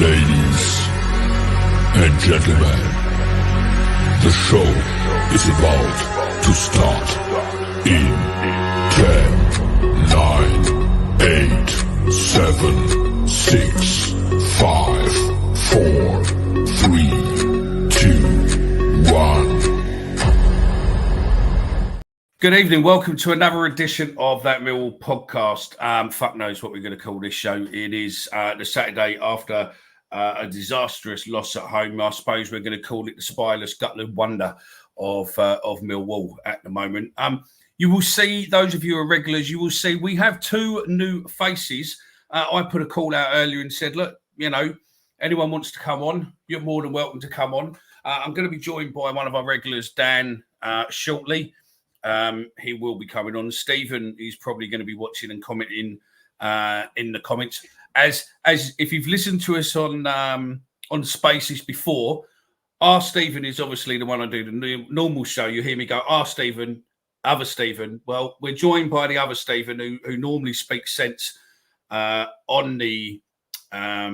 Ladies and gentlemen, the show is about to start in 10, 9, 8, 7, 6, 5, 4, 3, 2, 1. Good evening. Welcome to another edition of that Millwall podcast. Fuck knows what we're going to call this show. It is the Saturday after a disastrous loss at home. I suppose we're going to call it the spireless gutted wonder of Millwall at the moment. You will see, those of you who are regulars, you will see we have two new faces. I put a call out earlier and said, look, you know, anyone wants to come on, you're more than welcome to come on. I'm going to be joined by one of our regulars, Dan, shortly. He will be coming on. Stephen is probably going to be watching and commenting in the comments. As if you've listened to us on Spaces before, our Stephen is obviously the one I do the normal show. You hear me go, our Stephen, other Stephen. Well, we're joined by the other Stephen who normally speaks sense on the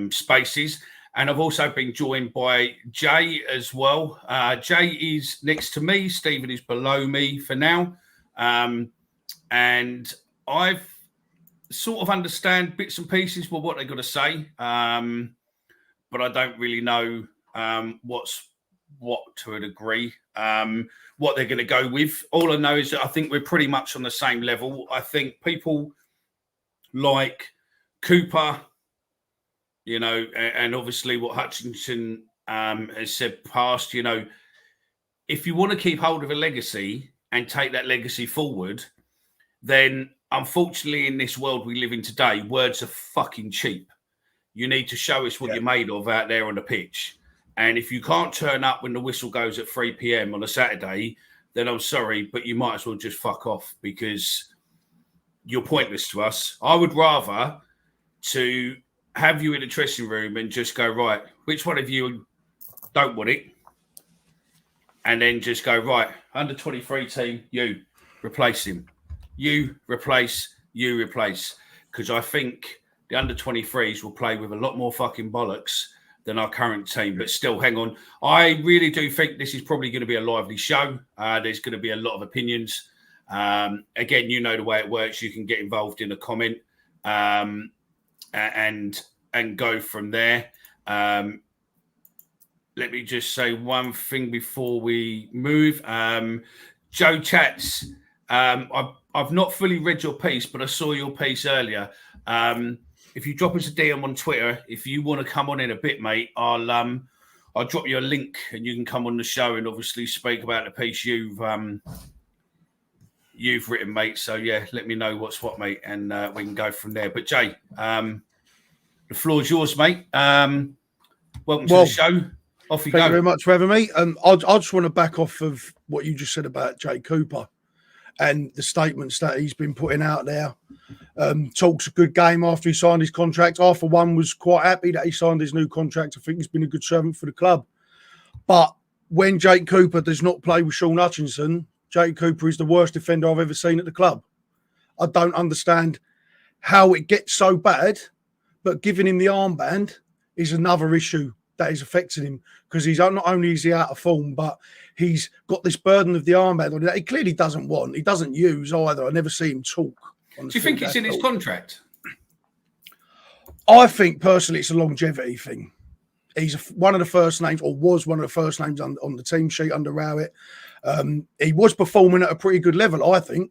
Spaces. And I've also been joined by Jay as well. Jay is next to me. Stephen is below me for now. And I've sort of understand bits and pieces for what they're going to say. But I don't really know what's what to a degree, what they're going to go with. All I know is that I think we're pretty much on the same level. I think people like Cooper, you know, and obviously what Hutchinson has said past, you know, if you want to keep hold of a legacy and take that legacy forward, then unfortunately in this world we live in today, words are fucking cheap. You need to show us what you're made of out there on the pitch. And if you can't turn up when the whistle goes at 3 p.m. on a Saturday, then I'm sorry, but you might as well just fuck off because you're pointless to us. I would rather to have you in the dressing room and just go, right, which one of you don't want it? And then just go, right, under 23 team, you replace him. You replace. Because I think the under 23s will play with a lot more fucking bollocks than our current team. But still, hang on. I really do think this is probably going to be a lively show. There's going to be a lot of opinions. Again, you know the way it works. You can get involved in a comment. And go from there. Let me just say one thing before we move. Joe Chats, I've not fully read your piece, but I saw your piece earlier. If you drop us a DM on Twitter, if you want to come on in a bit, mate, I'll drop you a link and you can come on the show and obviously speak about the piece you've written, mate. So yeah, let me know what's what, mate, and we can go from there. But Jay, the floor is yours, mate. Welcome to the show. Off you go. Thank you very much for having me. I just want to back off of what you just said about Jay Cooper and the statements that he's been putting out there. Talks a good game after he signed his contract. I, for one, was quite happy that he signed his new contract. I think he's been a good servant for the club. But when Jake Cooper does not play with Sean Hutchinson, Jake Cooper is the worst defender I've ever seen at the club. I don't understand how it gets so bad, but giving him the armband is another issue that is affecting him because he's not only is he out of form, but he's got this burden of the armband on it that he clearly doesn't want. He doesn't use either. I never see him talk. Do you think it's in his contract? I think personally it's a longevity thing. He's one of the first names, or was one of the first names on the team sheet under Rowett. He was performing at a pretty good level, I think.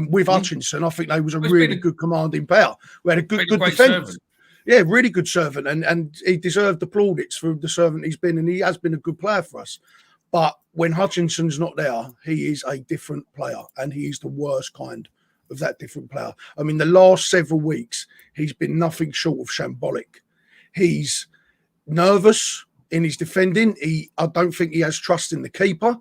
With Hutchinson, I think they was a really good commanding pair. We had a good defence. Yeah, really good servant, and he deserved the plaudits for the servant he's been, and he has been a good player for us. But when Hutchinson's not there, he is a different player, and he is the worst kind of that different player. I mean, the last several weeks, he's been nothing short of shambolic. He's nervous in his defending. I don't think he has trust in the keeper.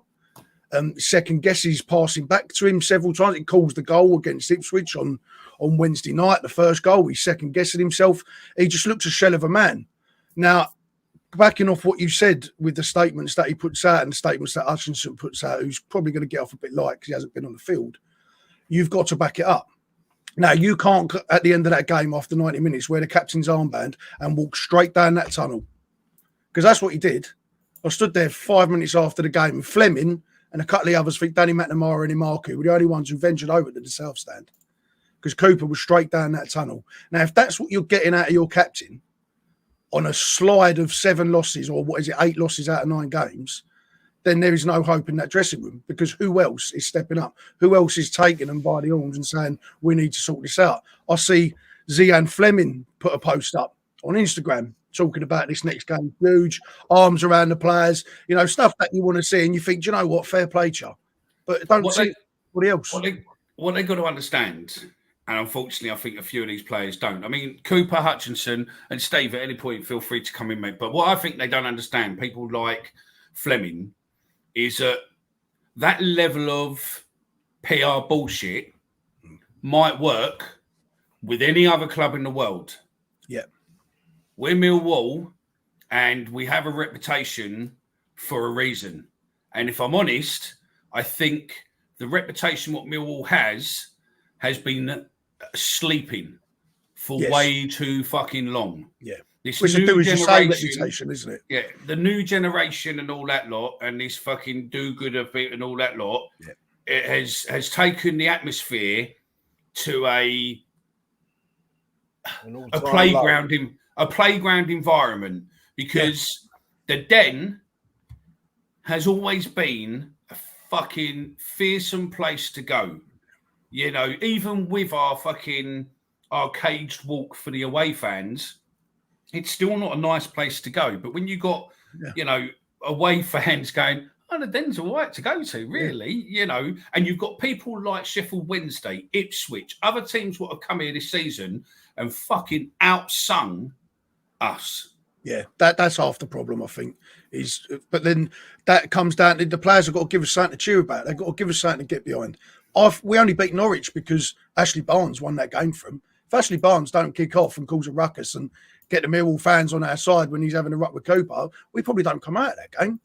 Second guesses passing back to him several times. He calls the goal against Ipswich on Wednesday night, the first goal. He's second guessing himself. He just looks a shell of a man. Now, backing off what you said with the statements that he puts out and the statements that Hutchinson puts out, who's probably going to get off a bit light because he hasn't been on the field, you've got to back it up. Now, you can't, at the end of that game, after 90 minutes, wear the captain's armband and walk straight down that tunnel. Because that's what he did. I stood there 5 minutes after the game, and Fleming and a couple of others, I think Danny McNamara and Imaku, were the only ones who ventured over to the south stand. Because Cooper was straight down that tunnel. Now, if that's what you're getting out of your captain on a slide of 7 losses, or 8 losses out of 9 games, then there is no hope in that dressing room, because who else is stepping up? Who else is taking them by the horns and saying, we need to sort this out? I see Zian Fleming put a post up on Instagram talking about this next game, huge, arms around the players, stuff that you want to see, and you think, you know what, fair play, Char. But don't see anybody else. What they got to understand, and unfortunately, I think a few of these players don't. I mean, Cooper, Hutchinson, and Steve, at any point, feel free to come in, mate. But what I think they don't understand, people like Fleming, is that level of PR bullshit might work with any other club in the world. Yeah. We're Millwall, and we have a reputation for a reason. And if I'm honest, I think the reputation what Millwall has been sleeping for way too fucking long. Yeah. This Which new is the same reputation, isn't it? Yeah, the new generation and all that lot, and this fucking do-gooder bit and all that lot, it has taken the atmosphere to a playground environment, because the Den has always been a fucking fearsome place to go. Even with our caged walk for the away fans, it's still not a nice place to go. But when you got, away fans going, oh, the Den's all right to go to, really, and you've got people like Sheffield Wednesday, Ipswich, other teams what have come here this season and fucking outsung us. Yeah, that's half the problem, I think. But then that comes down to the players have got to give us something to cheer about. They've got to give us something to get behind. We only beat Norwich because Ashley Barnes won that game for him. If Ashley Barnes don't kick off and cause a ruckus and get the Millwall fans on our side when he's having a ruck with Cooper, we probably don't come out of that game.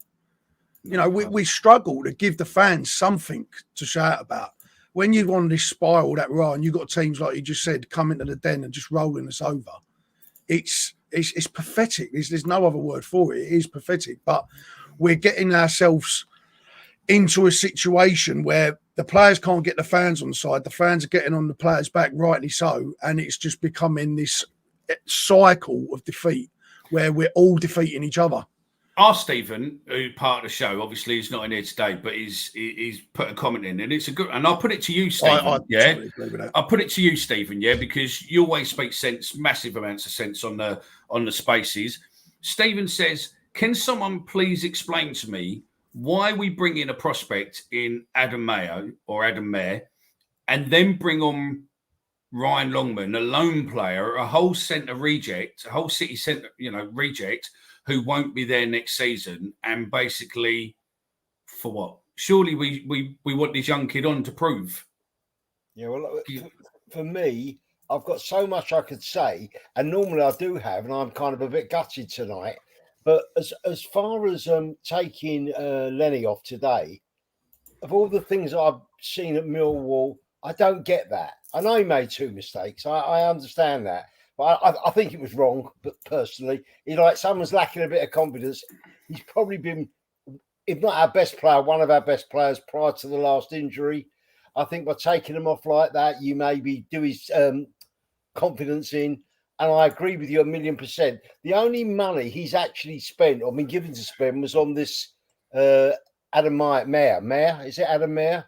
We struggle to give the fans something to shout about. When you want this spiral that we're on, you've got teams, like you just said, come into the Den and just rolling us over. It's pathetic. There's no other word for it. It is pathetic. But we're getting ourselves into a situation where the players can't get the fans on the side. The fans are getting on the players' back, rightly so. And it's just becoming this cycle of defeat where we're all defeating each other. Our Stephen, who part of the show, obviously he's not in here today, but he's put a comment in, and it's a good. And I'll put it to you, Stephen. I'll put it to you, Stephen. Yeah, because you always speak sense, massive amounts of sense on the spaces. Stephen says, "Can someone please explain to me why we bring in a prospect in Adam Mayer, and then bring on Ryan Longman, a lone player, a whole centre reject, a whole city centre, reject." Who won't be there next season, and basically for what? Surely we want this young kid on to prove. Yeah, well, for me, I've got so much I could say, and normally I do have, and I'm kind of a bit gutted tonight. But as far as taking Lenny off today, of all the things I've seen at Millwall, I don't get that. I know he made 2 mistakes. I understand that. But I think it was wrong, but personally, someone's lacking a bit of confidence. He's probably been, if not our best player, one of our best players prior to the last injury. I think by taking him off like that, you maybe do his confidence in. And I agree with you 1,000,000%. The only money he's actually spent or been given to spend was on this Adam Mayer. Mayer? Is it Adam Mayer?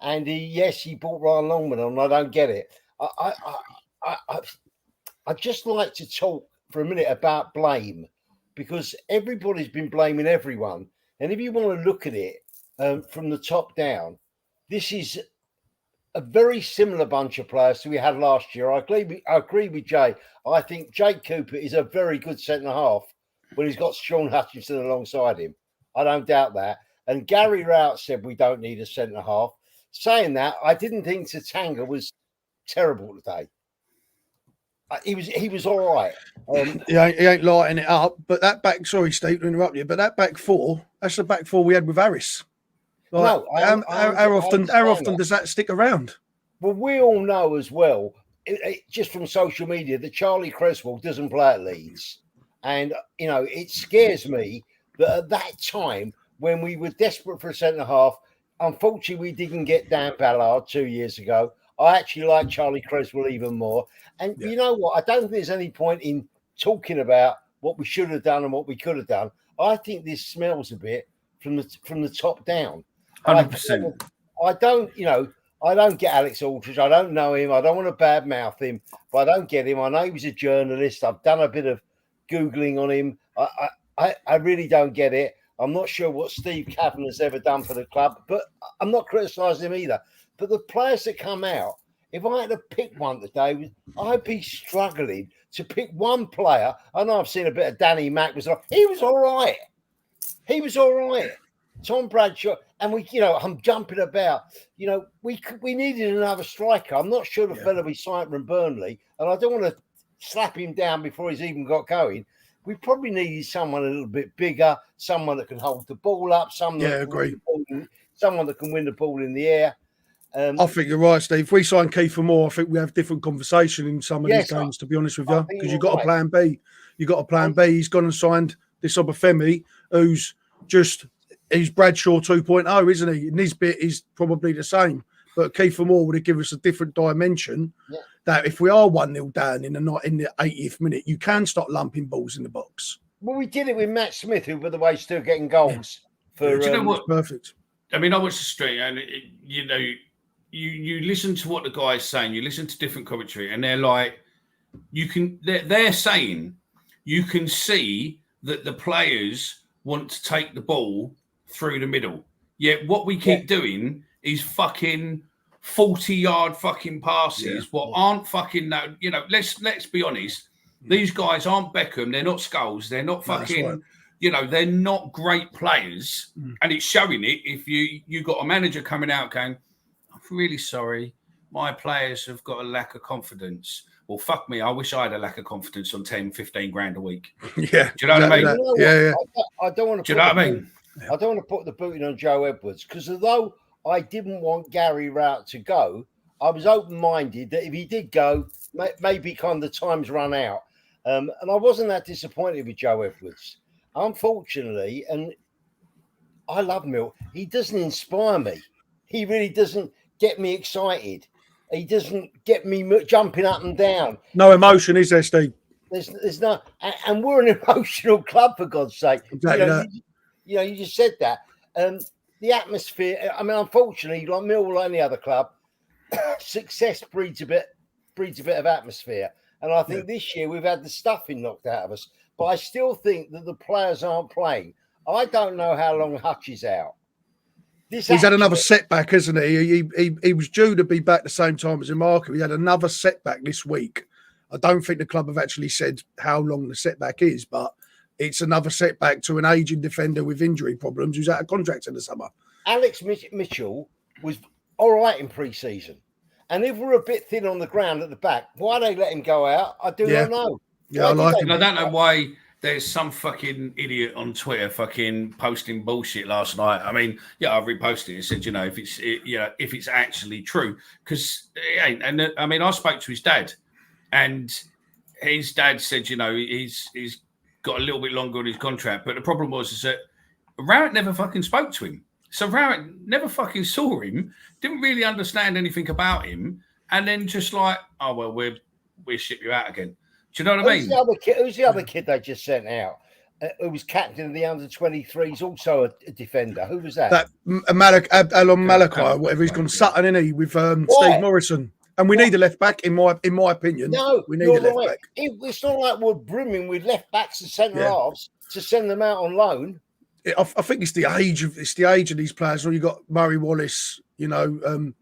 And he bought Ryan Longman on. I don't get it. I'd just like to talk for a minute about blame, because everybody's been blaming everyone. And if you want to look at it from the top down, this is a very similar bunch of players to we had last year. I agree with Jay. I think Jake Cooper is a very good centre-half when he's got Sean Hutchinson alongside him. I don't doubt that. And Gary Rout said we don't need a centre-half. Saying that, I didn't think Tatanga was terrible today. He was all right. He ain't lighting it up. But that back, sorry, Steve, to interrupt you, but that back four, that's the back four we had with Harris. How often does that stick around? Well, we all know as well, just from social media, that Charlie Creswell doesn't play at Leeds. And, you know, it scares me that at that time, when we were desperate for a centre-half, unfortunately, we didn't get Dan Ballard 2 years ago. I actually like Charlie Creswell even more. And you know what? I don't think there's any point in talking about what we should have done and what we could have done. I think this smells a bit from the top down. 100%. I don't, you know, I don't get Alex Aldridge. I don't know him. I don't want to badmouth him, but I don't get him. I know he was a journalist. I've done a bit of Googling on him. I really don't get it. I'm not sure what Steve Kavanagh's ever done for the club, but I'm not criticising him either. But the players that come out, if I had to pick one today, I'd be struggling to pick one player. I know I've seen a bit of Danny Mack. He was all right. He was all right. Tom Bradshaw, and we, you know, I'm jumping about. You know, we needed another striker. I'm not sure the fella we signed from Burnley, and I don't want to slap him down before he's even got going. We probably needed someone a little bit bigger, someone that can hold the ball up, someone that can win the ball in the air. I think you're right, Steve. If we sign Kiefer Moore, I think we have different conversation in some of these games, to be honest with you, because you've got a plan B. You've got a plan B. He's gone and signed this Obafemi, who's Bradshaw 2.0, isn't he? And his bit is probably the same. But Kiefer Moore would have given us a different dimension that if we are 1-0 down in the 80th minute, you can start lumping balls in the box. Well, we did it with Matt Smith, who, by the way, still getting goals. Do you know what? Perfect. I mean, I watched the street, and you know, you listen to what the guy's saying. You listen to different commentary, and they're like, they're saying you can see that the players want to take the ball through the middle. Yet what we keep doing is fucking 40-yard fucking passes. What aren't fucking no. You know, let's be honest. These guys aren't Beckham. They're not Scholes. They're not fucking. Right. You know, they're not great players, and it's showing it. If you got a manager coming out going, I'm really sorry, my players have got a lack of confidence. Well, fuck me. I wish I had a lack of confidence on 10, 15 grand a week. Yeah. Do you know what I mean? I don't want to. Do you know what I mean? I don't want to put the booting on Joe Edwards, because although I didn't want Gary Rout to go, I was open-minded that if he did go, maybe kind of the time's run out. And I wasn't that disappointed with Joe Edwards. Unfortunately, and I love Mill, he doesn't inspire me. He really doesn't get me excited. He doesn't get me jumping up and down. No emotion, is there, Steve? There's no, and we're an emotional club, for God's sake. Exactly. You just said that. The atmosphere. I mean, unfortunately, like Millwall or any other club, success breeds a bit of atmosphere. And I think this year we've had the stuffing knocked out of us. But I still think that the players aren't playing. I don't know how long Hutch is out. He's had another setback, hasn't he? He was due to be back the same time as Imaka. He had another setback this week. I don't think the club have actually said how long the setback is, but it's another setback to an aging defender with injury problems who's out of contract in the summer. Alex Mitchell was all right in pre-season. And if we're a bit thin on the ground at the back, why they let him go out, I do not know. Yeah, I like him. I don't know why there's some fucking idiot on Twitter fucking posting bullshit last night. I mean, yeah, I've reposted it and said, you know, if it's actually true, because it ain't. And I mean, I spoke to his dad, and his dad said, you know, he's got a little bit longer on his contract, but the problem is that Rowett never fucking spoke to him. So Rowett never fucking saw him, didn't really understand anything about him, and then just like, oh well, we'll ship you out again. Do you know what I mean? Who's the other kid they just sent out? Who was captain of the under-23s, also a defender. Who was that? That Alon Malachi, whatever he's gone, Sutton, isn't he, with Steve Morrison. And we need a left back, in my opinion. No, we need a left back. It's not like we're brimming with left backs and centre halves to send them out on loan. I think it's the age of these players. Well, you got Murray Wallace, you know,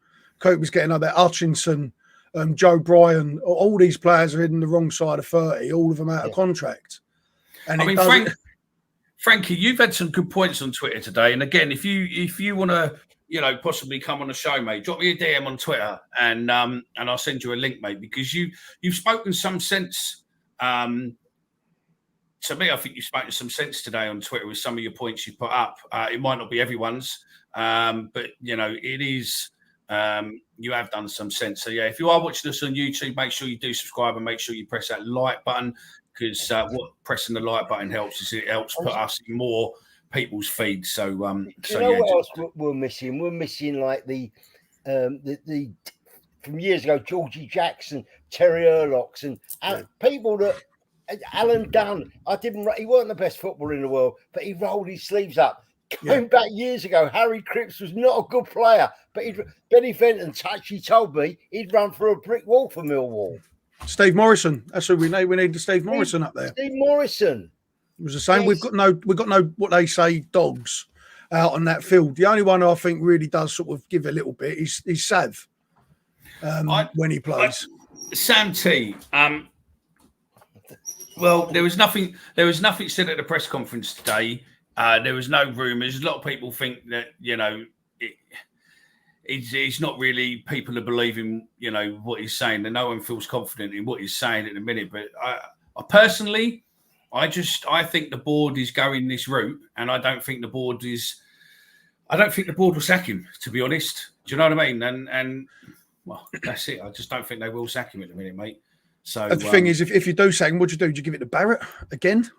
Cope was getting up there, Hutchinson, Joe Bryan. All these players are in the wrong side of 30. All of them out of contract. And I mean, Frankie, you've had some good points on Twitter today. And again, if you want to, you know, possibly come on the show, mate, drop me a DM on Twitter, and I'll send you a link, mate, because you've spoken some sense. To me, I think you've spoken some sense today on Twitter with some of your points you put up. It might not be everyone's, but you know, it is you have done some sense. So yeah, if you are watching us on YouTube, make sure you do subscribe and make sure you press that like button, because what pressing the like button helps is it helps put us in more people's feeds. So Do you know what else we're missing? We're missing like the from years ago, Georgie Jackson, Terry Erlocks, and people that Alan Dunn. He wasn't the best footballer in the world, but he rolled his sleeves up. Going back years ago, Harry Cripps was not a good player, but Benny Fenton actually told me he'd run through a brick wall for Millwall. Steve Morrison, that's who we need. We need Steve Morrison up there. Steve Morrison. It was the same. Yes. We've got no what they say dogs out on that field. The only one I think really does sort of give a little bit is Sav when he plays. Sam T. Well, there was nothing said at the press conference today. There was no rumours. A lot of people think that he's not really people are believing what he's saying, and no one feels confident in what he's saying at the minute. But I personally, I think the board is going this route, and I don't think the board will sack him, to be honest. Do you know what I mean? And well, that's it. I just don't think they will sack him at the minute, mate. So the thing is, if you do sack him, what do you do? Do you give it to Barrett again?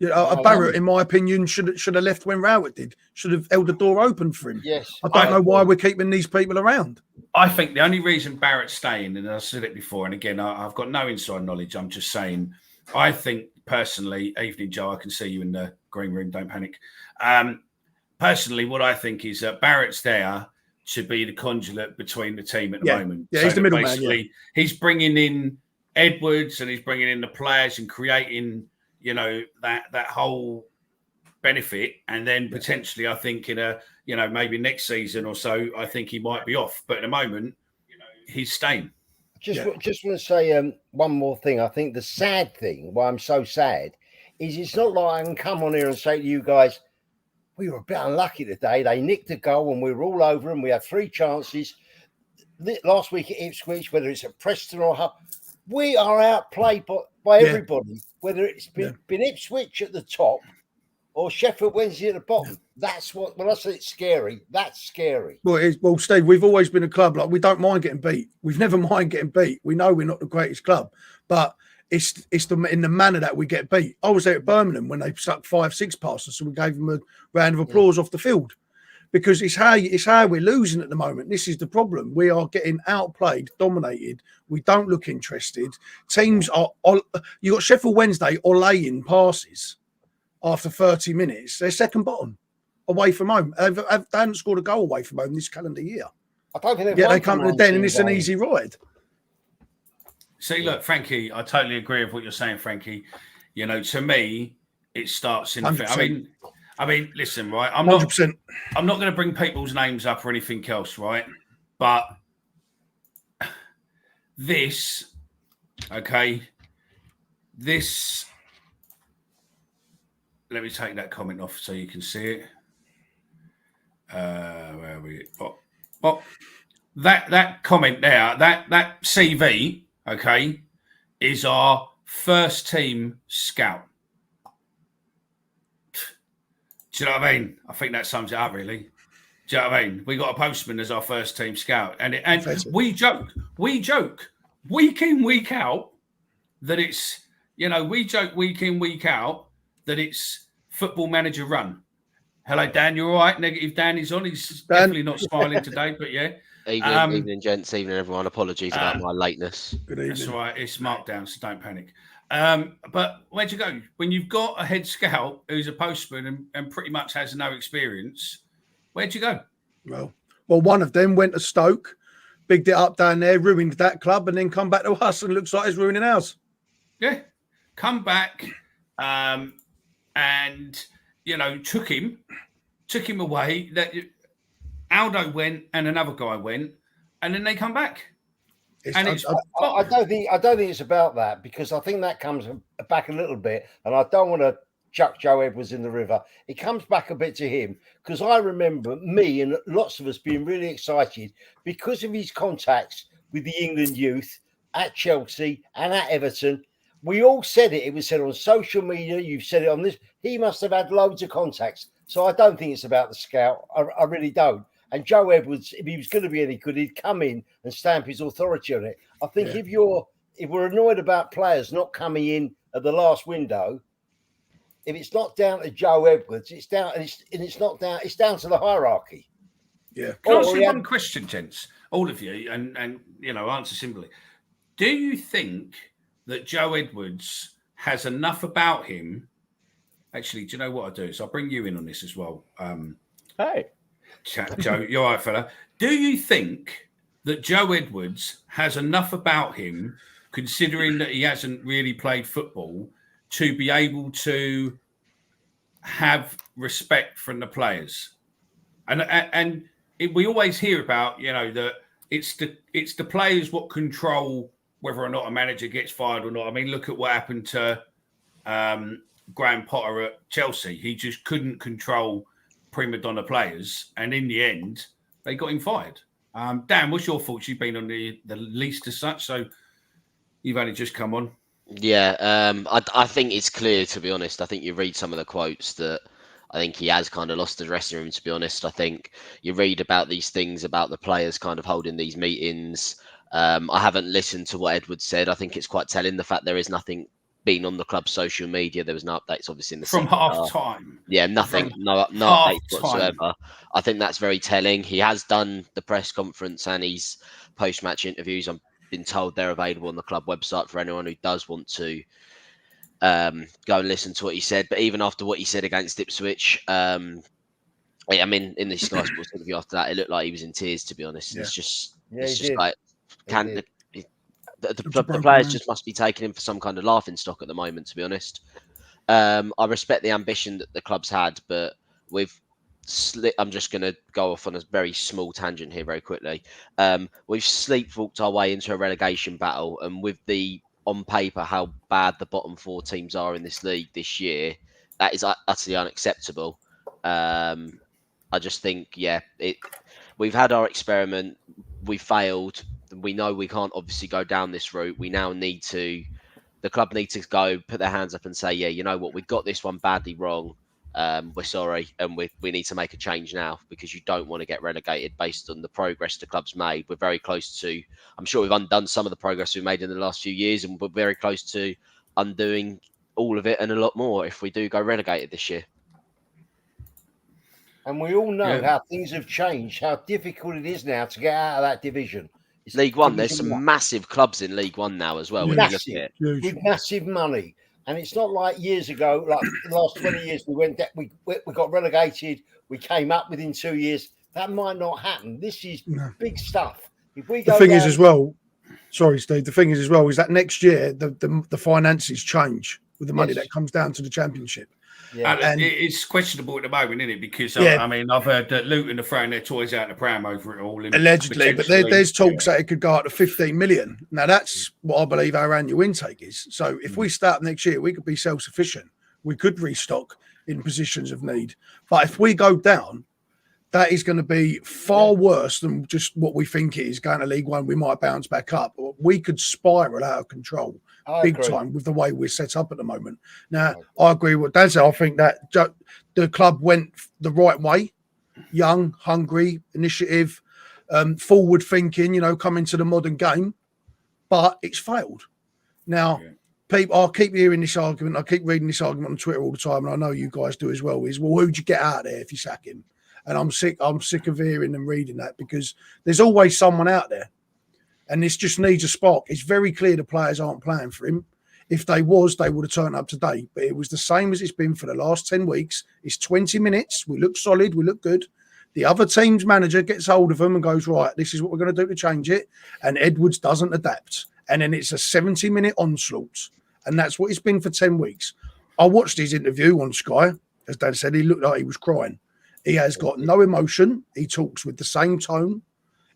Barrett, in my opinion, should have left when Rowett did. Should have held the door open for him. Yes. I don't know why we're keeping these people around. I think the only reason Barrett's staying, and I said it before, and again, I've got no inside knowledge. I'm just saying, I think personally, evening Joe, I can see you in the green room. Don't panic. Personally, what I think is that Barrett's there to be the conduit between the team at the moment. Yeah, he's the middleman. Yeah. He's bringing in Edwards and he's bringing in the players and creating, that whole benefit. And then potentially, I think in maybe next season or so, I think he might be off. But at the moment, he's staying. Just want to say one more thing. I think the sad thing, why I'm so sad, is it's not like I can come on here and say to you guys, we were a bit unlucky today. They nicked a goal and we were all over them. We had 3 chances. Last week at Ipswich, whether it's at Preston or Hull, we are outplayed by everybody, whether it's been Ipswich at the top or Sheffield Wednesday at the bottom. That's what, when I say it's scary, that's scary. Well, Steve, we've always been a club, like, we don't mind getting beat. We've never mind getting beat. We know we're not the greatest club, but it's in the manner that we get beat. I was there at Birmingham when they stuck 5-6 past us, so we gave them a round of applause off the field, because it's how we're losing at the moment. This is the problem. We are getting outplayed, dominated. We don't look interested. Teams are. You got Sheffield Wednesday laying passes after 30 minutes. They're second bottom away from home. They haven't scored a goal away from home this calendar year. I don't think they come to the Den and it's an easy ride. See, look, Frankie, I totally agree with what you're saying, Frankie. To me, it starts in the. I mean, listen, right? I'm 100%. I'm not going to bring people's names up or anything else, right? But this. Let me take that comment off so you can see it. Where are we? That comment there, that CV, is our first team scout. Do you know what I mean? I think that sums it up, really. Do you know what I mean? We got a postman as our first team scout, and we joke week in, week out that it's Football Manager run. Hello, Dan. You all right? Negative Dan is on. He's definitely not smiling today, but yeah. Evening, gents. Evening, everyone. Apologies about my lateness. Good evening. That's all right. It's marked down, so don't panic. But where'd you go? When you've got a head scout who's a postman and pretty much has no experience, where'd you go? Well, one of them went to Stoke, bigged it up down there, ruined that club, and then come back to us and looks like he's ruining ours. Yeah. Come back and, took him away. That Aldo went and another guy went, and then they come back. I don't think it's about that, because I think that comes back a little bit, and I don't want to chuck Joe Edwards in the river. It comes back a bit to him, because I remember me and lots of us being really excited because of his contacts with the England youth at Chelsea and at Everton. We all said it. It was said on social media. You've said it on this. He must have had loads of contacts. So I don't think it's about the scout. I really don't. And Joe Edwards, if he was going to be any good, he'd come in and stamp his authority on it. I think if we're annoyed about players not coming in at the last window, if it's not down to Joe Edwards, it's down to the hierarchy. Yeah. Can I ask you one question, gents? All of you, and answer simply. Do you think that Joe Edwards has enough about him? Actually, do you know what I do? So I'll bring you in on this as well. Hey. Joe, you're all right, fella. Do you think that Joe Edwards has enough about him, considering that he hasn't really played football, to be able to have respect from the players? And we always hear about, that it's the players what control whether or not a manager gets fired or not. I mean, look at what happened to Graham Potter at Chelsea. He just couldn't control prima donna players, and in the end, they got him fired. Dan, what's your thoughts? You've been on the least as such, so you've only just come on. Yeah, I think it's clear, to be honest. I think you read some of the quotes that I think he has kind of lost the dressing room, to be honest. I think you read about these things about the players kind of holding these meetings. I haven't listened to what Edward said. I think it's quite telling the fact there is nothing being on the club's social media. There was no updates, obviously, in the from half time. Yeah, nothing, no updates whatsoever. I think that's very telling. He has done the press conference and his post-match interviews. I've been told they're available on the club website for anyone who does want to go and listen to what he said. But even after what he said against Ipswich, I mean, in the Sky Sports interview after that, it looked like he was in tears, to be honest. Yeah. It's just did. like, the players just must be taking him for some kind of laughing stock at the moment, to be honest. I respect the ambition that the club's had, but I'm just going to go off on a very small tangent here very quickly. We've sleepwalked our way into a relegation battle, and with on paper how bad the bottom four teams are in this league this year, that is utterly unacceptable. I just think, we've had our experiment, we failed. We know we can't obviously go down this route. We now the club need to go put their hands up and say, yeah, you know what, we got this one badly wrong. We're sorry, and we need to make a change now, because you don't want to get relegated based on the progress the club's made. We're very close to, I'm sure we've undone some of the progress we've made in the last few years, and we're very close to undoing all of it and a lot more if we do go relegated this year. And we all know how things have changed, how difficult it is now to get out of that division. It's League One, there's some massive clubs in League One now as well. When you look at it, with massive money. And it's not like years ago, like the last 20 years, we got relegated, we came up within 2 years. That might not happen. This is big stuff. If we go the thing is as well, sorry, Steve, the thing is as well, is that next year, the finances change with the money that comes down to the Championship. Yeah. And it's questionable at the moment, isn't it? Because I mean, I've heard that Luton are throwing their toys out in the pram over it all. Allegedly, but there's talks that it could go up to 15 million. Now, that's what I believe our annual intake is. So if we start next year, we could be self-sufficient. We could restock in positions of need. But if we go down, that is going to be far worse than just what we think it is. Going to League One, we might bounce back up. We could spiral out of control. Big time with the way we're set up at the moment. Now, I agree with Dan said. I think that the club went the right way, young, hungry, initiative, forward thinking, coming to the modern game, but it's failed. Now, people, I keep hearing this argument. I keep reading this argument on Twitter all the time, and I know you guys do as well, is, well, who'd you get out there if you sack him? And I'm sick of hearing and reading that, because there's always someone out there. And this just needs a spark. It's very clear the players aren't playing for him. If they would have turned up today. But it was the same as it's been for the last 10 weeks. It's 20 minutes. We look solid. We look good. The other team's manager gets hold of them and goes, right, this is what we're going to do to change it. And Edwards doesn't adapt. And then it's a 70-minute onslaught. And that's what it's been for 10 weeks. I watched his interview on Sky. As Dan said, he looked like he was crying. He has got no emotion. He talks with the same tone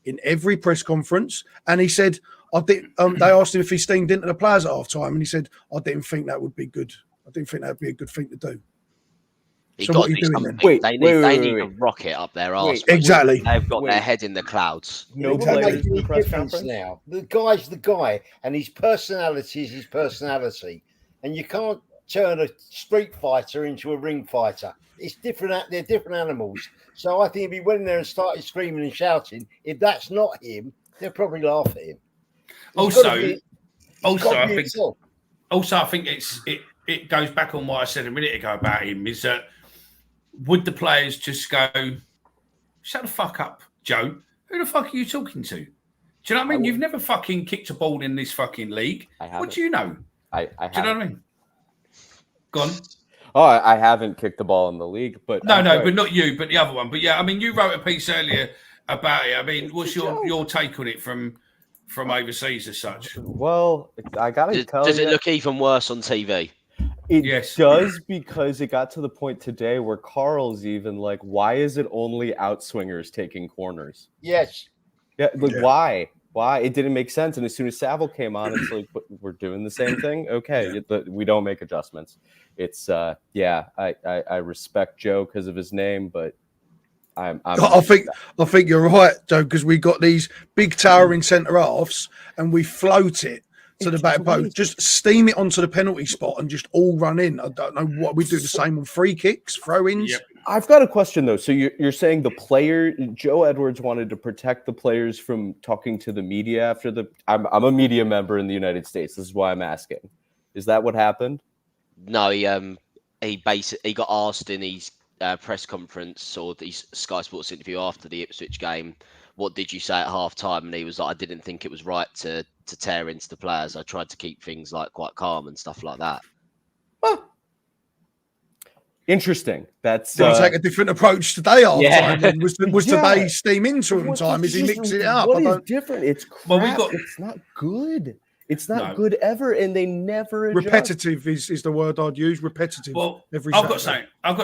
in every press conference, and he said, "I think." They asked him if he steamed into the players at half time, and he said, "I didn't think that would be good. I didn't think that would be a good thing to do." So what are you doing then? They need a rocket up their arse. Exactly. They've got their head in the clouds. No players in the press conference now. The guy's the guy, and his personality is his personality, and you can't. turn a street fighter into a ring fighter. It's different. They're different animals. So I think if he went in there and started screaming and shouting, if that's not him, they'll probably laugh at him. Also, I think it goes back on what I said a minute ago about him, is that would the players just go, shut the fuck up, Joe? Who the fuck are you talking to? Do you know what I mean? You've never fucking kicked a ball in this fucking league. What do you know? I do you know what I mean? Go on. Oh, I haven't kicked the ball in the league, but no, but not you, but the other one. But yeah, I mean, you wrote a piece earlier about it. I mean, what's your take on it from overseas as such? Well, I gotta tell you, does it look even worse on TV? It does, because it got to the point today where Carl's even like, why is it only outswingers taking corners? Yes. Yeah, why? Why? It didn't make sense. And as soon as Saville came on, it's like, but we're doing the same thing. Okay, we don't make adjustments. It's I respect Joe because of his name, but I think you're right, Joe, because we got these big towering centre halves and we float it to the back post, just steam it onto the penalty spot and just all run in. I don't know what we do the same on free kicks, throw-ins. Yep. I've got a question though. So you're saying the player, Joe Edwards, wanted to protect the players from talking to the media after the. I'm a media member in the United States. This is why I'm asking. Is that what happened? No, he got asked in his press conference or the Sky Sports interview after the Ipswich game, what did you say at half time? And he was like, I didn't think it was right to tear into the players. I tried to keep things like quite calm and stuff like that. Well, interesting. That's going to take a different approach today. Time was today steam into him time? Is he mixing it up? What is different? It's crap. Well, it's not good. It's not good ever, and they never adjust. Repetitive is the word I'd use. Repetitive. Well, I've got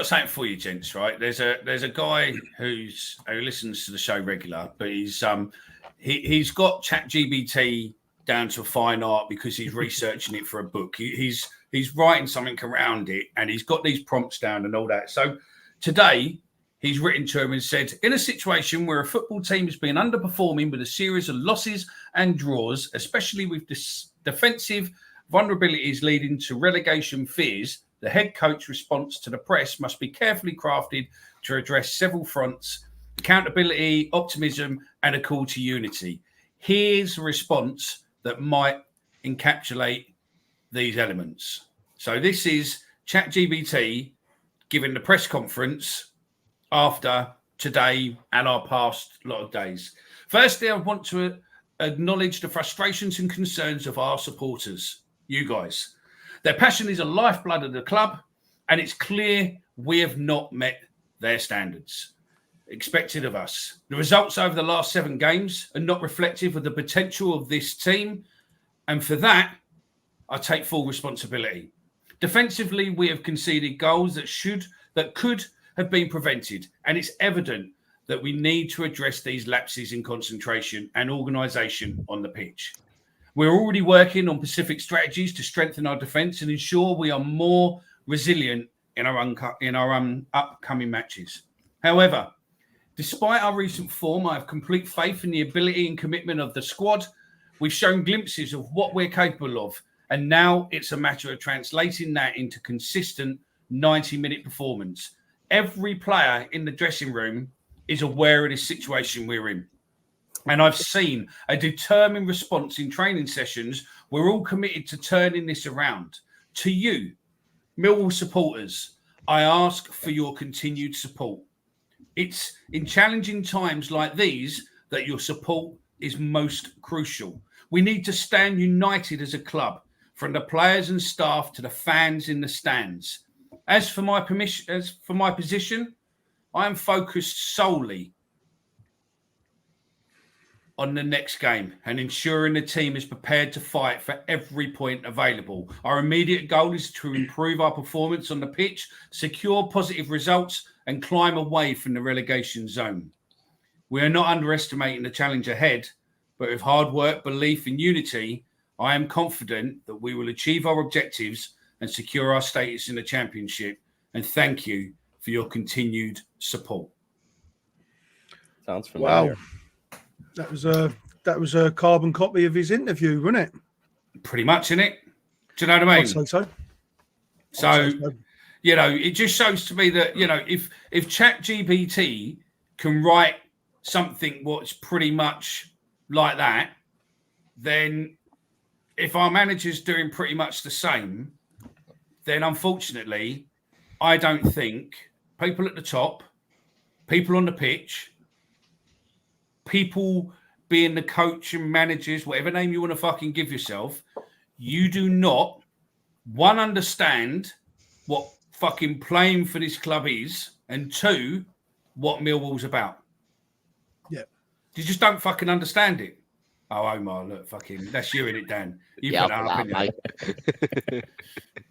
something for you, gents. Right? There's a guy who listens to the show regular, but he's got ChatGPT down to a fine art because he's researching it for a book. He's writing something around it, and he's got these prompts down and all that. So today, he's written to him and said, in a situation where a football team has been underperforming with a series of losses and draws, especially with defensive vulnerabilities leading to relegation fears, the head coach response to the press must be carefully crafted to address several fronts: accountability, optimism, and a call to unity. Here's a response that might encapsulate these elements. So this is ChatGPT giving the press conference after today and our past lot of days. Firstly, I want to acknowledge the frustrations and concerns of our supporters, you guys. Their passion is a lifeblood of the club, and it's clear we have not met their standards expected of us. The results over the last 7 games are not reflective of the potential of this team, and for that, I take full responsibility. Defensively, we have conceded goals that could have been prevented, and it's evident that we need to address these lapses in concentration and organisation on the pitch. We're already working on specific strategies to strengthen our defence and ensure we are more resilient in our upcoming matches. However, despite our recent form, I have complete faith in the ability and commitment of the squad. We've shown glimpses of what we're capable of, and now it's a matter of translating that into consistent 90-minute performance. Every player in the dressing room is aware of the situation we're in. And I've seen a determined response in training sessions. We're all committed to turning this around. To you, Millwall supporters, I ask for your continued support. It's in challenging times like these that your support is most crucial. We need to stand united as a club, from the players and staff to the fans in the stands. As for my position, I am focused solely on the next game and ensuring the team is prepared to fight for every point available. Our immediate goal is to improve our performance on the pitch, secure positive results, and climb away from the relegation zone. We are not underestimating the challenge ahead, but with hard work, belief, and unity, I am confident that we will achieve our objectives and secure our status in the Championship. And thank you for your continued support. Sounds familiar. Wow. That was a carbon copy of his interview, wasn't it? Pretty much, isn't it? Do you know what I mean? I'd say so. So, you know, it just shows to me that, you know, if ChatGPT can write something what's pretty much like that, then if our manager's doing pretty much the same, then unfortunately, I don't think people at the top, people on the pitch, people being the coach and managers, whatever name you want to fucking give yourself, you do not, one, understand what fucking playing for this club is, and two, what Millwall's about. Yeah. You just don't fucking understand it. Oh, Omar, look, fucking, that's you in it, Dan. You put that up, mate.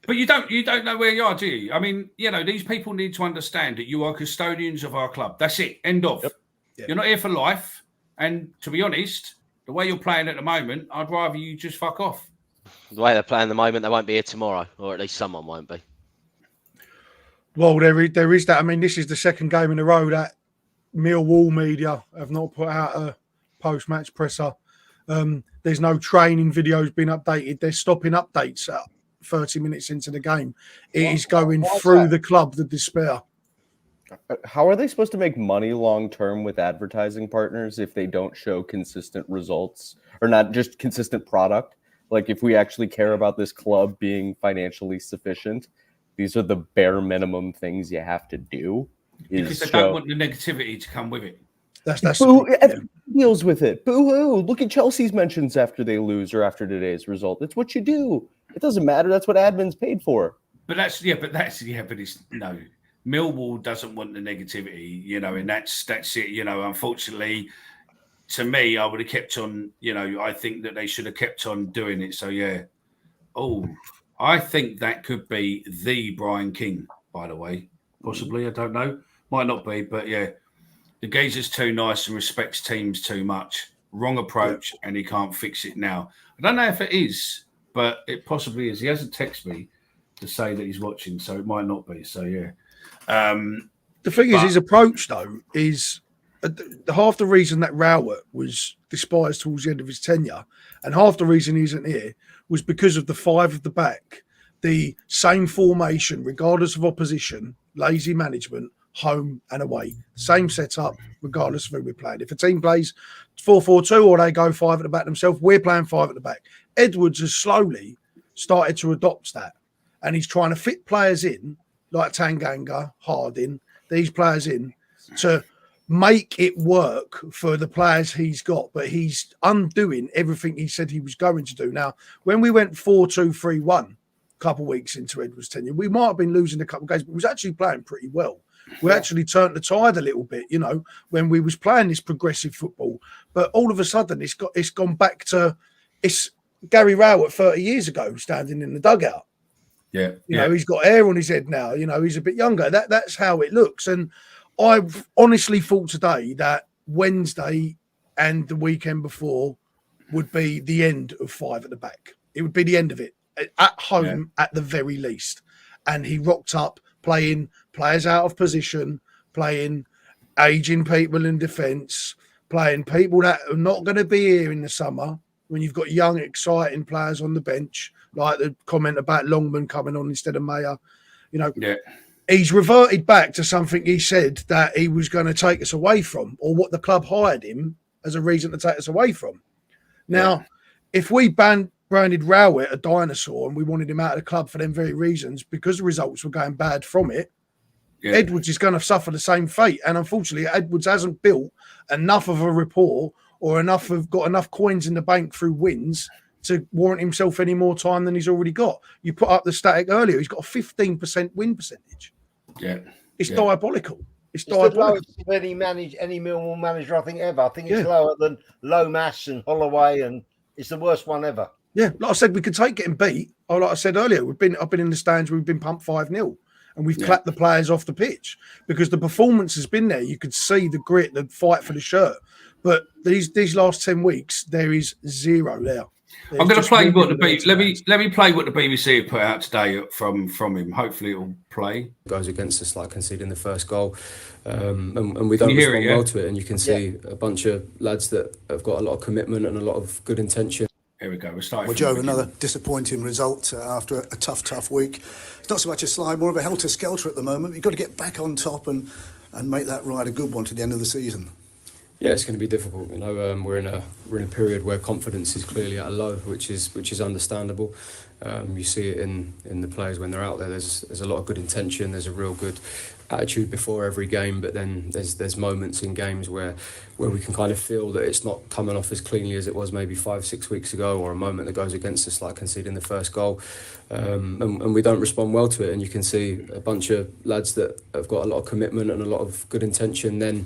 But you don't know where you are, do you? I mean, you know, these people need to understand that you are custodians of our club. That's it. End of. Yep. Yeah. You're not here for life. And to be honest, the way you're playing at the moment, I'd rather you just fuck off. The way they're playing at the moment, they won't be here tomorrow, or at least someone won't be. Well, there is that. I mean, this is the second game in a row that Millwall media have not put out a post-match presser. There's no training videos being updated. They're stopping updates at 30 minutes into the game. It is going through the club, the despair. How are they supposed to make money long-term with advertising partners if they don't show consistent results or not just consistent product? Like, if we actually care about this club being financially sufficient, these are the bare minimum things you have to do. Because they don't want the negativity to come with it. That's everyone deals with it. Boo-hoo. Look at Chelsea's mentions after they lose or after today's result. It's what you do. It doesn't matter. That's what admin's paid for. But it's no. Millwall doesn't want the negativity, you know, and that's it. You know, unfortunately, to me, I would have kept on. You know, I think that they should have kept on doing it. So yeah. Oh, I think that could be the Brian King, by the way. Possibly, I don't know. Might not be, but yeah. The geezer's too nice and respects teams too much. Wrong approach, and he can't fix it now. I don't know if it is, but it possibly is. He hasn't texted me to say that he's watching, so it might not be. So, yeah. The thing is, his approach, though, is half the reason that Rowett was despised towards the end of his tenure, and half the reason he isn't here, was because of the five at the back, the same formation, regardless of opposition, lazy management, home and away. Same setup, regardless of who we're playing. If a team plays 4-4-2 or they go five at the back themselves, we're playing five at the back. Edwards has slowly started to adopt that. And he's trying to fit players in, like Tanganga, Harding, these players in, to make it work for the players he's got. But he's undoing everything he said he was going to do. Now, when we went 4-2-3-1 a couple of weeks into Edwards' tenure, we might have been losing a couple of games, but we was actually playing pretty well. We actually turned the tide a little bit, you know, when we was playing this progressive football. But all of a sudden, it's gone back to it's Gary Rowett 30 years ago standing in the dugout. Yeah, you know, he's got hair on his head now. You know, he's a bit younger. That's how it looks. And I've honestly thought today that Wednesday and the weekend before would be the end of five at the back. It would be the end of it at home at the very least. And he rocked up playing players out of position, playing aging people in defence, playing people that are not going to be here in the summer when you've got young, exciting players on the bench, like the comment about Longman coming on instead of Mayer. You know, he's reverted back to something he said that he was going to take us away from, or what the club hired him as a reason to take us away from. Now, if we branded Rowett a dinosaur and we wanted him out of the club for them very reasons, because the results were going bad from it, Edwards is going to suffer the same fate. And unfortunately, Edwards hasn't built enough of a rapport or got enough coins in the bank through wins to warrant himself any more time than he's already got. You put up the static earlier, he's got a 15% win percentage. Yeah. It's diabolical. It's the lowest of any Millwall manager, I think, ever. I think it's lower than Lomas and Holloway, and it's the worst one ever. Yeah, like I said, we could take getting beat. Or like I said earlier, I've been in the stands, we've been pumped 5-0. And we've clapped the players off the pitch because the performance has been there. You could see the grit, the fight for the shirt. But these last 10 weeks, there is zero there. I'm going to play what the BBC. Let me play what the BBC have put out today from him. Hopefully, it'll play. Goes against us, like conceding the first goal, and we don't respond well to it. And you can see a bunch of lads that have got a lot of commitment and a lot of good intention. Here we go. We're starting. Well, Joe, another disappointing result after a tough week. It's not so much a slide, more of a helter-skelter at the moment. You've got to get back on top and make that ride a good one to the end of the season. Yeah, it's going to be difficult. We're in a period where confidence is clearly at a low, which is understandable. You see it in the players when they're out there. There's a lot of good intention. There's a real good attitude before every game, but then there's moments in games where we can kind of feel that it's not coming off as cleanly as it was maybe 5-6 weeks ago, or a moment that goes against us, like conceding the first goal, and we don't respond well to it. And you can see a bunch of lads that have got a lot of commitment and a lot of good intention. Then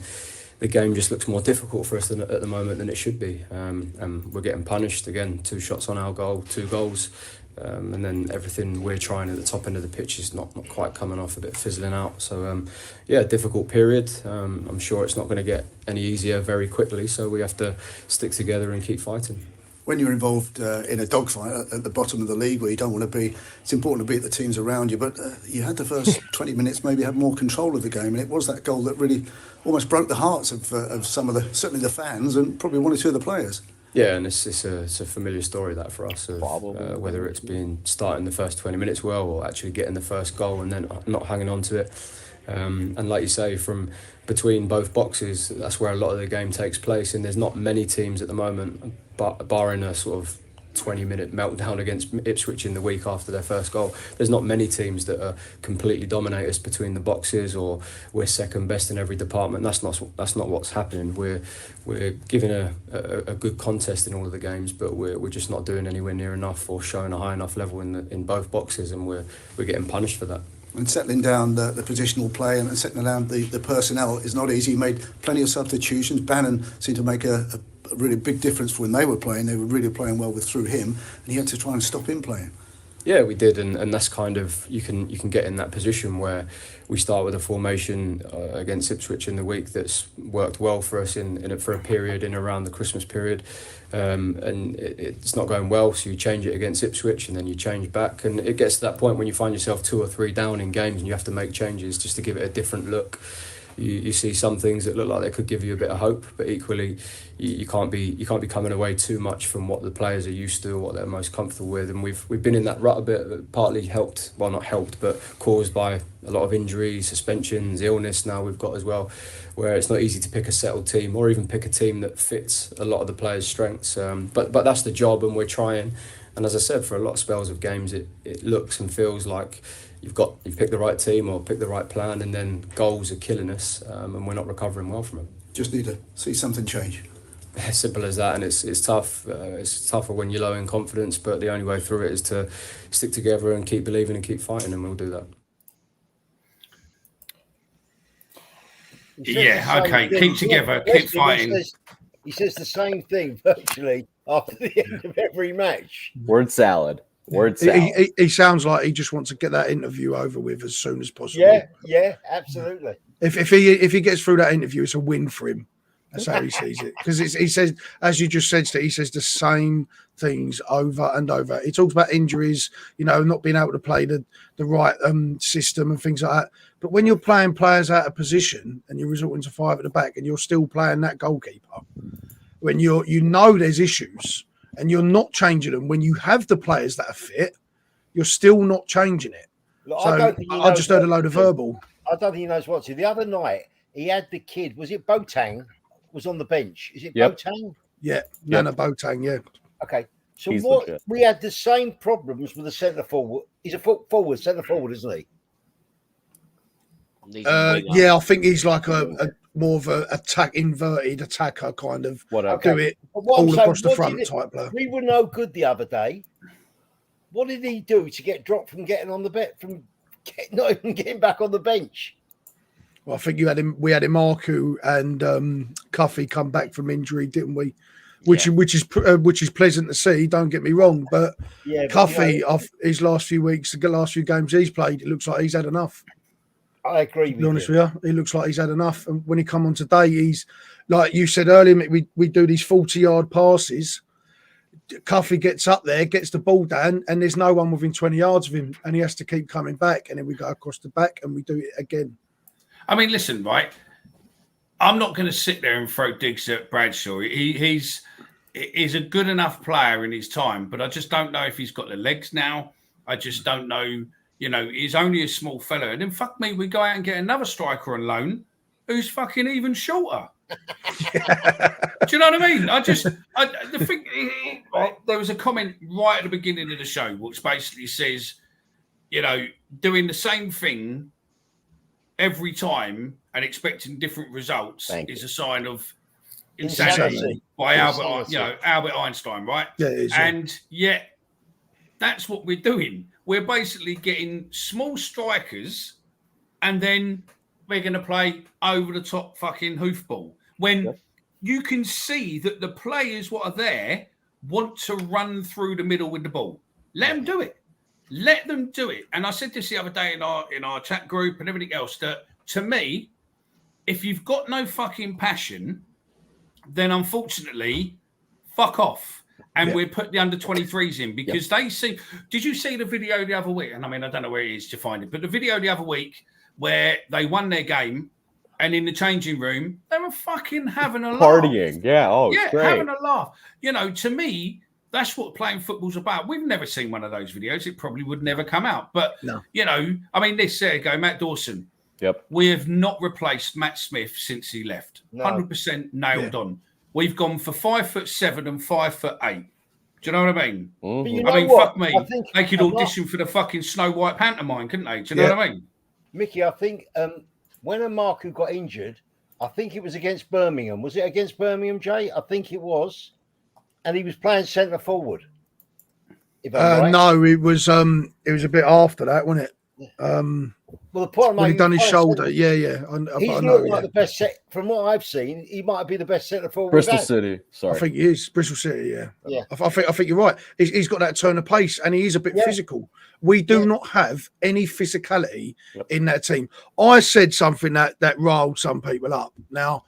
the game just looks more difficult for us at the moment than it should be. And we're getting punished again. 2 shots on our goal, 2 goals. And then everything we're trying at the top end of the pitch is not quite coming off, a bit fizzling out. So, difficult period. I'm sure it's not going to get any easier very quickly. So we have to stick together and keep fighting. When you're involved in a dogfight at the bottom of the league where you don't want to be, it's important to beat the teams around you, but you had the first 20 minutes maybe have more control of the game, and it was that goal that really almost broke the hearts of some of certainly the fans and probably 1 or 2 of the players. Yeah, and it's a familiar story that for us, of, whether it's been starting the first 20 minutes well or actually getting the first goal and then not hanging on to it. And like you say, from between both boxes, that's where a lot of the game takes place, and there's not many teams at the moment, barring a sort of 20-minute meltdown against Ipswich in the week after their first goal. There's not many teams that are completely dominate us between the boxes, or we're second best in every department. That's not what's happening. We're giving a good contest in all of the games, but we're just not doing anywhere near enough or showing a high enough level in both boxes, and we're getting punished for that. And settling down the positional play and settling down the personnel is not easy. He made plenty of substitutions. Bannon seemed to make a really big difference when they were playing. They were really playing well through him, and he had to try and stop him playing. Yeah, we did, and that's kind of, you can get in that position where we start with a formation against Ipswich in the week that's worked well for us for a period in around the Christmas period, and it's not going well, so you change it against Ipswich and then you change back, and it gets to that point when you find yourself 2 or 3 down in games and you have to make changes just to give it a different look. You see some things that look like they could give you a bit of hope, but equally you can't be coming away too much from what the players are used to, what they're most comfortable with. And we've been in that rut a bit, partly not helped, but caused by a lot of injuries, suspensions, illness now we've got as well, where it's not easy to pick a settled team or even pick a team that fits a lot of the players' strengths. But that's the job, and we're trying. And as I said, for a lot of spells of games, it looks and feels like you've picked the right team or picked the right plan, and then goals are killing us, and we're not recovering well from them. Just need to see something change. As simple as that, and it's tough. It's tougher when you're low in confidence, but the only way through it is to stick together and keep believing and keep fighting, and we'll do that. Yeah, okay. Keep together, keep fighting. He says the same thing virtually after the end of every match. Word salad. He sounds like he just wants to get that interview over with as soon as possible. Yeah, absolutely. If he gets through that interview, it's a win for him. That's how he sees it. Because he says, as you just said, he says the same things over and over. He talks about injuries, not being able to play the right system and things like that. But when you're playing players out of position and you're resorting to 5 at the back and you're still playing that goalkeeper, when there's issues and you're not changing them, when you have the players that are fit, you're still not changing it. Look, So I just heard a load of verbal. I don't think he knows what to. The other night, he had the kid, was it Boateng, was on the bench? Is it Boateng? Yeah, Nana Boateng, yeah. Okay. So He's what legit. we had the same problems with the centre forward. He's a centre forward, isn't he? Yeah, I think he's like a more of a inverted attacker kind of Whatever. do it But what I'm all saying, across the what front did it- type player. We were no good the other day. What did he do to get dropped from getting on the not even getting back on the bench? Well, I think we had Imaku and Cuffy come back from injury, didn't we? Which is pleasant to see. Don't get me wrong, but Cuffy, of his last few weeks, the last few games he's played, it looks like he's had enough. I agree To with be honest you. with you, he looks like he's had enough. And when he come on today, he's like you said earlier, Mick, we do these 40-yard passes. Cuffy gets up there, gets the ball down, and there's no one within 20 yards of him, and he has to keep coming back. And then we go across the back and we do it again. I mean, listen, right? I'm not going to sit there and throw digs at Bradshaw. He's is a good enough player in his time, but I just don't know if he's got the legs now. I just don't know. You know, he's only a small fella. And then fuck me, we go out and get another striker on loan who's fucking even shorter. Do you know what I mean? The thing, there was a comment right at the beginning of the show which basically says, you know, doing the same thing every time and expecting different results is a sign of insanity by Albert Einstein, right? Yeah, it is, and yet that's what we're doing. We're basically getting small strikers and then we're going to play over the top fucking hoofball when you can see that the players what are there want to run through the middle with the ball. Let them do it. Let them do it. And I said this the other day in our chat group and everything else, that to me, if you've got no fucking passion, then unfortunately, fuck off. And we'll put the under-23s in because they see... Did you see the video the other week? And I mean, I don't know where it is to find it, but the video the other week where they won their game and in the changing room, they were fucking having a laugh. Partying. Yeah. Oh, yeah, great. having a laugh. You know, to me, that's what playing football's about. We've never seen one of those videos. It probably would never come out. But, you know, I mean, there you go, Matt Dawson. Yep. We have not replaced Matt Smith since he left. No. 100% nailed on. We've gone for 5'7" and 5'8". Do you know what I mean? But you know I mean, what? fuck me. They could audition for the fucking Snow White pantomime, couldn't they? Do you know what I mean? Mickey, I think when Marku got injured, I think it was against Birmingham. Was it against Birmingham, Jay? I think it was. And he was playing centre forward. If I'm right. No, it was a bit after that, wasn't it? Well, the point when he done his shoulder, he's looked like the best set. From what I've seen, he might be the best centre forward. Bristol City, sorry, I think he is Bristol City. Yeah. I think you're right. He's got that turn of pace, and he is a bit physical. We do not have any physicality in that team. I said something that riled some people up. Now,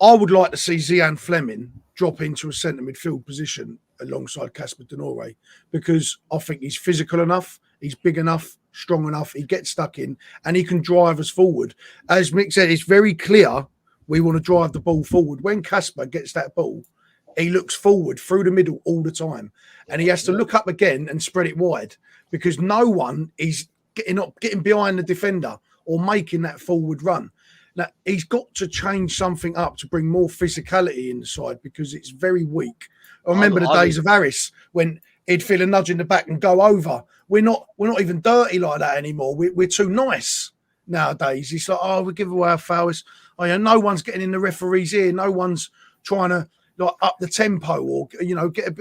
I would like to see Zian Fleming drop into a centre midfield position alongside Casper Denore because I think he's physical enough, he's big enough, strong enough, he gets stuck in and he can drive us forward. As Mick said, it's very clear we want to drive the ball forward. When Casper gets that ball, he looks forward through the middle all the time and he has to look up again and spread it wide because no one is getting behind the defender or making that forward run. Now, he's got to change something up to bring more physicality in the side because it's very weak. I remember the days of Harris when he'd feel a nudge in the back and go over. We're not even dirty like that anymore. We're too nice nowadays. It's like, we give away our fouls. No one's getting in the referee's ear. No one's trying to up the tempo or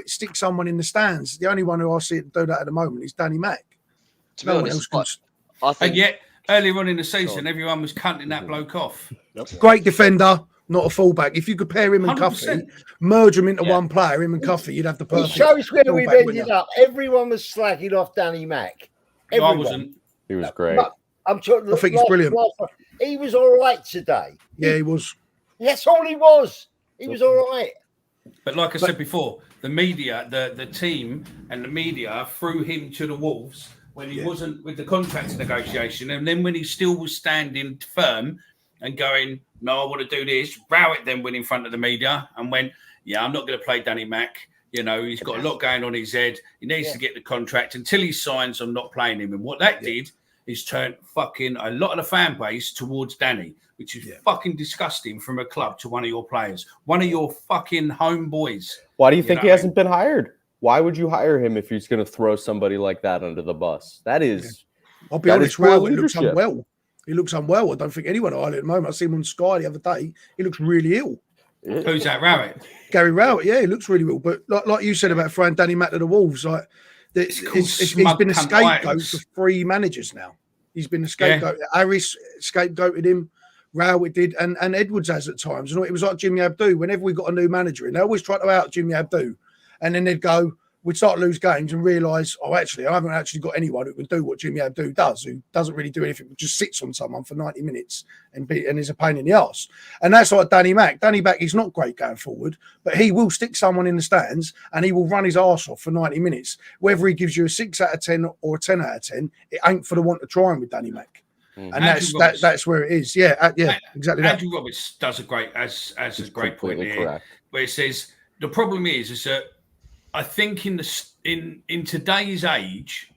stick someone in the stands. The only one who I see it do that at the moment is Danny Mack. To be honest, I think. And yet, earlier on in the season, everyone was cutting that bloke off. Great defender. Not a fullback. If you could pair him and 100%. Cuffy, merge them into one player, him and Cuffy, you'd have the perfect. It shows where we've ended up. Everyone was slagging off Danny Mack. I wasn't. He was great. But I think he's brilliant. He was all right today. Yeah, he was. That's all he was. He was all right. But like I said before, the media, the team and the media threw him to the wolves when he wasn't with the contract negotiation. And then when he still was standing firm and going, no, I want to do this. Rowett then went in front of the media and went, I'm not going to play Danny Mack. He's got a lot going on his head. He needs to get the contract. Until he signs, I'm not playing him. And what that did is turn fucking a lot of the fan base towards Danny, which is fucking disgusting from a club to one of your players, one of your fucking homeboys. Why do you think he hasn't been hired? Why would you hire him if he's going to throw somebody like that under the bus? That is... I'll be honest, Rowett looks unwell. He looks unwell. I don't think anyone hired him at the moment. I see him on Sky the other day. He looks really ill. Who's that, Rowett? Gary Rowett, he looks really ill. But like you said about throwing Danny Mack to the Wolves, he's been a scapegoat for 3 managers now. He's been a scapegoat. Harris scapegoated him. Rowett did, and Edwards has at times. It was like Jimmy Abdou. Whenever we got a new manager in, they always try to out Jimmy Abdou. And then they'd go, we'd start to lose games and realise, actually, I haven't actually got anyone who can do what Jimmy Abdou does, who doesn't really do anything, but just sits on someone for 90 minutes and is a pain in the arse. And that's like Danny Mack. Danny Mack is not great going forward, but he will stick someone in the stands and he will run his arse off for 90 minutes. Whether he gives you a 6 out of 10 or a 10 out of 10, it ain't for the want of trying with Danny Mack. And that's where it is. Yeah, exactly. Andrew Roberts does a great point there, where it says the problem is that I think in today's age,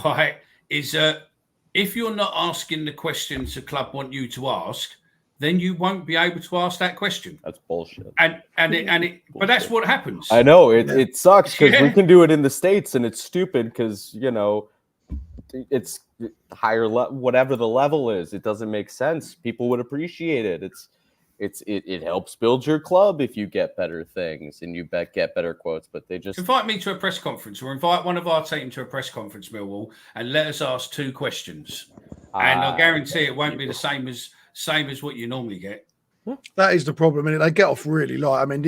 right, is that if you're not asking the questions the club want you to ask, then you won't be able to ask that question. That's bullshit. But that's what happens. I know it sucks because we Yeah. can do it in the States and it's stupid because it's higher whatever the level is. It doesn't make sense. People would appreciate it. It helps build your club if you get better things and you get better quotes. But they just Invite me to a press conference or invite one of our team to a press conference, Millwall, and let us ask 2 questions. And I guarantee it won't be the same as what you normally get. That is the problem, and they get off really light. I mean,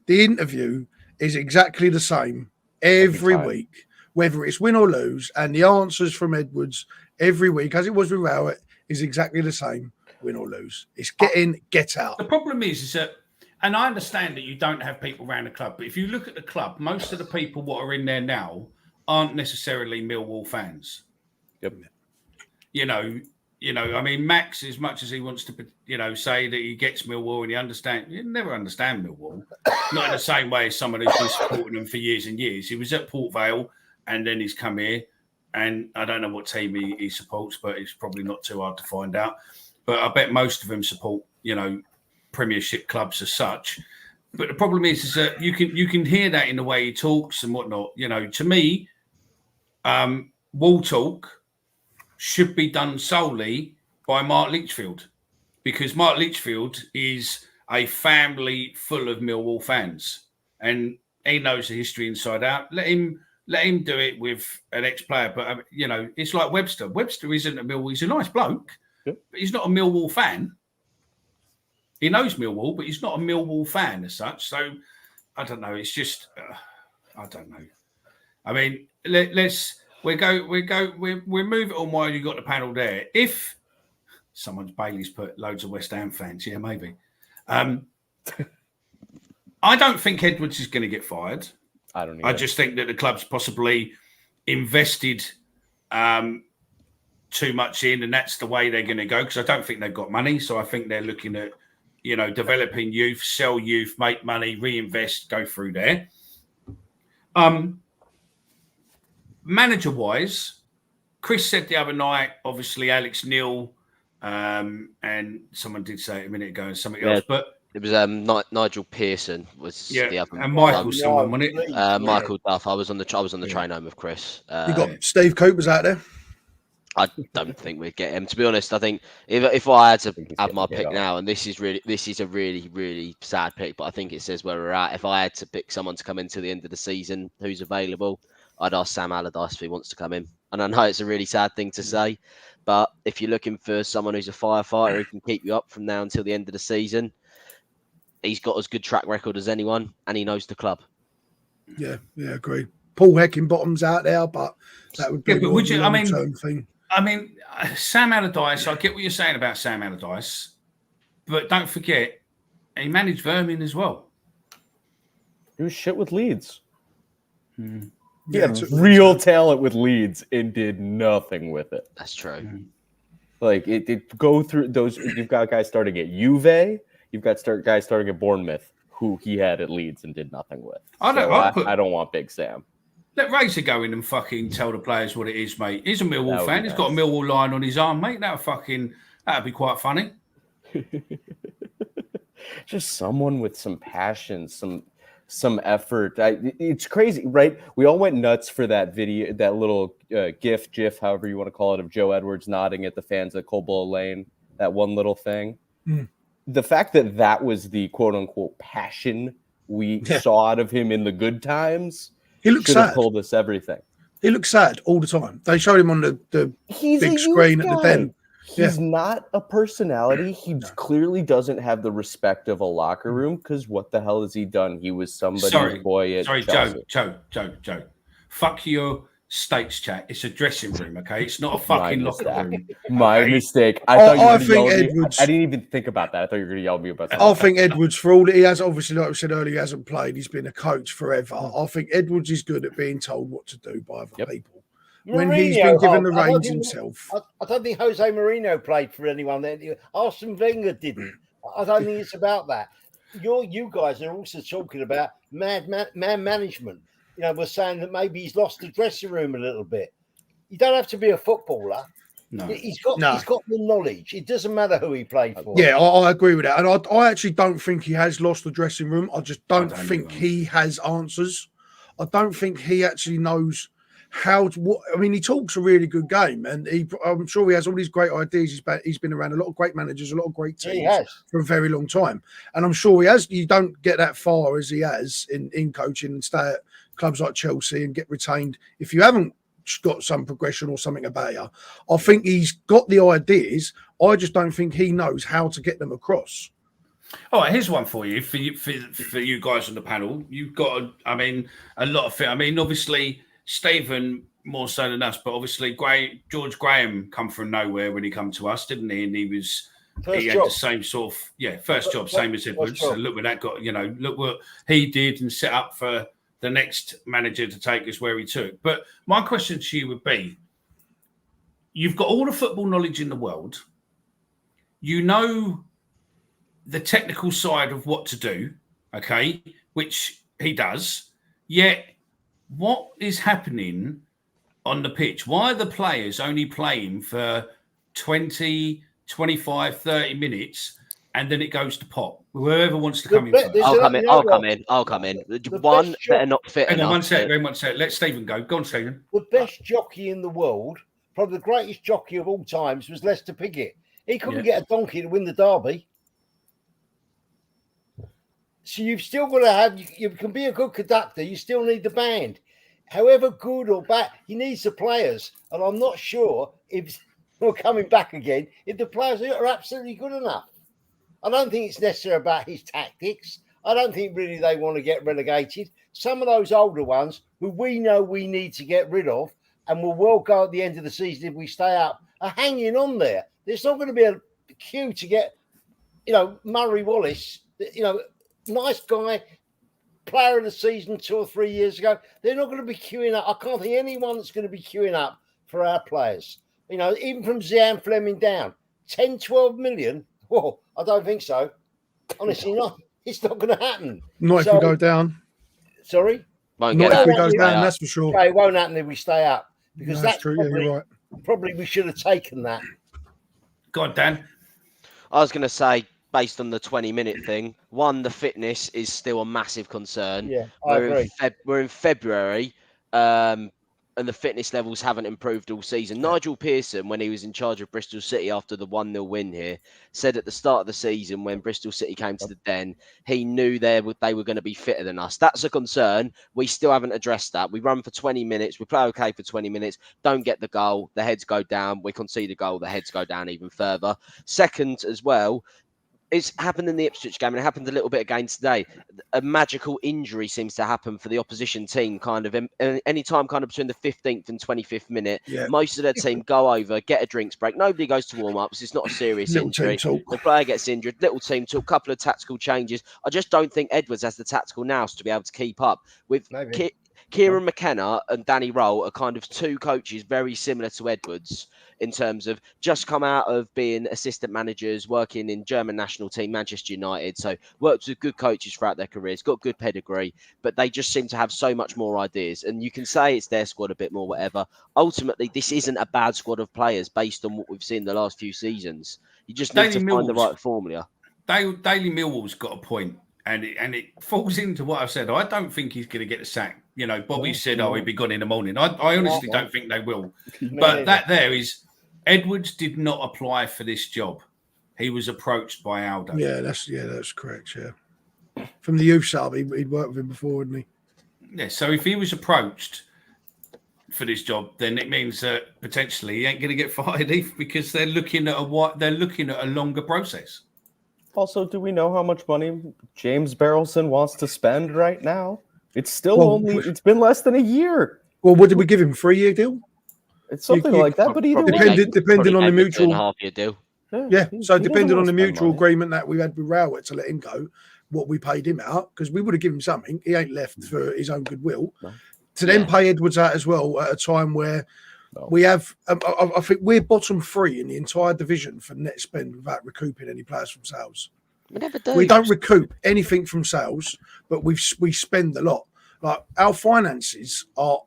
the interview is exactly the same every week, whether it's win or lose, and the answers from Edwards every week, as it was with Rowett, is exactly the same, win or lose. It's get out. The problem is that, and I understand that you don't have people around the club, but if you look at the club, most of the people what are in there now aren't necessarily Millwall fans. Yep. I mean, Max, as much as he wants to, say that he gets Millwall and you never understand Millwall. Not in the same way as someone who's been supporting them for years and years. He was at Port Vale and then he's come here, and I don't know what team he supports, but it's probably not too hard to find out. But I bet most of them support, Premiership clubs as such. But the problem is that you can hear that in the way he talks and whatnot. To me, wall talk should be done solely by Mark Litchfield, because Mark Litchfield is a family full of Millwall fans and he knows the history inside out. Let him do it with an ex-player. But, it's like Webster. Webster isn't a Millwall. He's a nice bloke, but he's not a Millwall fan. He knows Millwall, but he's not a Millwall fan as such. So, I don't know. It's just, I don't know. I mean, we'll move it on while you got the panel there. If Bailey's put loads of West Ham fans, yeah, maybe. I don't think Edwards is going to get fired. I don't. I just think that the club's possibly invested too much in, and that's the way they're going to go. Because I don't think they've got money, so I think they're looking at developing youth, sell youth, make money, reinvest, go through there. Manager-wise, Chris said the other night, obviously Alex Neil, and someone did say it a minute ago, and something else, but it was Nigel Pearson was the other, and Michael someone, wasn't it? Michael Duff. I was on the train home with Chris. You got Steve Cooper's out there. I don't think we'd get him. To be honest, I think if I had to have my pick now, and this is a really, really sad pick, but I think it says where we're at. If I had to pick someone to come into the end of the season who's available, I'd ask Sam Allardyce if he wants to come in. And I know it's a really sad thing to say, but if you're looking for someone who's a firefighter who can keep you up from now until the end of the season, he's got as good track record as anyone, and he knows the club. Yeah, agreed. Paul Heckingbottom's out there, but that would be a long-term thing. I mean, Sam Allardyce, I get what you're saying about Sam Allardyce, but don't forget, he managed Vermin as well. He was shit with Leeds. He Yeah, had real talent with Leeds and did nothing with it. That's true. Like it go through those. You've got guys starting at Juve. You've got guys starting at Bournemouth who he had at Leeds and did nothing with. I don't want Big Sam. Let Razor go in and fucking tell the players what it is, mate. He's a Millwall fan. He's got a Millwall line on his arm, mate. That'd be quite funny. Just someone with some passion, some effort. It's crazy, right? We all went nuts for that video, that little GIF, however you want to call it, of Joe Edwards nodding at the fans at Coldblow Lane. That one little thing. The fact that was the quote unquote passion we saw out of him in the good times. He looks sad. Told us everything. He looks sad all the time. They showed him on the big screen at the Den. He's not a personality. He clearly doesn't have the respect of a locker room because what the hell has he done? He was somebody's boy at Chelsea. Joe. Fuck your States chat. It's a dressing room, okay? It's not a fucking locker room. My mistake. I think Edwards. I didn't even think about that. I thought you were going to yell at me about that. I think Edwards, for all that he has, obviously, like I said earlier, he hasn't played. He's been a coach forever. I think Edwards is good at being told what to do by other people. When he's been given the reins himself. I don't think Jose Mourinho played for anyone. Arsene Wenger didn't. I don't think it's about that. you guys are also talking about man management. You know, we're saying that maybe he's lost the dressing room a little bit. You don't have to be a footballer. No. He's got the knowledge. It doesn't matter who he played for. Yeah, I agree with that. And I actually don't think he has lost the dressing room. I just don't think he has answers. I don't think he actually knows how to. I mean, he talks a really good game, and I'm sure he has all these great ideas. He's been around a lot of great managers, a lot of great teams for a very long time, and I'm sure he has. You don't get that far as he has in coaching and stay at clubs like Chelsea and get retained if you haven't got some progression or something about you. I think he's got the ideas. I just don't think he knows how to get them across. All right, here's one for you, for you guys on the panel. You've got, a lot of it. I mean, obviously, Stephen more so than us, but obviously, George Graham come from nowhere when he come to us, didn't he? And he had the same sort of first job, same as Edwards. So look where that got. Look what he did and set up for the next manager to take us where he took. But my question to you would be: you've got all the football knowledge in the world. You know the technical side of what to do, okay, which he does. Yet, what is happening on the pitch? Why are the players only playing for 20, 25, 30 minutes and then it goes to pop? Whoever wants to come in. I'll come in. One better not fit enough. One sec. Let Stephen go. Go on, Stephen. The best jockey in the world, probably the greatest jockey of all times, was Lester Piggott. He couldn't get a donkey to win the derby. So you've still got to have, you can be a good conductor, you still need the band. However good or bad, he needs the players. And I'm not sure if we're coming back again, if the players are absolutely good enough. I don't think it's necessarily about his tactics. I don't think really they want to get relegated. Some of those older ones who we know we need to get rid of and will well go at the end of the season if we stay up are hanging on there. There's not going to be a queue to get, Murray Wallace, nice guy, player of the season 2 or 3 years ago. They're not going to be queuing up. I can't think anyone that's going to be queuing up for our players. Even from Zian Fleming down, 10, 12 million. Oh, I don't think so. Honestly, not. It's not going to happen. Not if we go down. Sorry? Not if we go down, that's for sure. It won't happen if we stay up. Because that's true. Probably, you're right. Probably we should have taken that. Go on, Dan. I was going to say, based on the 20-minute thing, the fitness is still a massive concern. Yeah, I agree. We're in February, and the fitness levels haven't improved all season. Nigel Pearson, when he was in charge of Bristol City after the 1-0 win here, said at the start of the season when Bristol City came to the Den, he knew they were going to be fitter than us. That's a concern. We still haven't addressed that. We run for 20 minutes. We play okay for 20 minutes. Don't get the goal. The heads go down. We concede a goal. The heads go down even further. Second, as well, it's happened in the Ipswich game, and it happened a little bit again today. A magical injury seems to happen for the opposition team, any time between the 15th and 25th minute. Yeah. Most of their team go over, get a drinks break. Nobody goes to warm-ups. It's not a serious injury. The player gets injured. Little team talk, couple of tactical changes. I just don't think Edwards has the tactical nous to be able to keep up with. Kieran McKenna and Danny Roll are kind of two coaches very similar to Edwards in terms of just come out of being assistant managers, working in German national team, Manchester United. So worked with good coaches throughout their careers, got good pedigree, but they just seem to have so much more ideas. And you can say it's their squad a bit more, whatever. Ultimately, this isn't a bad squad of players based on what we've seen the last few seasons. You just need to find the right formula. Daily Millwall's got a point. And it falls into what I've said. I don't think he's going to get the sack. Bobby said, he'd be gone in the morning. I honestly don't think they will. But that there is, Edwards did not apply for this job. He was approached by Aldo. Yeah, that's correct, yeah. From the youth side, he'd worked with him before, wouldn't he? Yeah, so if he was approached for this job, then it means that potentially he ain't going to get fired because they're looking at a longer process. Also, do we know how much money James Barrelson wants to spend right now? It's still it's been less than a year. Well, what did we give him? 3-year deal? It's something like that, but either depending on the mutual half-year deal. Yeah, so depending on the mutual agreement that we had with Rowett to let him go, what we paid him out, because we would have given him something. He ain't left for his own goodwill. No. To then pay Edwards out as well at a time where we have, I think we're bottom 3 in the entire division for net spend without recouping any players from sales. We never do. We don't recoup anything from sales, but we spend a lot. Like our finances are,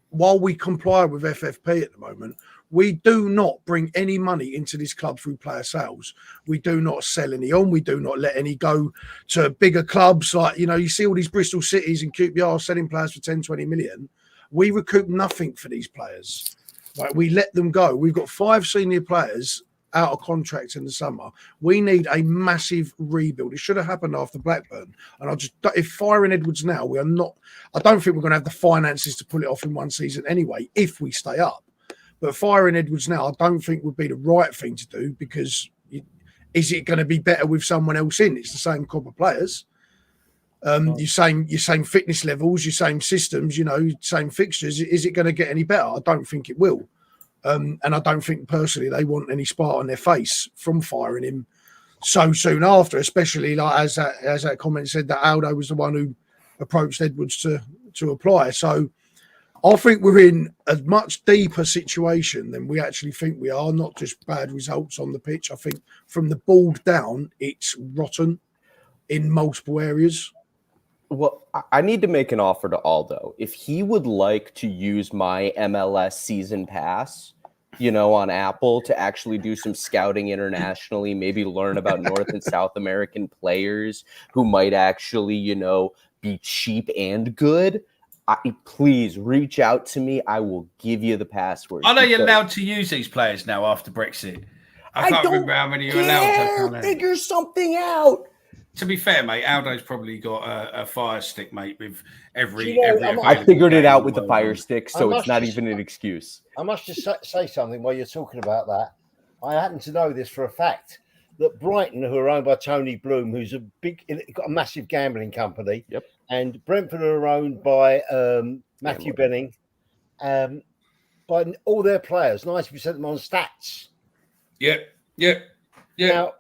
while we comply with FFP at the moment, we do not bring any money into this club through player sales. We do not sell any on. We do not let any go to bigger clubs. Like, you see all these Bristol Cities and QPR selling players for 10, 20 million. We recoup nothing for these players. Like, we let them go. We've got 5 senior players out of contract in the summer. We need a massive rebuild. It should have happened after Blackburn. And if firing Edwards now, I don't think we're going to have the finances to pull it off in one season anyway, if we stay up. But firing Edwards now, I don't think would be the right thing to do, because is it going to be better with someone else in? It's the same crop of players. Your same fitness levels, your same systems, same fixtures. Is it going to get any better? I don't think it will. And I don't think personally they want any spart on their face from firing him so soon after, especially like as that comment said, that Aldo was the one who approached Edwards to apply. So I think we're in a much deeper situation than we actually think we are, not just bad results on the pitch. I think from the board down, it's rotten in multiple areas. Well, I need to make an offer to Aldo. If he would like to use my MLS season pass, on Apple to actually do some scouting internationally, maybe learn about North and South American players who might actually, be cheap and good, please reach out to me. I will give you the password. Are they allowed to use these players now after Brexit? I can't remember how many you're allowed to. Figure something out. To be fair, mate, Aldo's probably got a fire stick, mate, with every. I figured it out with the fire stick, so it's not even an excuse. I must just say something while you're talking about that. I happen to know this for a fact, that Brighton, who are owned by Tony Bloom, who's got a massive gambling company, yep, and Brentford are owned by Matthew Benning, by all their players, 90% of them on stats. Yep. Now,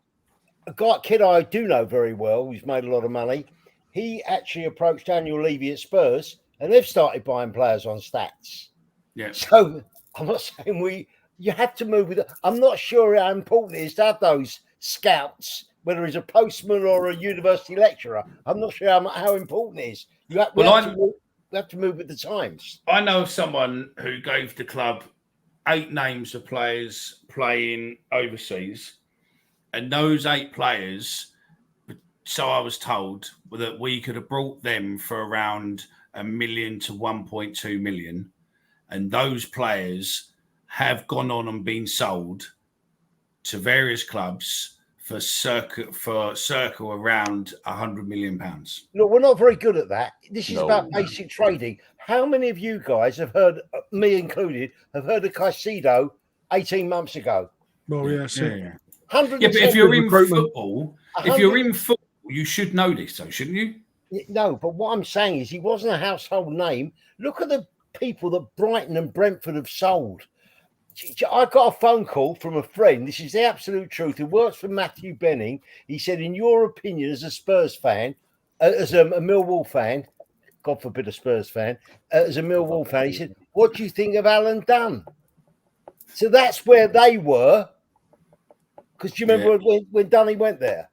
a kid I do know very well, who's made a lot of money, he actually approached Daniel Levy at Spurs, and they've started buying players on stats. Yeah. So I'm not saying you have to move with it. I'm not sure how important it is to have those scouts, whether he's a postman or a university lecturer. I'm not sure how important it is. We have to move with the times. I know of someone who gave the club 8 names of players playing overseas, and those 8 players, so I was told, that we could have brought them for around $1 million to 1.2 million, and those players have gone on and been sold to various clubs for circa around £100 million. Look, we're not very good at that. This is about basic trading. How many of you guys have heard, me included, have heard of Caicedo 18 months ago? Well, yes. Yeah. But if you're in football, you should know this, though, shouldn't you? No, but what I'm saying is he wasn't a household name. Look at the people that Brighton and Brentford have sold. I got a phone call from a friend. This is the absolute truth. Who works for Matthew Benning. He said, in your opinion, as a Spurs fan, as a Millwall fan, God forbid a Spurs fan, as a Millwall fan, he said, what do you think of Alan Dunn? So that's where they were. Because do you remember when Dunny went there?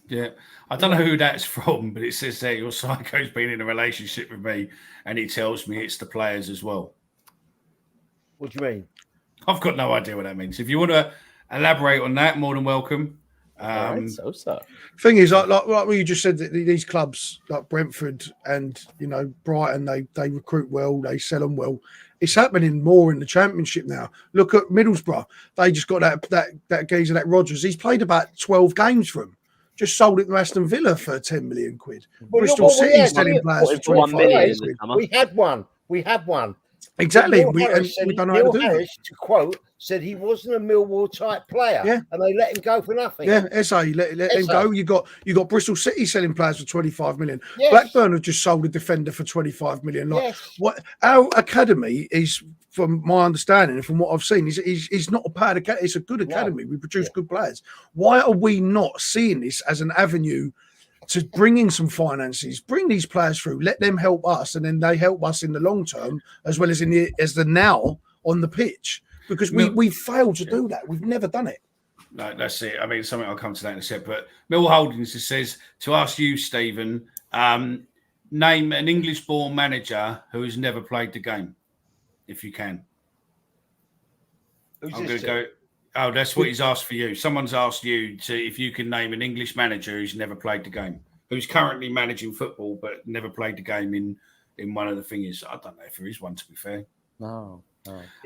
Yeah. I don't know who that's from, but it says there your psycho's been in a relationship with me, and he tells me it's the players as well. What do you mean? I've got no idea what that means. If you want to elaborate on that, more than welcome. So. Thing is, like what you just said, that these clubs like Brentford and Brighton, they recruit well, they sell them well. It's happening more in the Championship now. Look at Middlesbrough; they just got that geezer, that Rodgers. He's played about 12 games for them. Just sold it to Aston Villa for 10 million quid. Bristol City selling players for 25 million quid. We had one. Exactly. We don't know how to do Harris, to quote, said he wasn't a Millwall type player, and they let him go for nothing. Yeah, let him go. You got Bristol City selling players for 25 million. Yes. Blackburn have just sold a defender for 25 million. What our academy is, from my understanding and from what I've seen, is not a bad academy. It's a good academy. We produce good players. Why are we not seeing this as an avenue to bring in some finances, bring these players through, let them help us, and then they help us in the long term as well as as the now on the pitch? Because we failed to do that. We've never done it. No, that's it. I mean, something I'll come to that in a sec. But Mill Holdings says to ask you, Stephen, name an English-born manager who has never played the game, if you can. Who's I'm this going to go. Oh, that's what he's asked for you. Someone's asked you if you can name an English manager who's never played the game, who's currently managing football but never played the game in one of the things. I don't know if there is one, to be fair. No.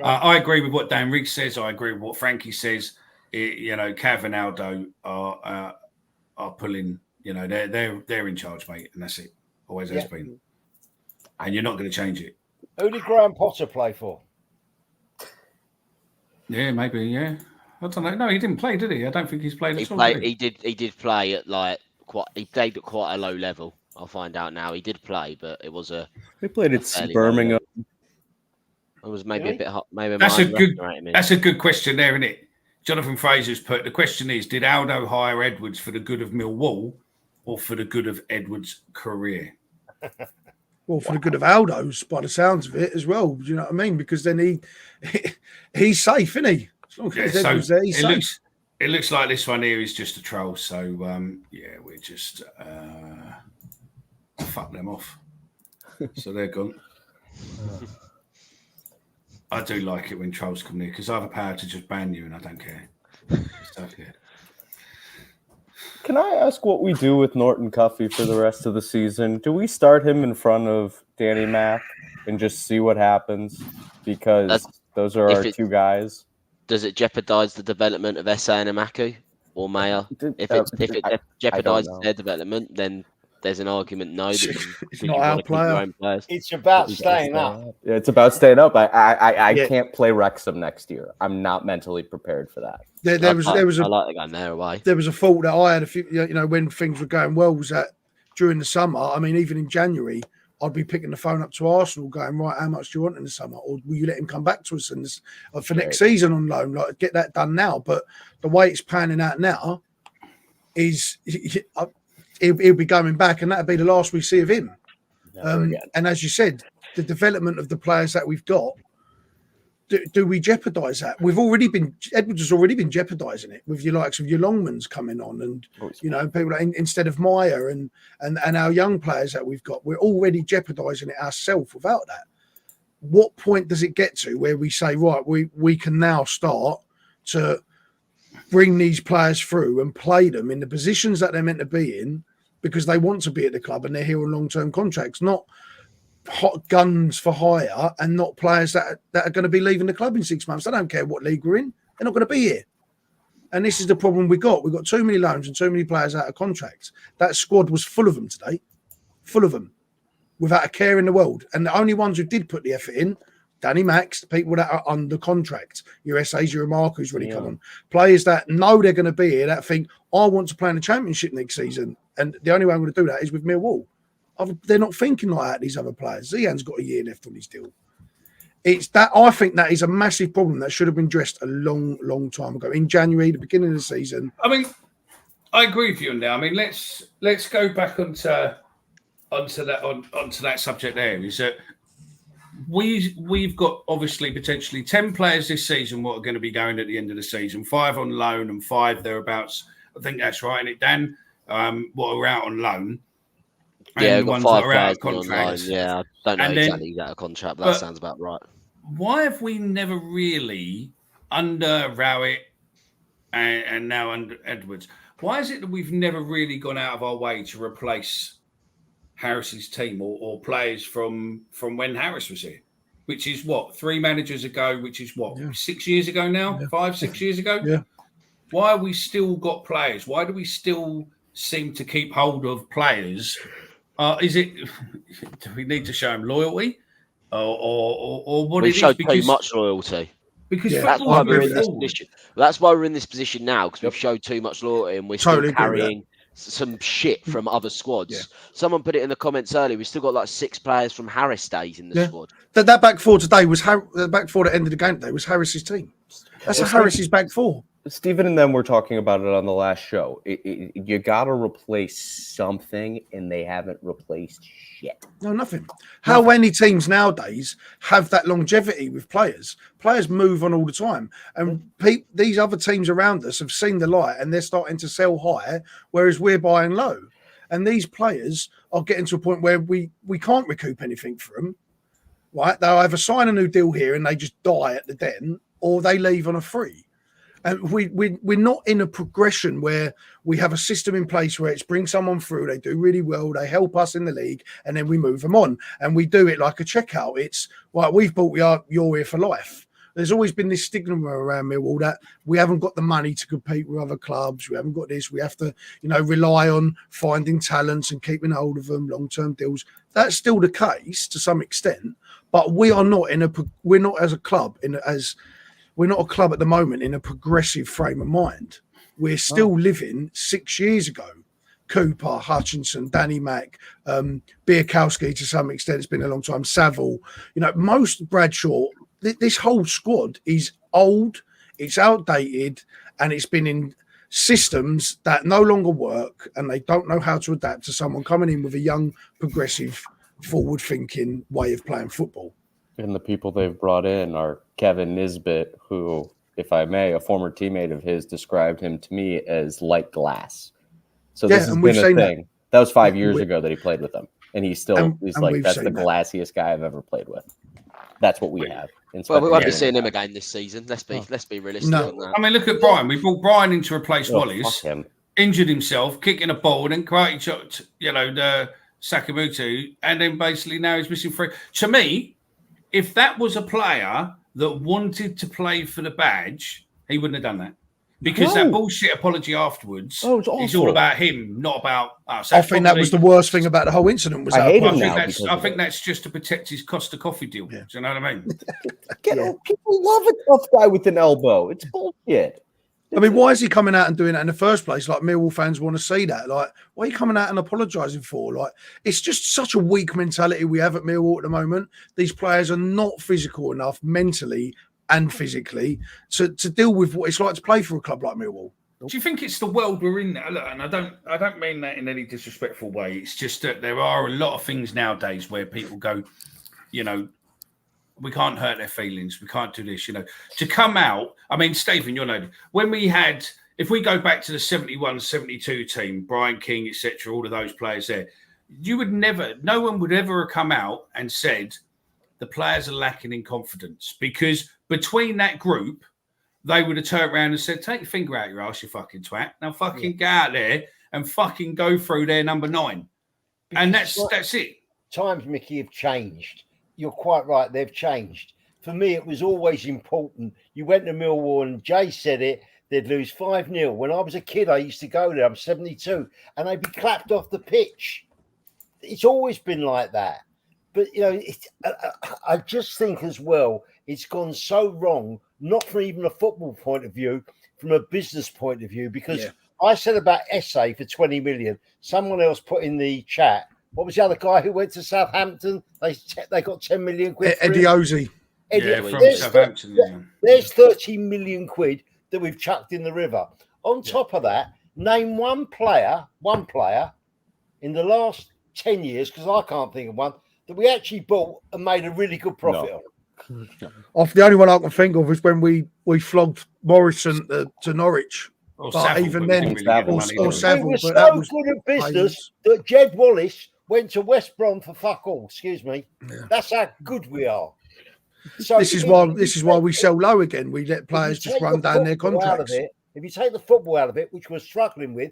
I agree with what Dan Riggs says. I agree with what Frankie says. Cav and Aldo are pulling. They're in charge, mate, and that's it. Always has been, and you're not going to change it. Who did Graham Potter play for? Yeah, maybe. Yeah, I don't know. No, he didn't play, did he? I don't think he's played at all. He did play at he played at quite a low level. I'll find out now. He did play, but it was He played at Birmingham. It was maybe a bit hot. Maybe that's a good question there, isn't it? Jonathan Fraser's put the question is: did Aldo hire Edwards for the good of Millwall or for the good of Edwards' career? Well, for the good of Aldo's, by the sounds of it, as well. Do you know what I mean? Because then he's safe, isn't he? As long as Edwards there, he's safe. It looks like this one here is just a troll. So we're just fuck them off. So they're gone. I do like it when trolls come near because I have the power to just ban you and I don't care. Can I ask what we do with Norton Cuffey for the rest of the season? Do we start him in front of Danny Mack and just see what happens? Because those are our two guys. Does it jeopardize the development of Essa and Amaku or Maya? If it jeopardizes their development, then there's an argument no. It's not our player. It's about staying up. Yeah, it's about staying up. I can't play Wrexham next year. I'm not mentally prepared for that. I like the game there away. There was a fault that I had a few, when things were going well, was that during the summer. I mean, even in January, I'd be picking the phone up to Arsenal, going, right, how much do you want in the summer, or will you let him come back to us for next season on loan? Like, get that done now. But the way it's panning out now is he'll be going back, and that'll be the last we see of him. And as you said, the development of the players that we've got. Do we jeopardise that? Edwards has already been jeopardising it with your likes of your Longmans coming on, and people instead of Meyer and our young players that we've got, we're already jeopardising it ourselves without that. What point does it get to where we say, right, we can now start to bring these players through and play them in the positions that they're meant to be in because they want to be at the club and they're here on long-term contracts, not hot guns for hire, and not players that are going to be leaving the club in 6 months. I don't care what league we're in; they're not going to be here. And this is the problem we got. We've got too many loans and too many players out of contracts. That squad was full of them today, full of them, without a care in the world. And the only ones who did put the effort in, Danny Max, people that are under contract, your SAs, your Mark, who's really come on, players that know they're going to be here, that think, I want to play in the Championship next season. And the only way I'm going to do that is with Millwall. They're not thinking like that, these other players. Zian's got a year left on his deal. It's that I think that is a massive problem that should have been addressed a long, long time ago. In January, the beginning of the season. I mean, I agree with you on that. I mean, let's go back onto that subject there. Is that we've got obviously potentially 10 players this season what are going to be going at the end of the season, 5 on loan and 5 thereabouts. I think that's right, isn't it, Dan? What are out on loan. Yeah, we've got 5 players on loan. Yeah, I don't know exactly who's out of contract, but that sounds about right. Why have we never really, under Rowett and now under Edwards, why is it that we've never really gone out of our way to replace Harris's team or players from when Harris was here? Which is what, 3 managers ago, which is what, 6 years ago now? 5-6 years ago? Yeah. Why have we still got players? Why do we still seem to keep hold of players? Do we need to show them loyalty, or what? We showed too much loyalty. Because that's why we're in this position. That's why we're in this position now, because we've showed too much loyalty and we're still carrying some shit from other squads. Yeah. Someone put it in the comments earlier. We've still got like 6 players from Harris days in the squad. That back four today was the back four that ended the game today was Harris's team. That's Harris's back four. Stephen and them were talking about it on the last show. You got to replace something, and they haven't replaced shit. No, nothing. How many teams nowadays have that longevity with players? Players move on all the time. And these other teams around us have seen the light and they're starting to sell high, whereas we're buying low. And these players are getting to a point where we can't recoup anything for them. Right? They'll either sign a new deal here and they just die at the den, or they leave on a free. And we're not in a progression where we have a system in place where it's bring someone through, they do really well, they help us in the league, and then we move them on. And we do it like a checkout. It's like we've bought you're here for life. There's always been this stigma around Millwall that we haven't got the money to compete with other clubs. We haven't got this. We have to, rely on finding talents and keeping hold of them, long-term deals. That's still the case to some extent, but we're not as a club we're not a club at the moment in a progressive frame of mind. We're still living 6 years ago. Cooper, Hutchinson, Danny Mack, Biakowski to some extent, it's been a long time, Saville. Most Bradshaw, this whole squad is old, it's outdated, and it's been in systems that no longer work, and they don't know how to adapt to someone coming in with a young, progressive, forward-thinking way of playing football. And the people they've brought in are Kevin Nisbet, who, if I may, a former teammate of his described him to me as like glass. So this has been a thing. That was 5 years ago that he played with them. And he's like, that's the glassiest guy I've ever played with. That's what we have. Well, we won't be seeing him again this season. Let's be realistic on that. I mean, look at Brian. We brought Brian in to replace Wallace. Injured himself, kicking a ball, and karate chopped, the Sakamoto, and then basically now he's missing three. To me, if that was a player that wanted to play for the badge, he wouldn't have done that. Because that bullshit apology afterwards is all about him, not about us. I think that was the worst thing about the whole incident. I think that's just to protect his Costa Coffee deal. Yeah. Do you know what I mean? People love a tough guy with an elbow. It's bullshit. I mean, why is he coming out and doing that in the first place? Like, Millwall fans want to see that. Like, what are you coming out and apologising for? Like, it's just such a weak mentality we have at Millwall at the moment. These players are not physical enough mentally and physically to deal with what it's like to play for a club like Millwall. Do you think it's the world we're in now? Look, and I don't mean that in any disrespectful way. It's just that there are a lot of things nowadays where people go, we can't hurt their feelings. We can't do this, To come out, I mean, Stephen, when if we go back to the 71, 72 team, Brian King, etc., all of those players there, no one would ever have come out and said the players are lacking in confidence, because between that group, they would have turned around and said, take your finger out your ass, you fucking twat. Now fucking get out there and fucking go through their number 9. Because and that's it. Times, Mickey, have changed. You're quite right. They've changed. For me, it was always important. You went to Millwall, and Jay said it, they'd lose 5-0. When I was a kid, I used to go there. I'm 72, and they'd be clapped off the pitch. It's always been like that. But, I just think as well, it's gone so wrong, not from even a football point of view, from a business point of view, because I said about SA for 20 million. Someone else put in the chat, what was the other guy who went to Southampton? They got 10 million quid. Eddie Ozzy. From Southampton. There's 30 million quid that we've chucked in the river. On top of that, name one player in the last 10 years, because I can't think of one, that we actually bought and made a really good profit on. Off the only one I can think of is when we flogged Morrison to Norwich. But even then, or Saville, we were so good at business that Jed Wallace went to West Brom for fuck all. Excuse me. Yeah. That's how good we are. So this is why we sell low again. We let players just run down their contracts. If you take the football out of it, which we're struggling with,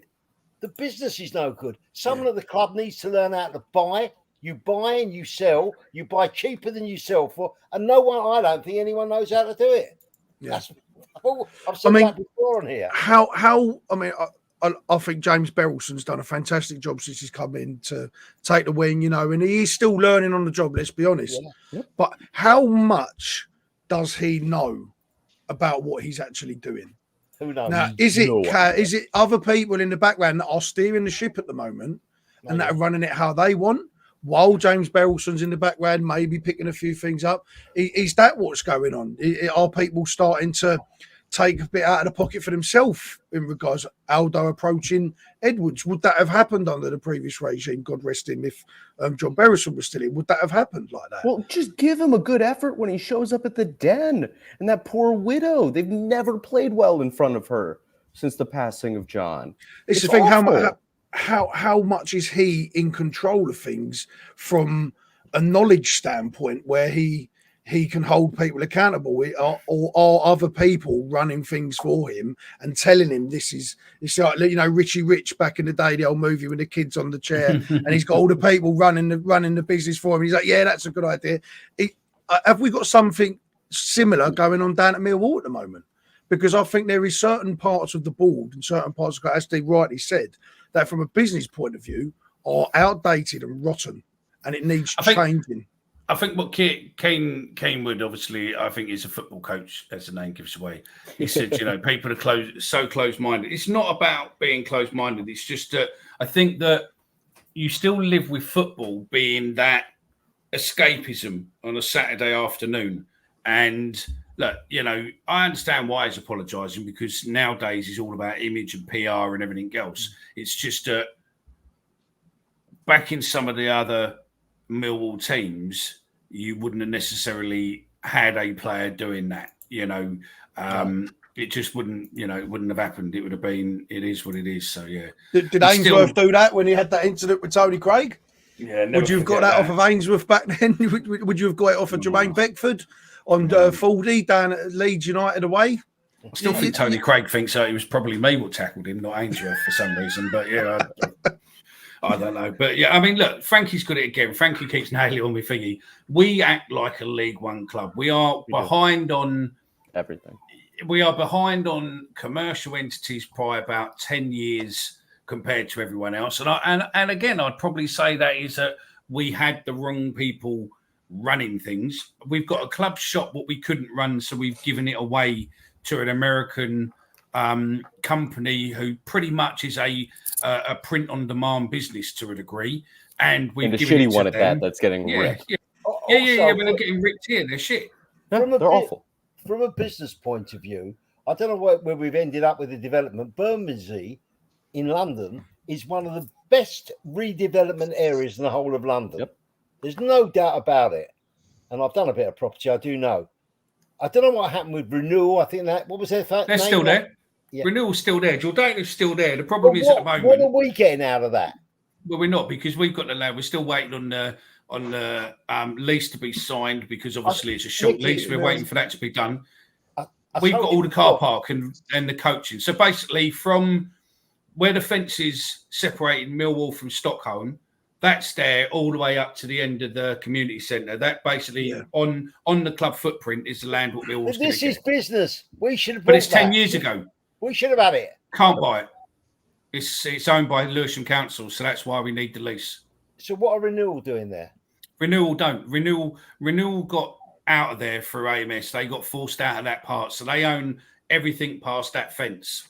the business is no good. Someone at the club needs to learn how to buy. You buy and you sell. You buy cheaper than you sell for, and I don't think anyone knows how to do it. Yeah. I've said that before on here. I think James Berylson's done a fantastic job since he's come in to take the wing, and he is still learning on the job, let's be honest. Yeah. But how much does he know about what he's actually doing? Who knows? Now, is it other people in the background that are steering the ship at the moment and that are running it how they want? While James Berylson's in the background, maybe picking a few things up. Is that what's going on? Are people starting to take a bit out of the pocket for themselves in regards to Aldo approaching Edwards. Would that have happened under the previous regime, God rest him, if John Berrison was still in? Would that have happened like that? Well, just give him a good effort when he shows up at the Den. And that poor widow, they've never played well in front of her since the passing of John. It's the thing, how much is he in control of things from a knowledge standpoint where he can hold people accountable, or are other people running things for him and telling him it's like, you know, Richie Rich back in the day, the old movie with the kids on the chair, and he's got all the people running the business for him. He's like, yeah, that's a good idea. Have we got something similar going on down at Millwall at the moment? Because I think there is certain parts of the board and certain parts, as Steve rightly said, that from a business point of view are outdated and rotten, and it needs changing. I think what Kane Wood, obviously, I think is a football coach, as the name gives away. He said, you know, people are so close-minded. It's not about being close-minded. It's just that I think that you still live with football being that escapism on a Saturday afternoon. And look, you know, I understand why he's apologising, because nowadays it's all about image and PR and everything else. It's just that back in some of the other Millwall teams, you wouldn't have necessarily had a player doing that. You know, it just wouldn't. You know, it wouldn't have happened. It would have been. It is what it is. So yeah. Did Ainsworth do that when he had that incident with Tony Craig? Yeah. Would you have got that off of Ainsworth back then? Would you have got it off of Jermaine Beckford on Fordy down at Leeds United away? I still think Tony Craig thinks it was probably me what tackled him, not Ainsworth for some reason. But yeah. I don't know. But yeah, I mean, look, Frankie's got it again. Frankie keeps nailing on me thingy. We act like a League One club. We are behind on everything. We are behind on commercial entities by about 10 years compared to everyone else. And again, I'd probably say that is that we had the wrong people running things. We've got a club shop what we couldn't run, so we've given it away to an American company who pretty much is a print on demand business to a degree, and we've a given shitty it to one at them. that's getting ripped. Yeah, but they're getting ripped here. They're shit. They're awful. From a business point of view, I don't know where we've ended up with the development. Bermondsey in London is one of the best redevelopment areas in the whole of London. Yep. There's no doubt about it. And I've done a bit of property, I do know. I don't know what happened with Renewal. I think what was their name? They're still there. Yeah. Renewal's still there. Jordana's still there. The problem is at the moment. What are we getting out of that? Well, we're not, because we've got the land. We're still waiting on the lease to be signed, because obviously it's a short lease. We're waiting for that to be done. We've got all the car park and the coaching. So basically, from where the fence is separating Millwall from Stockholm, that's there all the way up to the end of the community centre. That basically on the club footprint is the land what Millwall's. This is business. We should have. But it's 10 years ago. We should have had it. Can't buy it. It's owned by Lewisham Council, so that's why we need the lease. So what are Renewal doing there? Renewal don't. Renewal got out of there through AMS. They got forced out of that part, so they own everything past that fence,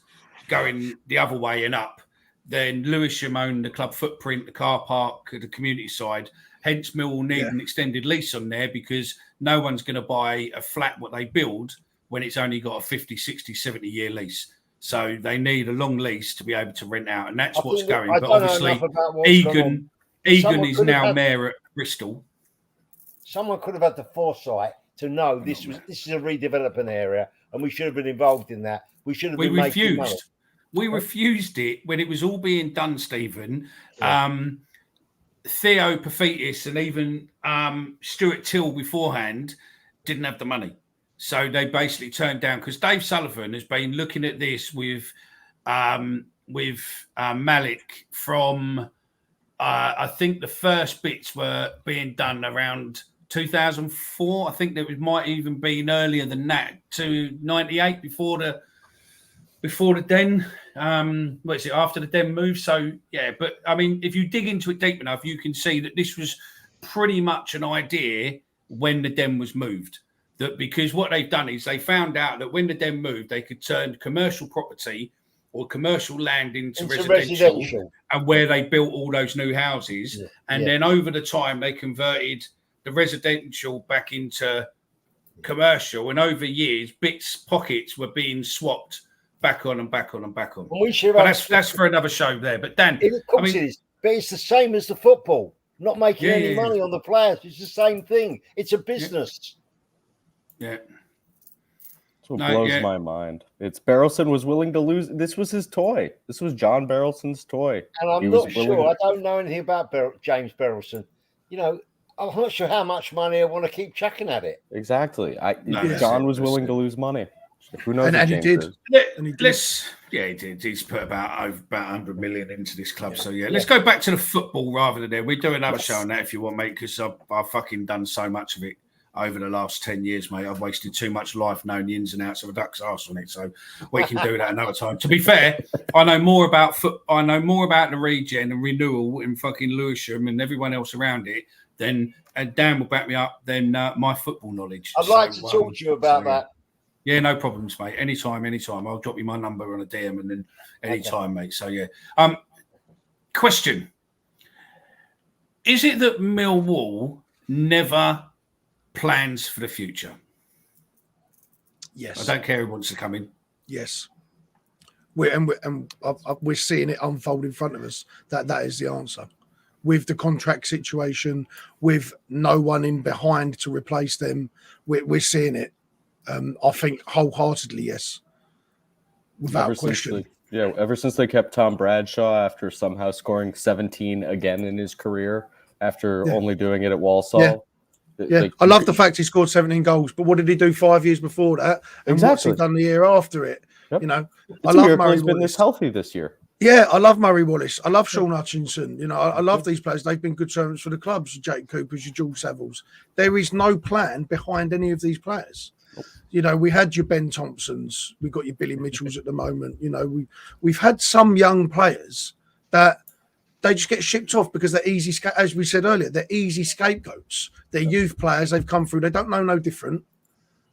going the other way and up. Then Lewisham own the club footprint, the car park, the community side. Hence, Millwall need an extended lease on there, because no one's going to buy a flat what they build when it's only got a 50, 60, 70-year lease. So they need a long lease to be able to rent out, and that's what's going. But obviously, Egan is now mayor at Bristol. Someone could have had the foresight to know this is a redevelopment area, and we should have been involved in that. We should have been making money. We refused it when it was all being done, Stephen. Yeah. Theo Pafitis and even Stuart Till beforehand didn't have the money. So they basically turned down, because Dave Sullivan has been looking at this with Malik from, I think the first bits were being done around 2004. I think there might even been earlier than that, to 98 before the Den. What is it, after the Den move? So yeah, but I mean, if you dig into it deep enough, you can see that this was pretty much an idea when the Den was moved. That because what they've done is they found out that when the Den moved, they could turn commercial property or commercial land into residential, and where they built all those new houses. And then over the time, they converted the residential back into commercial, and over years, pockets were being swapped back on and back on and back on. And we should But have that's for another show there. But Dan, Of course it is. But it's the same as the football. Not making any money on the players. It's the same thing. It's a business. Yeah. That's what blows my mind. It's Barrelson was willing to lose. This was his toy. This was John Barrelson's toy. And I'm not sure. I don't know anything about James Barrelson. You know, I'm not sure how much money I want to keep chucking at it. Exactly. John was willing to lose money. Who knows? And he did. He did. He's put about 100 million into this club. So let's go back to the football rather than there. We do another show on that if you want, mate, because I've fucking done so much of it over the last 10 years, mate. I've wasted too much life knowing the ins and outs of a duck's arse on it. So we can do that another time. To be fair, I know more about the regen and renewal in fucking Lewisham and everyone else around it than Dan will back me up than my football knowledge. I'd like to talk to you about that. Yeah, no problems, mate. Anytime. I'll drop you my number on a DM and then anytime, mate. So question. Is it that Millwall never plans for the future? Yes. I don't care who wants to come in. Yes. We're seeing it unfold in front of us. That is the answer. With the contract situation, with no one in behind to replace them, we're seeing it. I think wholeheartedly, yes, without question. Ever since they kept Tom Bradshaw after somehow scoring 17 again in his career after only doing it at Walsall. I love the fact he scored 17 goals, but what did he do 5 years before that? And what's he done the year after it? Yep. You know, I love Murray. He's been this healthy this year. Yeah, I love Murray Wallace. I love Sean Hutchinson. You know, I love these players. They've been good servants for the clubs. Jake Coopers, your George Savills. There is no plan behind any of these players. You know, we had your Ben Thompsons, we've got your Billy Mitchells at the moment. You know, we've had some young players that they just get shipped off because they're easy, as we said earlier, they're easy scapegoats. They're youth players, they've come through, they don't know no different.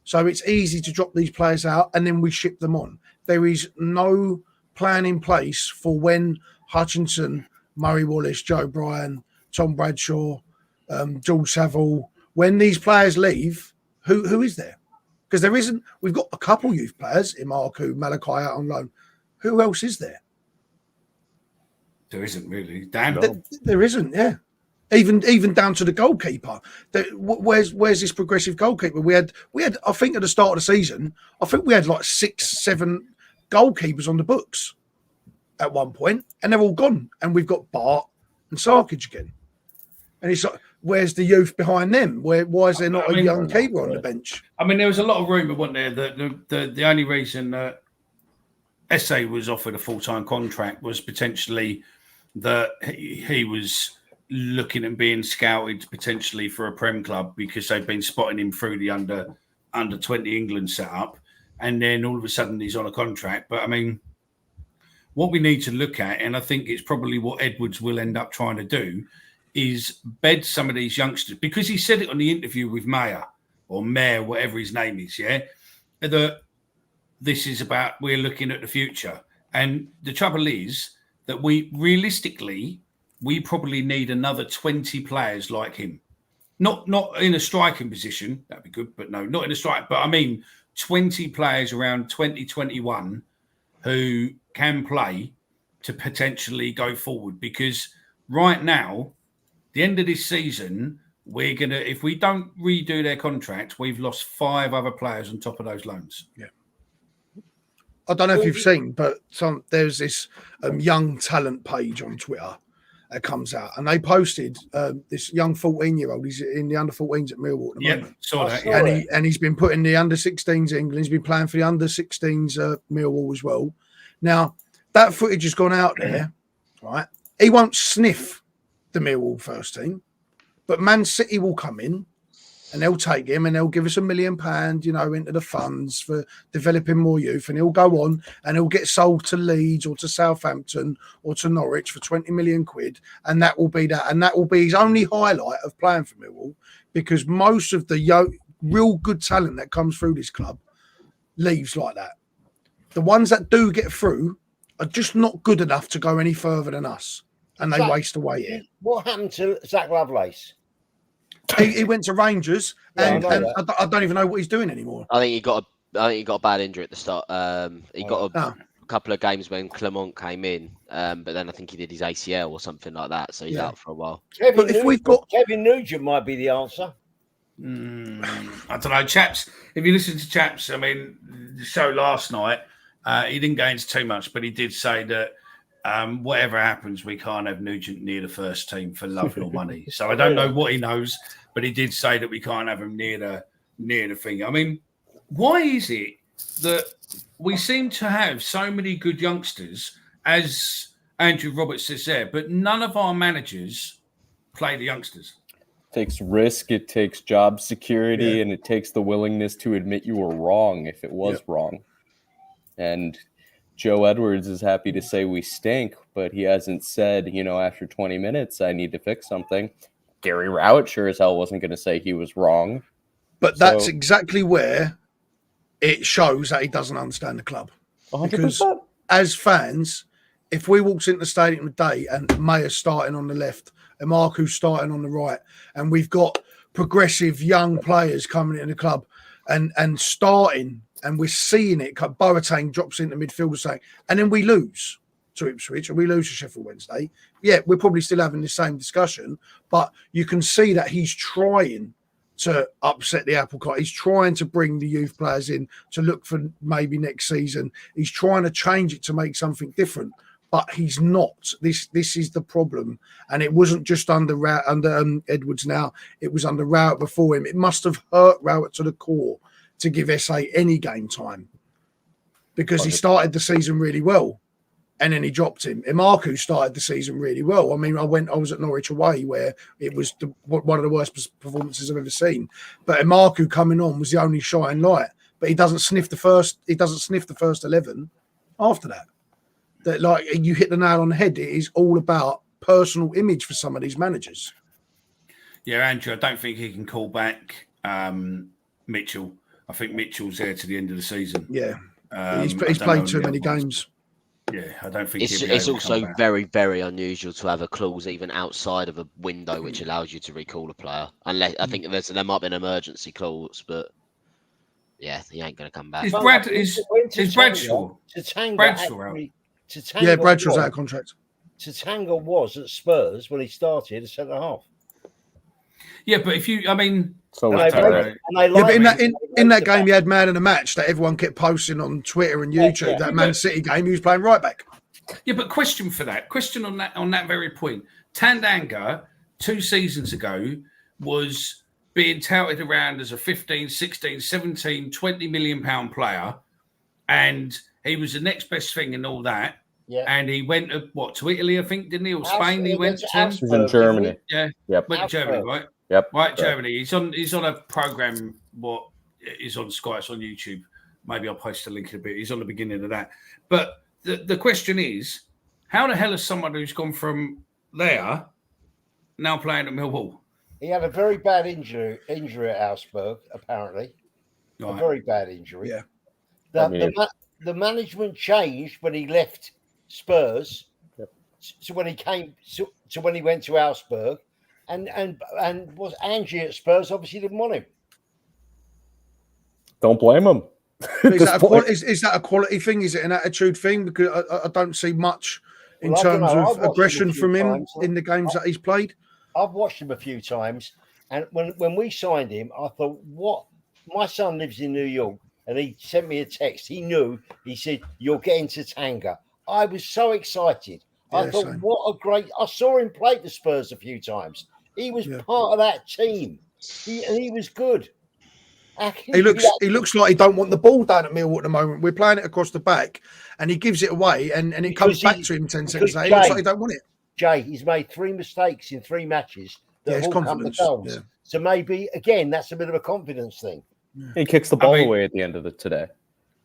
So it's easy to drop these players out and then we ship them on. There is no plan in place for when Hutchinson, Murray Wallace, Joe Bryan, Tom Bradshaw, George Saville, when these players leave, who is there? Because there isn't. We've got a couple youth players, Imarku, Malachi out on loan. Who else is there? There isn't really. Dan, there isn't. Yeah, even down to the goalkeeper. Where's this progressive goalkeeper? We had. I think at the start of the season, I think we had like 6-7 goalkeepers on the books at one point, and they're all gone. And we've got Bart and Sarkage again. And it's like, where's the youth behind them? Why is there not a young keeper on the bench? I mean, there was a lot of rumour, wasn't there, that the only reason that Esse was offered a full-time contract was potentially that he was looking and being scouted potentially for a Prem club because they've been spotting him through the under 20 England setup, and then all of a sudden he's on a contract. But I mean, what we need to look at, and I think it's probably what Edwards will end up trying to do, is bed some of these youngsters, because he said it on the interview with Mayer, whatever his name is, that this is about, we're looking at the future. And the trouble is that we probably need another 20 players like him. Not in a striking position, that'd be good, but no, not in a strike. But I mean, 20 players around 2021 who can play to potentially go forward, because right now, the end of this season, we're going to, if we don't redo their contract, we've lost 5 other players on top of those loans. Yeah. I don't know if you've seen, but there's this young talent page on Twitter that comes out, and they posted this young 14-year-old. He's in the under 14s at Millwall at the moment. Saw that. And he's been put in the under 16s at England. He's been playing for the under 16s at Millwall as well. Now, that footage has gone out there, right? He won't sniff the Millwall first team, but Man City will come in and they'll take him and they'll give us £1 million, into the funds for developing more youth, and he'll go on and he'll get sold to Leeds or to Southampton or to Norwich for 20 million quid, and that will be that, and that will be his only highlight of playing for Millwall, because most of the real good talent that comes through this club leaves like that. The ones that do get through are just not good enough to go any further than us. And they waste away here. What happened to Zach Lovelace? He went to Rangers, Yeah, and I know I don't even know what he's doing anymore. I think he got a bad injury at the start. He got Oh. a couple of games when Clement came in, but then I think he did his ACL or something like that, so he's out for a while. Kevin Nugent might be the answer. I don't know, chaps. If you listen to chaps, I mean, the show last night, he didn't go into too much, but he did say that whatever happens, we can't have Nugent near the first team for love nor money. So I don't know what he knows, but he did say that we can't have him near the thing. I mean, why is it that we seem to have so many good youngsters, as Andrew Roberts says there, but none of our managers play the youngsters? It takes risk, it takes job security, and it takes the willingness to admit you were wrong if it was wrong. And Joe Edwards is happy to say we stink, but he hasn't said, after 20 minutes, I need to fix something. Gary Rowett sure as hell wasn't going to say he was wrong. But that's exactly where it shows that he doesn't understand the club. 100%. Because as fans, if we walked into the stadium today and Mayer's starting on the left and Marku's starting on the right, and we've got progressive young players coming into the club and starting, and we're seeing it, Boateng drops into midfield or something, and then we lose to Ipswich and we lose to Sheffield Wednesday. Yeah, we're probably still having the same discussion, but you can see that he's trying to upset the apple cart. He's trying to bring the youth players in to look for maybe next season. He's trying to change it to make something different, but he's not. This is the problem, and it wasn't just under Edwards. Now it was under Rowett before him. It must have hurt Rowett to the core to give SA any game time, because he started the season really well. And then he dropped him. Imaku started the season really well. I mean, I was at Norwich away where it was one of the worst performances I've ever seen. But Imaku coming on was the only shining light. But he doesn't sniff the first 11 after that. That, like, you hit the nail on the head. It is all about personal image for some of these managers. Yeah, Andrew, I don't think he can call back Mitchell. I think Mitchell's there to the end of the season. Yeah, he's played too many games. Yeah, I don't think it's also very, very unusual to have a clause even outside of a window which allows you to recall a player. Unless I think there might be an emergency clause, but yeah, he ain't going to come back. Is Bradshaw? Yeah, Bradshaw's out of contract. Tatanga was at Spurs when he started at centre half. Yeah, but if you, I mean, in that game, he had man of the match that everyone kept posting on Twitter and YouTube. Yeah. That Man City game, he was playing right back. Yeah, but question on that very point. Tandanga 2 seasons ago was being touted around as a 15, 16, 17, 20 million pound player, and he was the next best thing and all that. Yeah. And he went to Italy, I think, didn't he? Or Spain? He went to. He's in Germany. Yeah. Yep. Went to Germany, right? Yep. Right, Germany. He's on a program. What is on Sky? It's on YouTube. Maybe I'll post a link in a bit. He's on the beginning of that. But the question is, how the hell is someone who's gone from there now playing at Millwall? He had a very bad injury at Augsburg, apparently. Right. A very bad injury. Yeah. The management changed when he left Spurs. Yep. So when he went to Augsburg, and was Angie at Spurs obviously didn't want him. Don't blame him. Is that a quality thing? Is it an attitude thing? Because I don't see much in terms of aggression from him in the games that he's played. I've watched him a few times, and when we signed him, I thought, what? My son lives in New York, and he sent me a text. He said, "You're getting to Tanga." I was so excited. I thought, same. What a great... I saw him play the Spurs a few times. He was part of that team. He was good. He looks like he don't want the ball down at Millwall at the moment. We're playing it across the back, and he gives it away, and it comes back to him 10 seconds later. He looks like he don't want it. Jay, he's made 3 mistakes in 3 matches. His confidence. Yeah. So maybe, again, that's a bit of a confidence thing. Yeah. He kicks the ball away at the end of it today.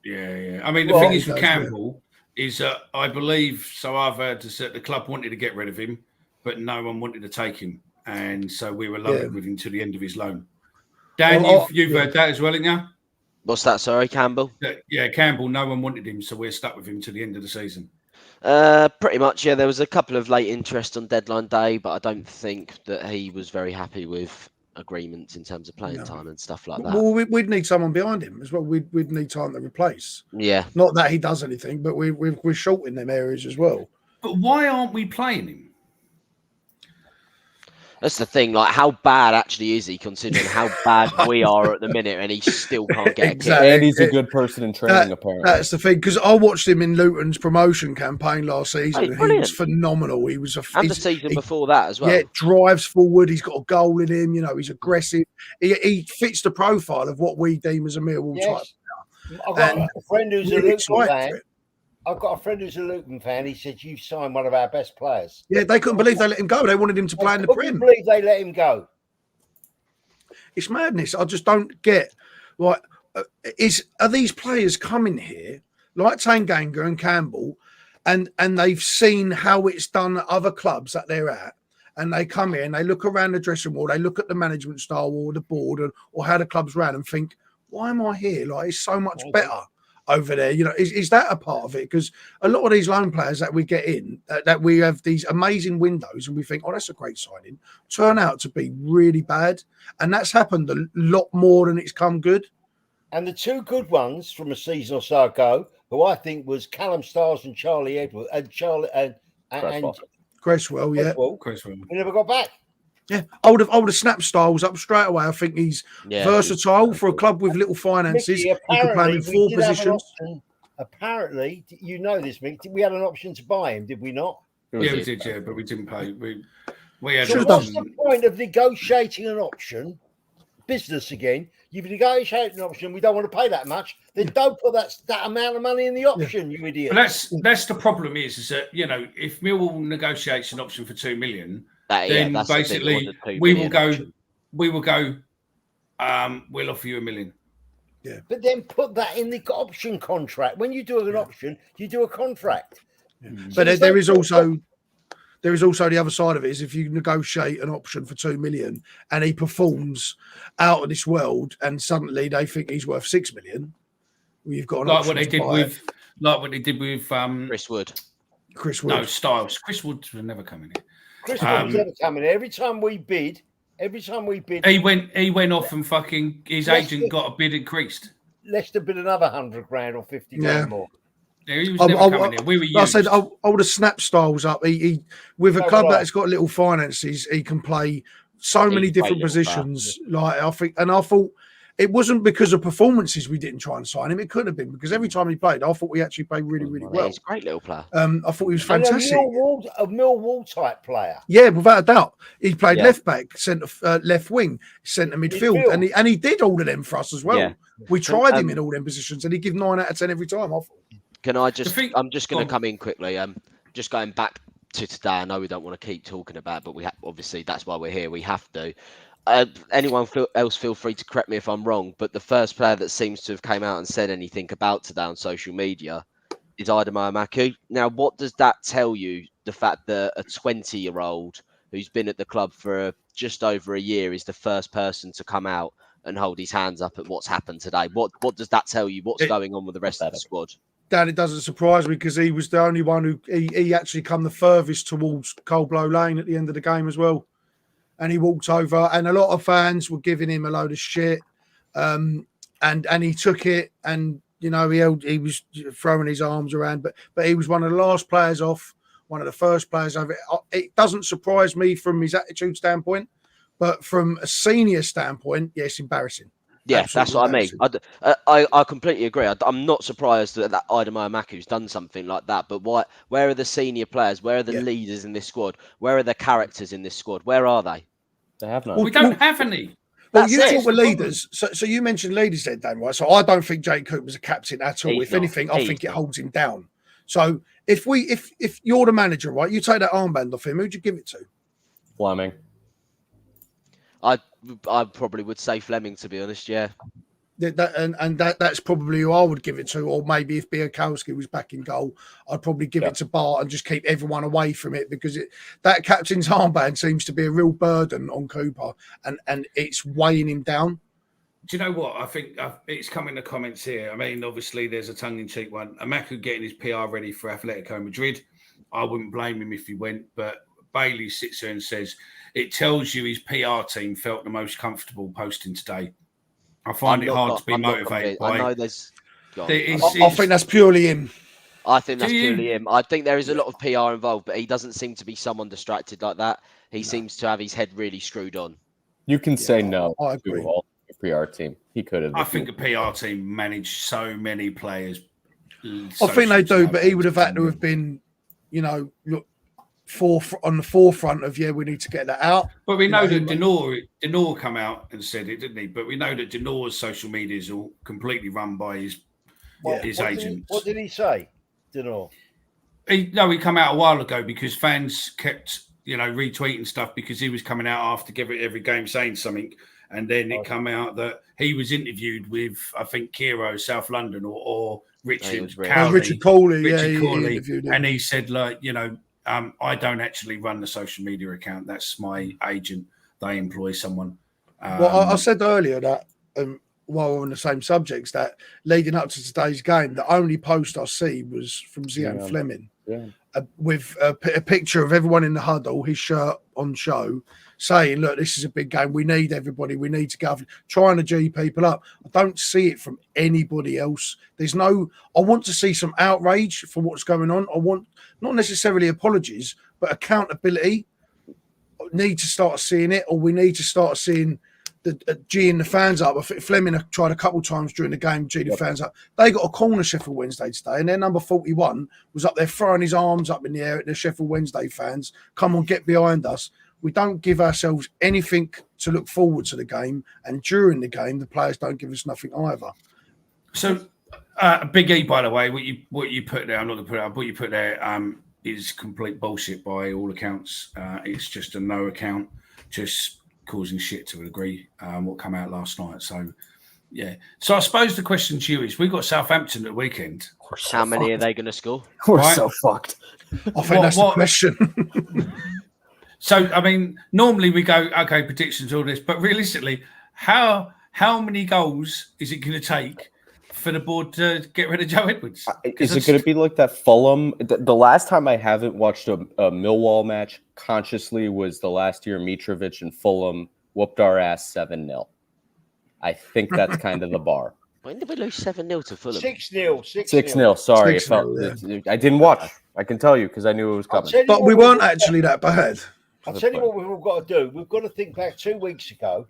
Yeah. I mean, the thing is with Campbell is I believe, so I've heard that the club wanted to get rid of him, but no one wanted to take him. And so we were loaded with him to the end of his loan. Dan, you've heard that as well, haven't you? What's that? Sorry, Campbell? Yeah, Campbell, no one wanted him, so we're stuck with him to the end of the season. Pretty much, yeah. There was a couple of late interest on deadline day, but I don't think that he was very happy with agreements in terms of playing No. time and stuff like that. Well, we'd need someone behind him as well. We'd need time to replace. Yeah. Not that he does anything, but we're short in them areas as well. But why aren't we playing him? That's the thing. Like, how bad actually is he, considering how bad we are at the minute, and he still can't get Exactly. And he's a good person in training, apparently. That's the thing, because I watched him in Luton's promotion campaign last season, he's and he brilliant. was phenomenal. He was And the season before that as well. Yeah, drives forward. He's got a goal in him. You know, he's aggressive. He fits the profile of what we deem as a Millwall type. I've got a friend who's a really Luton excited fan. for it. I've got a friend who's a Luton fan. He said, "You signed one of our best players." Yeah, they couldn't believe they let him go. They wanted him to play in the I couldn't Prem. believe they let him go. It's madness. I just don't get like are these players coming here like Tanganga and Campbell, and they've seen how it's done at other clubs that they're at, and they come here and they look around the dressing room, they look at the management style or the board or how the club's ran and think, why am I here? Like, it's so much better over there. You know, is that a part of it? Because a lot of these loan players that we get in, that we have these amazing windows and we think, oh, that's a great signing, turn out to be really bad. And that's happened a lot more than it's come good. And the two good ones from a season or so ago, who I think was Callum Stiles and Charlie Edwards and Cresswell, yeah. Cresswell. We never got back. Yeah, I would have snapped Styles up straight away. I think he's versatile for a club with little finances. Mickey, you could play him in 4 positions. Apparently, you know this, Mick. We had an option to buy him, did we not? Yeah, we did, yeah, but we didn't pay. We had So an what's option. the point of negotiating an option? Business again. You've negotiated an option. We don't want to pay that much. Then don't put that amount of money in the option, you idiot. But that's the problem is that, you know, if Millwall negotiates an option for 2 million, then basically we will go, we'll offer you 1 million. Yeah. But then put that in the option contract. When you do an option, you do a contract. Yeah. So But there is also the other side of it, is if you negotiate an option for 2 million and he performs out of this world and suddenly they think he's worth 6 million, well, you've got an like option what they did with Chris Wood. No, Styles. Chris Wood was never coming in. Chris Wood was never coming in. Every time we bid, he went off and fucking his agent got a bid increased. Leicester bid another 100 grand or 50 grand more. Yeah, he was never coming in. We were used. I said I would have snapped Styles up. He with a club that's got little finances, he can play so many different positions. Like I thought it wasn't because of performances we didn't try and sign him. It could have been because every time he played, I thought we actually played really, really well. He's a great little player. I thought he was fantastic. And a Millwall type player. Yeah, without a doubt. He played left back, centre, left wing, centre midfield, and he did all of them for us as well. Yeah. We tried him in all them positions, and he gave 9 out of 10 every time. Can I just? I'm just going to come in quickly. Just going back to today. I know we don't want to keep talking about, it, but obviously that's why we're here. We have to. Anyone else feel free to correct me if I'm wrong, but the first player that seems to have came out and said anything about today on social media is Adama Maku. Now, what does that tell you? The fact that a 20-year-old who's been at the club for just over a year is the first person to come out and hold his hands up at what's happened today. What does that tell you? What's going on with the rest of the squad? Dan, it doesn't surprise me because he was the only one who he actually come the furthest towards Coldblow Lane at the end of the game as well. And he walked over, and a lot of fans were giving him a load of shit. And he took it, and you know he was throwing his arms around, but he was one of the last players off, one of the first players over. It doesn't surprise me from his attitude standpoint, but from a senior standpoint, yes, embarrassing. Yeah, that's what I mean. I completely agree. I'm not surprised that Adama Maku's done something like that. But where are the senior players? Where are the leaders in this squad? Where are the characters in this squad? Where are they? They have none. Well, we don't have any. Well, you talk with leaders. So you mentioned leaders there, Dan, right? So I don't think Jake Cooper's a captain at all. If anything, I think it holds him down. So if you're the manager, right, you take that armband off him, who'd you give it to? Fleming. I probably would say Fleming, to be honest. Yeah. That's probably who I would give it to, or maybe if Biakowski was back in goal, I'd probably give it to Bart and just keep everyone away from it because that captain's armband seems to be a real burden on Cooper, and it's weighing him down. Do you know what? I think it's come in the comments here. I mean, obviously there's a tongue-in-cheek one. Amaku getting his PR ready for Atletico Madrid. I wouldn't blame him if he went, but Bailey sits there and says, it tells you his PR team felt the most comfortable posting today. I find it hard to be motivated by. I know there's. I think that's purely him. I think that's purely him. I think there is a lot of PR involved, but he doesn't seem to be someone distracted like that. He seems to have his head really screwed on. You can say no I agree. to all the PR team. He could have. I think the PR team managed so many players. I think they do, but he would have had to have been, on the forefront of, we need to get that out. But we know that Denor come out and said it, didn't he? But we know that Denor's social media is all completely run by his agents. What did he say, Denor? He come out a while ago because fans kept, retweeting stuff because he was coming out after every game saying something. And then it come out that he was interviewed with, I think, Kiro, South London, or Richard Cawley. He interviewed him. And he said, I don't actually run the social media account. That's my agent. They employ someone. I said earlier that while we're on the same subjects, that leading up to today's game, the only post I see was from Zian Fleming with a picture of everyone in the huddle, his shirt on show, saying, look, this is a big game. We need everybody. We need to go. Trying to G people up. I don't see it from anybody else. I want to see some outrage for what's going on. I want not necessarily apologies, but accountability. Need to start seeing it, or we need to start seeing the G'ing the fans up. I think Fleming tried a couple of times during the game, G the fans up. They got a corner Sheffield Wednesday today, and their number 41 was up there throwing his arms up in the air at the Sheffield Wednesday fans. Come on, get behind us. We don't give ourselves anything to look forward to the game, and during the game, the players don't give us nothing either. So, Big E, by the way, what you put there, I'm not going to put it up. What you put there is complete bullshit by all accounts. It's just a no account, just causing shit to a degree. What come out last night. So, yeah. So I suppose the question to you is: we've got Southampton at the weekend. How many are they going to score? We're so fucked. I think that's the question. So, I mean, normally we go, okay, predictions, all this, but realistically, how many goals is it going to take for the board to get rid of Joe Edwards? Is it going to be like that Fulham? The last time I haven't watched a Millwall match consciously was the last year Mitrovic and Fulham whooped our ass 7-0. I think that's kind of the bar. When did we lose 7-0 to Fulham? 6-0. 6-0. Sorry, 6-0, I didn't watch. I can tell you because I knew it was coming. But we weren't actually that bad. I'll tell you what we've all got to do. We've got to think back 2 weeks ago.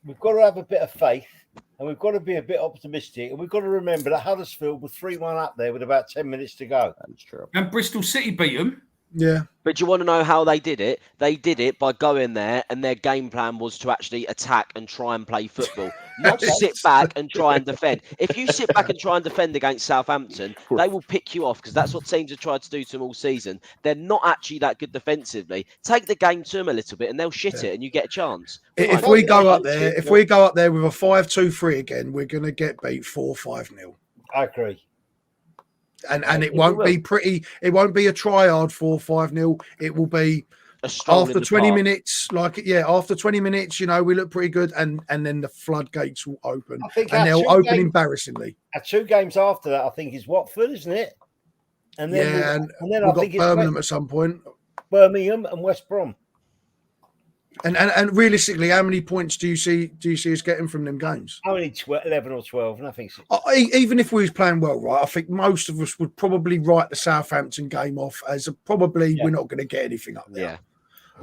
We've got to have a bit of faith, and we've got to be a bit optimistic, and we've got to remember that Huddersfield were 3-1 up there with about 10 minutes to go. That's true. And Bristol City beat them. Yeah. But do you want to know how they did it? They did it by going there, and their game plan was to actually attack and try and play football, not sit back and try and defend. If you sit back and try and defend against Southampton, they will pick you off because that's what teams have tried to do to them all season. They're not actually that good defensively. Take the game to them a little bit, and they'll shit it, and you get a chance. If we go up there with a 5-2-3 again, we're going to get beat 4-5-0. I agree. And it won't be pretty. It won't be a try-hard 4-5-0. It will be after 20 minutes. After 20 minutes, we look pretty good, and then the floodgates will open, and they'll open embarrassingly. Our 2 games after that, I think, is Watford, isn't it? And then we've got Birmingham at some point. Birmingham and West Brom. And realistically, how many points do you see us getting from them games? Only 11 or 12, nothing. Even if we was playing well, right? I think most of us would probably write the Southampton game off as we're not going to get anything up there.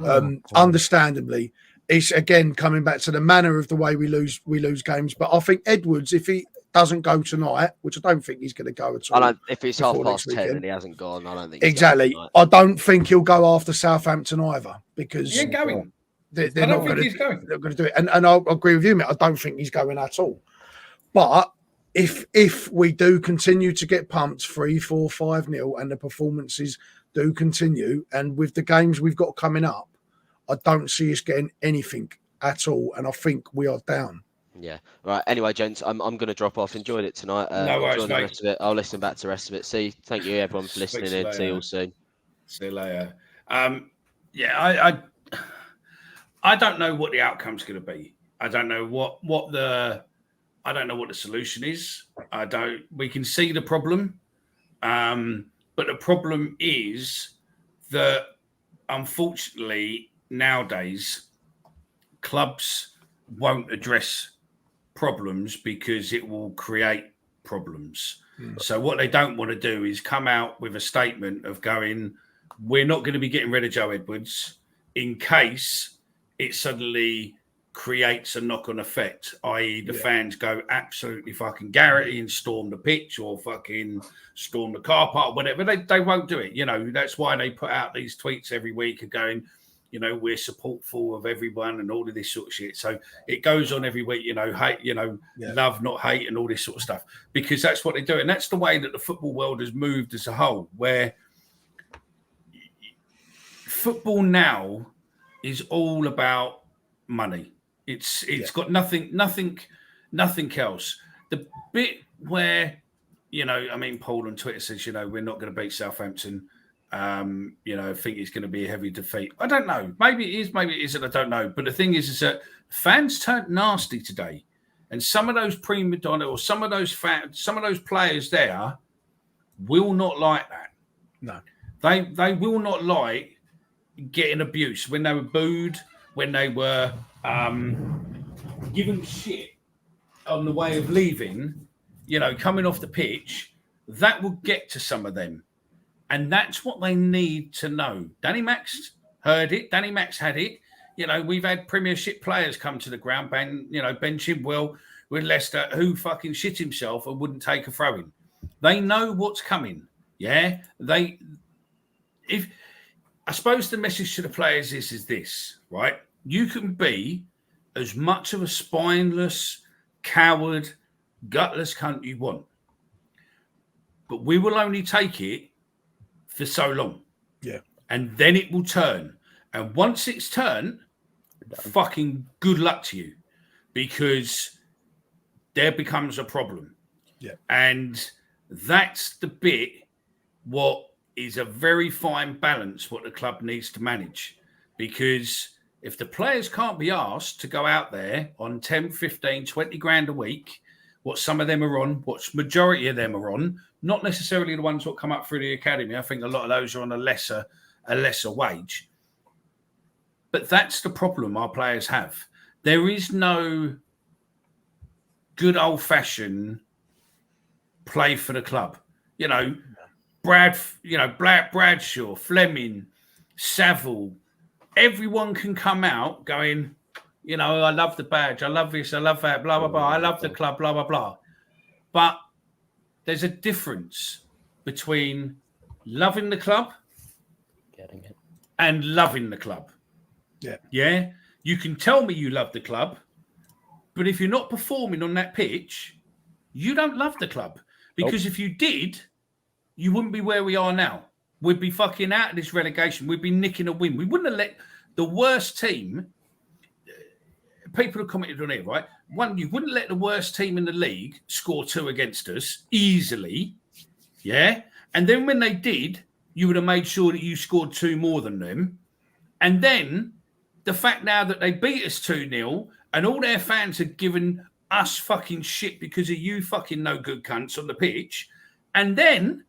Yeah. Understandably, it's again coming back to the manner of the way we lose games. But I think Edwards, if he doesn't go tonight, which I don't think he's going to go at all. If it's 10:30 and he hasn't gone, I don't think exactly. I don't think he'll go after Southampton either because he ain't going. They're not going to do it. And I'll agree with you, mate. I don't think he's going at all. But if we do continue to get pumped 3-4-5-0 and the performances do continue, and with the games we've got coming up, I don't see us getting anything at all. And I think we are down. Yeah. Right. Anyway, gents, I'm going to drop off. Enjoyed it tonight. No worries, mate. The rest of it. I'll listen back to the rest of it. Thank you everyone for listening in. See you all soon. See you later. I don't know what the outcome's going to be. I don't know what the solution is. We can see the problem. But the problem is that unfortunately, nowadays, clubs won't address problems because it will create problems. So what they don't want to do is come out with a statement of going, we're not going to be getting rid of Joe Edwards in case it suddenly creates a knock-on effect, i.e. the fans go absolutely fucking Garrity and storm the pitch or fucking storm the car park, whatever. They won't do it. You know, that's why they put out these tweets every week of going, you know, we're supportful of everyone and all of this sort of shit. So it goes on every week, you know, hate, you know, love, not hate, and all this sort of stuff, because that's what they do. And that's the way that the football world has moved as a whole, where football now is all about money. It's got nothing else. The bit where, you know, I mean, Paul on Twitter says, you know, we're not going to beat Southampton. You know, I think it's going to be a heavy defeat. I don't know. Maybe it is, maybe it isn't. I don't know. But the thing is that fans turned nasty today, and some of those prima donna or some of those players there will not like that. No, they will not like getting abuse when they were booed, when they were given shit on the way of leaving. You know, coming off the pitch, that will get to some of them. And that's what they need to know. Danny Max heard it. Danny Max had it. You know, we've had Premiership players come to the ground, Ben Chilwell with Leicester, who fucking shit himself and wouldn't take a throw-in. They know what's coming. Yeah? I suppose the message to the players is this, right? You can be as much of a spineless, coward, gutless cunt you want. But we will only take it for so long. Yeah. And then it will turn. And once it's turned, fucking good luck to you, because there becomes a problem. Yeah. And that's the bit what is a very fine balance what the club needs to manage. Because if the players can't be asked to go out there on 10, 15, 20 grand a week, what some of them are on, what majority of them are on, not necessarily the ones that come up through the academy. I think a lot of those are on a lesser wage. But that's the problem our players have. There is no good old-fashioned play for the club. You know, Bradshaw, Fleming, Saville, everyone can come out going, you know, I love the badge, I love this, I love that, blah, blah, blah, I love the club, blah, blah, blah. But there's a difference between loving the club, getting it, and loving the club. Yeah. Yeah. You can tell me you love the club, but if you're not performing on that pitch, you don't love the club. Because if you did, you wouldn't be where we are now. We'd be fucking out of this relegation. We'd be nicking a win. We wouldn't have let the worst team. People have commented on it, right? One, you wouldn't let the worst team in the league score 2 against us easily. Yeah. And then when they did, you would have made sure that you scored 2 more than them. And then the fact now that they beat us 2-0 and all their fans had given us fucking shit because of you fucking no good cunts on the pitch. And then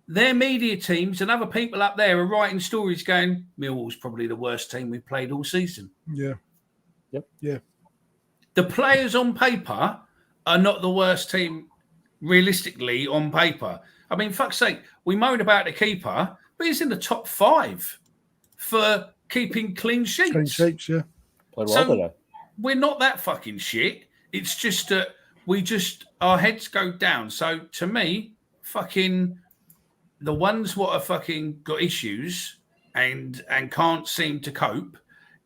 their media teams and other people up there are writing stories going, Millwall's probably the worst team we've played all season. Yeah. Yep. Yeah. The players on paper are not the worst team realistically on paper. I mean, fuck's sake, we moan about the keeper, but he's in the top 5 for keeping clean sheets. Clean sheets, yeah. Played well today. We're not that fucking shit. It's just that our heads go down. So to me, fucking the ones what are fucking got issues and can't seem to cope,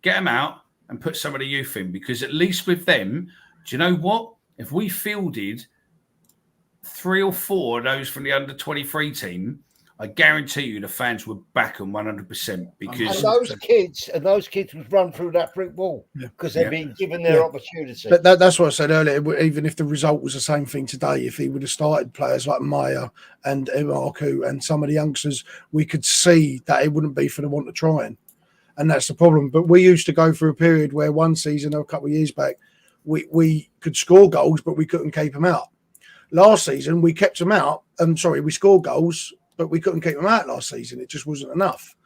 get them out and put some of the youth in, because at least with them, do you know what? If we fielded 3 or 4 of those from the under-23 team, I guarantee you the fans would back them 100%. Because and those kids would run through that brick wall because they've been given their opportunity. But that's what I said earlier. Even if the result was the same thing today, if he would have started players like Maya and Emarku and some of the youngsters, we could see that it wouldn't be for the want of trying. And that's the problem. But we used to go through a period where one season or a couple of years back, we could score goals, but we couldn't keep them out. Last season, we kept them out. We scored goals, but we couldn't keep them out last season. It just wasn't enough.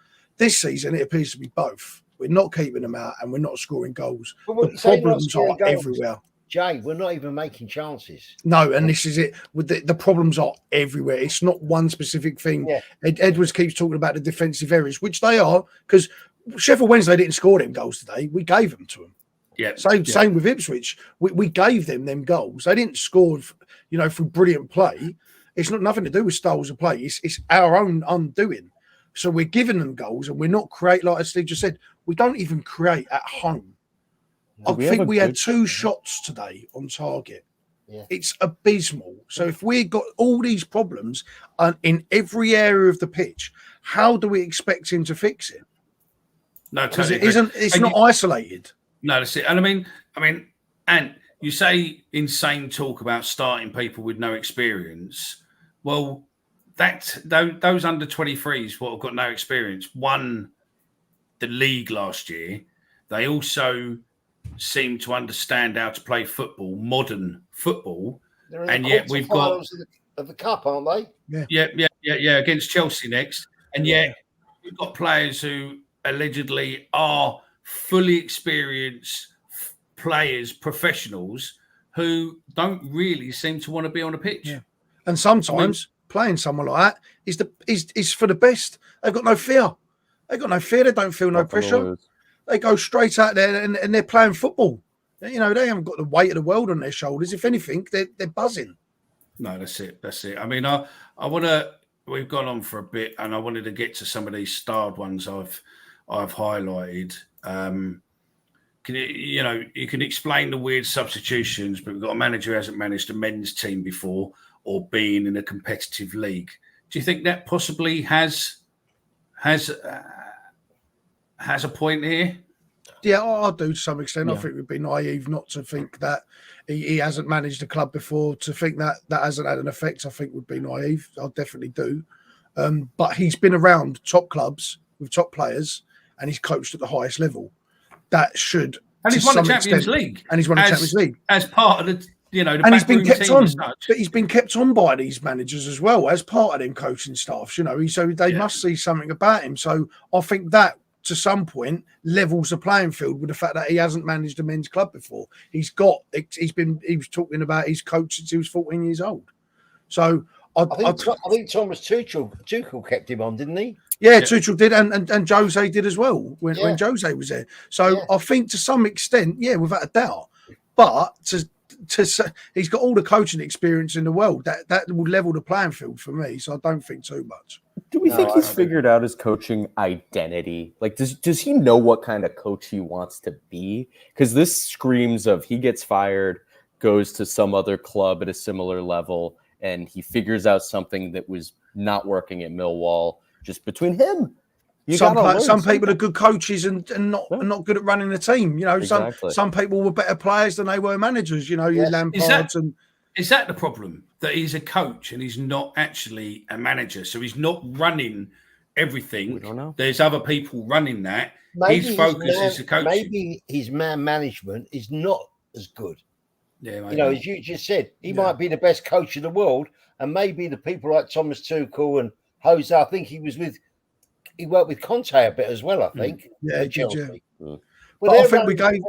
This season, it appears to be both. We're not keeping them out and we're not scoring goals. But The problems are everywhere. Jay, we're not even making chances. No, and this is it. With the problems are everywhere. It's not one specific thing. Yeah. Edwards keeps talking about the defensive areas, which they are, because Sheffield Wednesday didn't score them goals today. We gave them to them. Yeah. Same with Ipswich. We gave them goals. They didn't score, through brilliant play. It's not nothing to do with styles of play. It's our own undoing. So we're giving them goals, and we're not create, like Steve just said. We don't even create at home. I think we had 2 shots today on target. Yeah. It's abysmal. So if we got all these problems in every area of the pitch, how do we expect him to fix it? No, Because totally it's not isolated. No, that's it. And I mean, and you say insane talk about starting people with no experience. Well, those under 23s what have got no experience won the league last year. They also seem to understand how to play football, modern football, and yet we've got of the cup, aren't they? Yeah, against Chelsea next, and yet we've got players who allegedly are fully experienced players, professionals who don't really seem to want to be on a pitch. Yeah. And sometimes playing someone like that is for the best. They've got no fear. They've got no fear. They don't feel no pressure. They go straight out there and they're playing football. They haven't got the weight of the world on their shoulders. If anything, they're buzzing. No, that's it. I mean, I want to. We've gone on for a bit, and I wanted to get to some of these starred ones I've highlighted. You can explain the weird substitutions, but we've got a manager who hasn't managed a men's team before or been in a competitive league. Do you think that possibly has a point here? Yeah, I do to some extent. Yeah. I think it would be naive not to think that he hasn't managed a club before. To think that hasn't had an effect, I think would be naive. I definitely do. But he's been around top clubs with top players, and he's coached at the highest level. That should, and he's won the Champions League, and he's won the Champions League as part of the. And he's been kept on. But he's been kept on by these managers as well as part of them coaching staffs. So they must see something about him. So I think that, to some point, levels the playing field with the fact that he hasn't managed a men's club before. He was talking about his coach since he was 14 years old. So I think Thomas Tuchel kept him on, didn't he? Yeah, Tuchel did, and Jose did as well when Jose was there. So I think to some extent, without a doubt. But he's got all the coaching experience in the world. That will level the playing field for me. So I don't think too much. Do we think he's figured out his coaching identity? Like, does he know what kind of coach he wants to be? Because this screams of he gets fired, goes to some other club at a similar level, and he figures out something that was not working at Millwall. Just between him, some people are good coaches and not good at running the team. Exactly. Some people were better players than they were managers. Your Lampards and. Is that the problem? That he's a coach and he's not actually a manager? So he's not running everything. We don't know. There's other people running that. His focus is the coaching. Maybe his man management is not as good. Yeah, maybe. As you just said, he might be the best coach in the world, and maybe the people like Thomas Tuchel and Jose. I think he worked with Conte a bit as well. I think. Yeah, Chelsea. Well, I think we gave.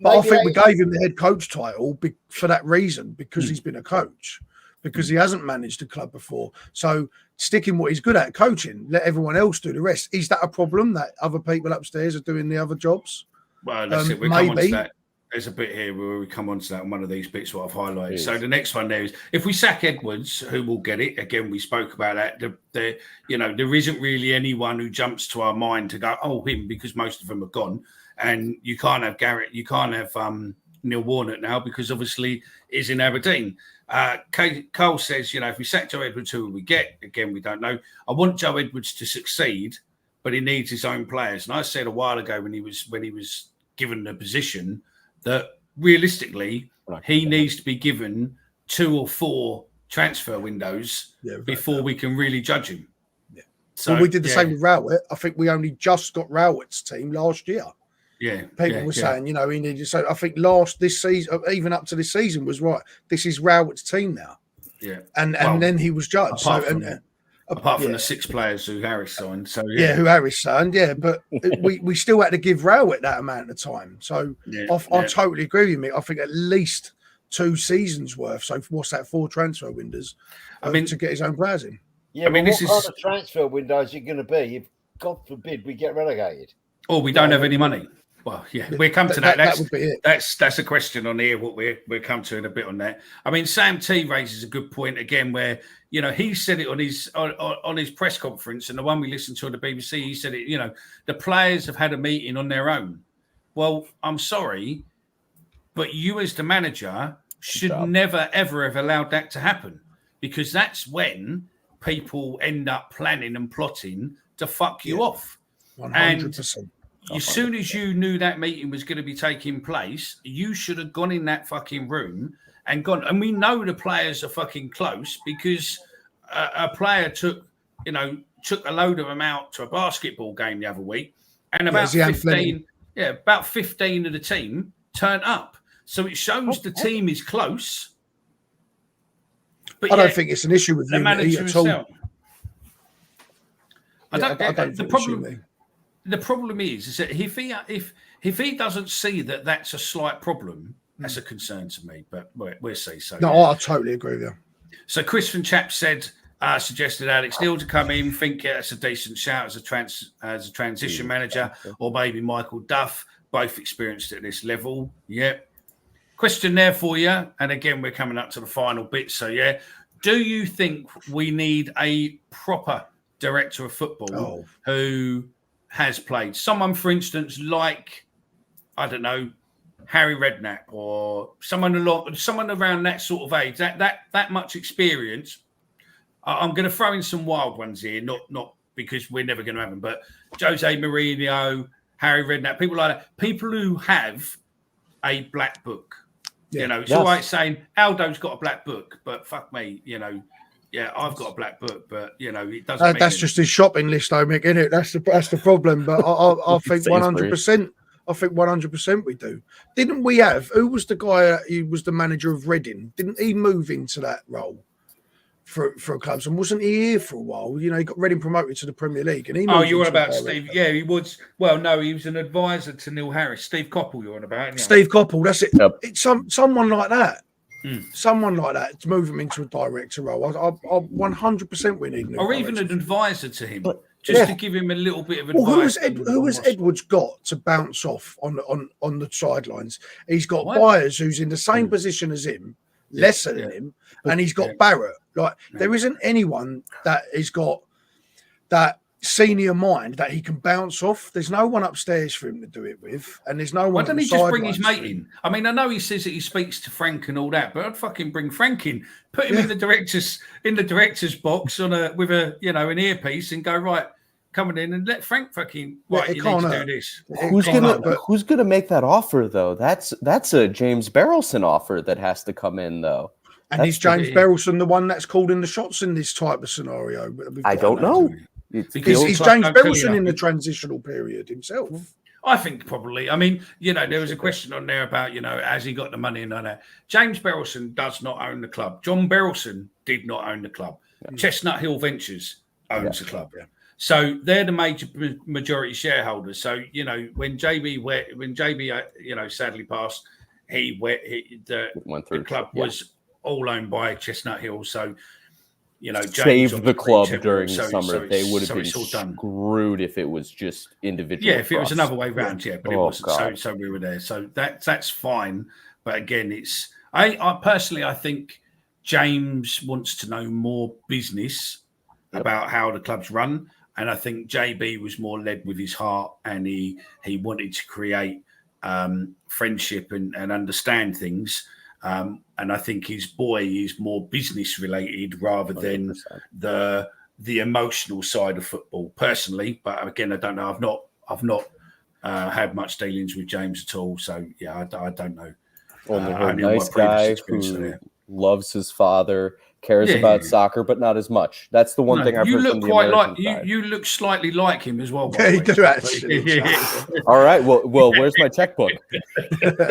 But I think we gave him the head coach title for that reason, because he's been a coach, because he hasn't managed a club before. So sticking what he's good at, coaching, let everyone else do the rest. Is that a problem that other people upstairs are doing the other jobs? Well, that's it. We come on to that. There's a bit here where we come on to that on one of these bits what I've highlighted. So the next one there is, if we sack Edwards, who will get it? Again, we spoke about that. There isn't really anyone who jumps to our mind to go, him, because most of them are gone. And you can't have Garrett, you can't have Neil Warnock now, because obviously he's in Aberdeen. Cole says, if we sack Joe Edwards, who will we get? Again, we don't know. I want Joe Edwards to succeed, but he needs his own players. And I said a while ago when he was given the position that realistically he needs to be given 2 or 4 transfer windows before we can really judge him. Yeah. So we did the same with Rowett. I think we only just got Rowett's team last year. Yeah, people were saying, he needed. So I think this season, even up to this season, was right. This is Rowett's team now. Yeah, and then he was judged. Apart from Yeah. the 6 players who Harris signed. So Yeah, who Harris signed, yeah, but we still had to give Rowett that amount of time. So I totally agree with you, mate. I think at least 2 seasons worth. So what's that, 4 transfer windows? To get his own players in. Yeah, what kind of transfer window is it going to be if, God forbid, we get relegated? Or we don't have any money. Well, yeah, we'll come to that. That would be it. That's a question on here. What we'll come to in a bit on that. I mean, Sam T raises a good point again, where he said it on his press conference, and the one we listened to on the BBC. He said it. The players have had a meeting on their own. Well, I'm sorry, but you as the manager should never ever have allowed that to happen, because that's when people end up planning and plotting to fuck you off. 100%. As soon as you knew that meeting was going to be taking place, you should have gone in that fucking room and gone. And we know the players are fucking close, because a player took a load of them out to a basketball game the other week, and about 15 of the team turned up. So it shows the team is close. But I don't think it's an issue with the manager at all. The problem is that if he doesn't see that that's a slight problem, that's a concern to me. But we'll see. So I totally agree with you. So Chris from Chap suggested Alex Neil to come in. Think that's a decent shout as a transition manager, or maybe Michael Duff, both experienced at this level. Yeah. Question there for you, and again we're coming up to the final bit. So do you think we need a proper director of football who has played? Someone, for instance, like, I don't know, Harry Redknapp, or someone around that sort of age, that much experience. I'm going to throw in some wild ones here, not because we're never going to have them, but Jose Mourinho, Harry Redknapp, people like that, people who have a black book. It's all right saying Aldo's got a black book, but fuck me, I've got a black book, but it doesn't. That's just his shopping list, though, Mick, isn't it? That's the problem. But I think 100%. I think 100% we do. Didn't we have? Who was the guy? He was the manager of Reading. Didn't he move into that role for clubs? And wasn't he here for a while? He got Reading promoted to the Premier League, and he. You're on about Steve? Yeah, he was. Well, no, he was an advisor to Neil Harris. Steve Coppell, you're on about. Steve Coppell. That's it. Yep. It's someone like that. Someone like that to move him into a director role. I 100% we need. Or even an advisor to him, to give him a little bit of advice. Who has Edwards got to bounce off on the sidelines? He's got Byers, who's in the same position as him, lesser than him, and he's got Barrett. There isn't anyone that has got that senior mind that he can bounce off. There's no one upstairs for him to do it with, and there's no one. Why don't he just bring his mate in? I mean, I know he says that he speaks to Frank and all that, but I'd fucking bring Frank in, put him in the director's box with an earpiece, and go, right, coming in, and let Frank fucking you need to do this. Who's gonna make that offer though? That's a James Barrelson offer that has to come in though. And is James Barrelson the one that's calling the shots in this type of scenario? I don't know. Because he's James Barrelson in the transitional period himself. I think probably. I mean, there was a question on there about, has he got the money and all that. James Barrelson does not own the club. John Barrelson did not own the club. Yeah. Chestnut Hill Ventures owns the club. Yeah. So they're the majority shareholders. So, when JB sadly passed, the club was all owned by Chestnut Hill. So, saved the club during the summer. They would have been screwed if it was just individual. Yeah, if it was another way around, but it wasn't. So we were there. So that's fine. But again, I personally, I think James wants to know more business about how the club's run. And I think JB was more led with his heart, and he wanted to create friendship and understand things. And I think his boy is more business related rather than 100%. the emotional side of football personally. But again, I don't know. I've not had much dealings with James at all. So yeah, I don't know. Only nice guy who loves his father, cares Yeah, about yeah. soccer, but not as much. That's the one No, thing I've you heard look from the quite American like side. you look slightly like him as well. by Yeah, the you way. do actually. All right. Well, where's my checkbook?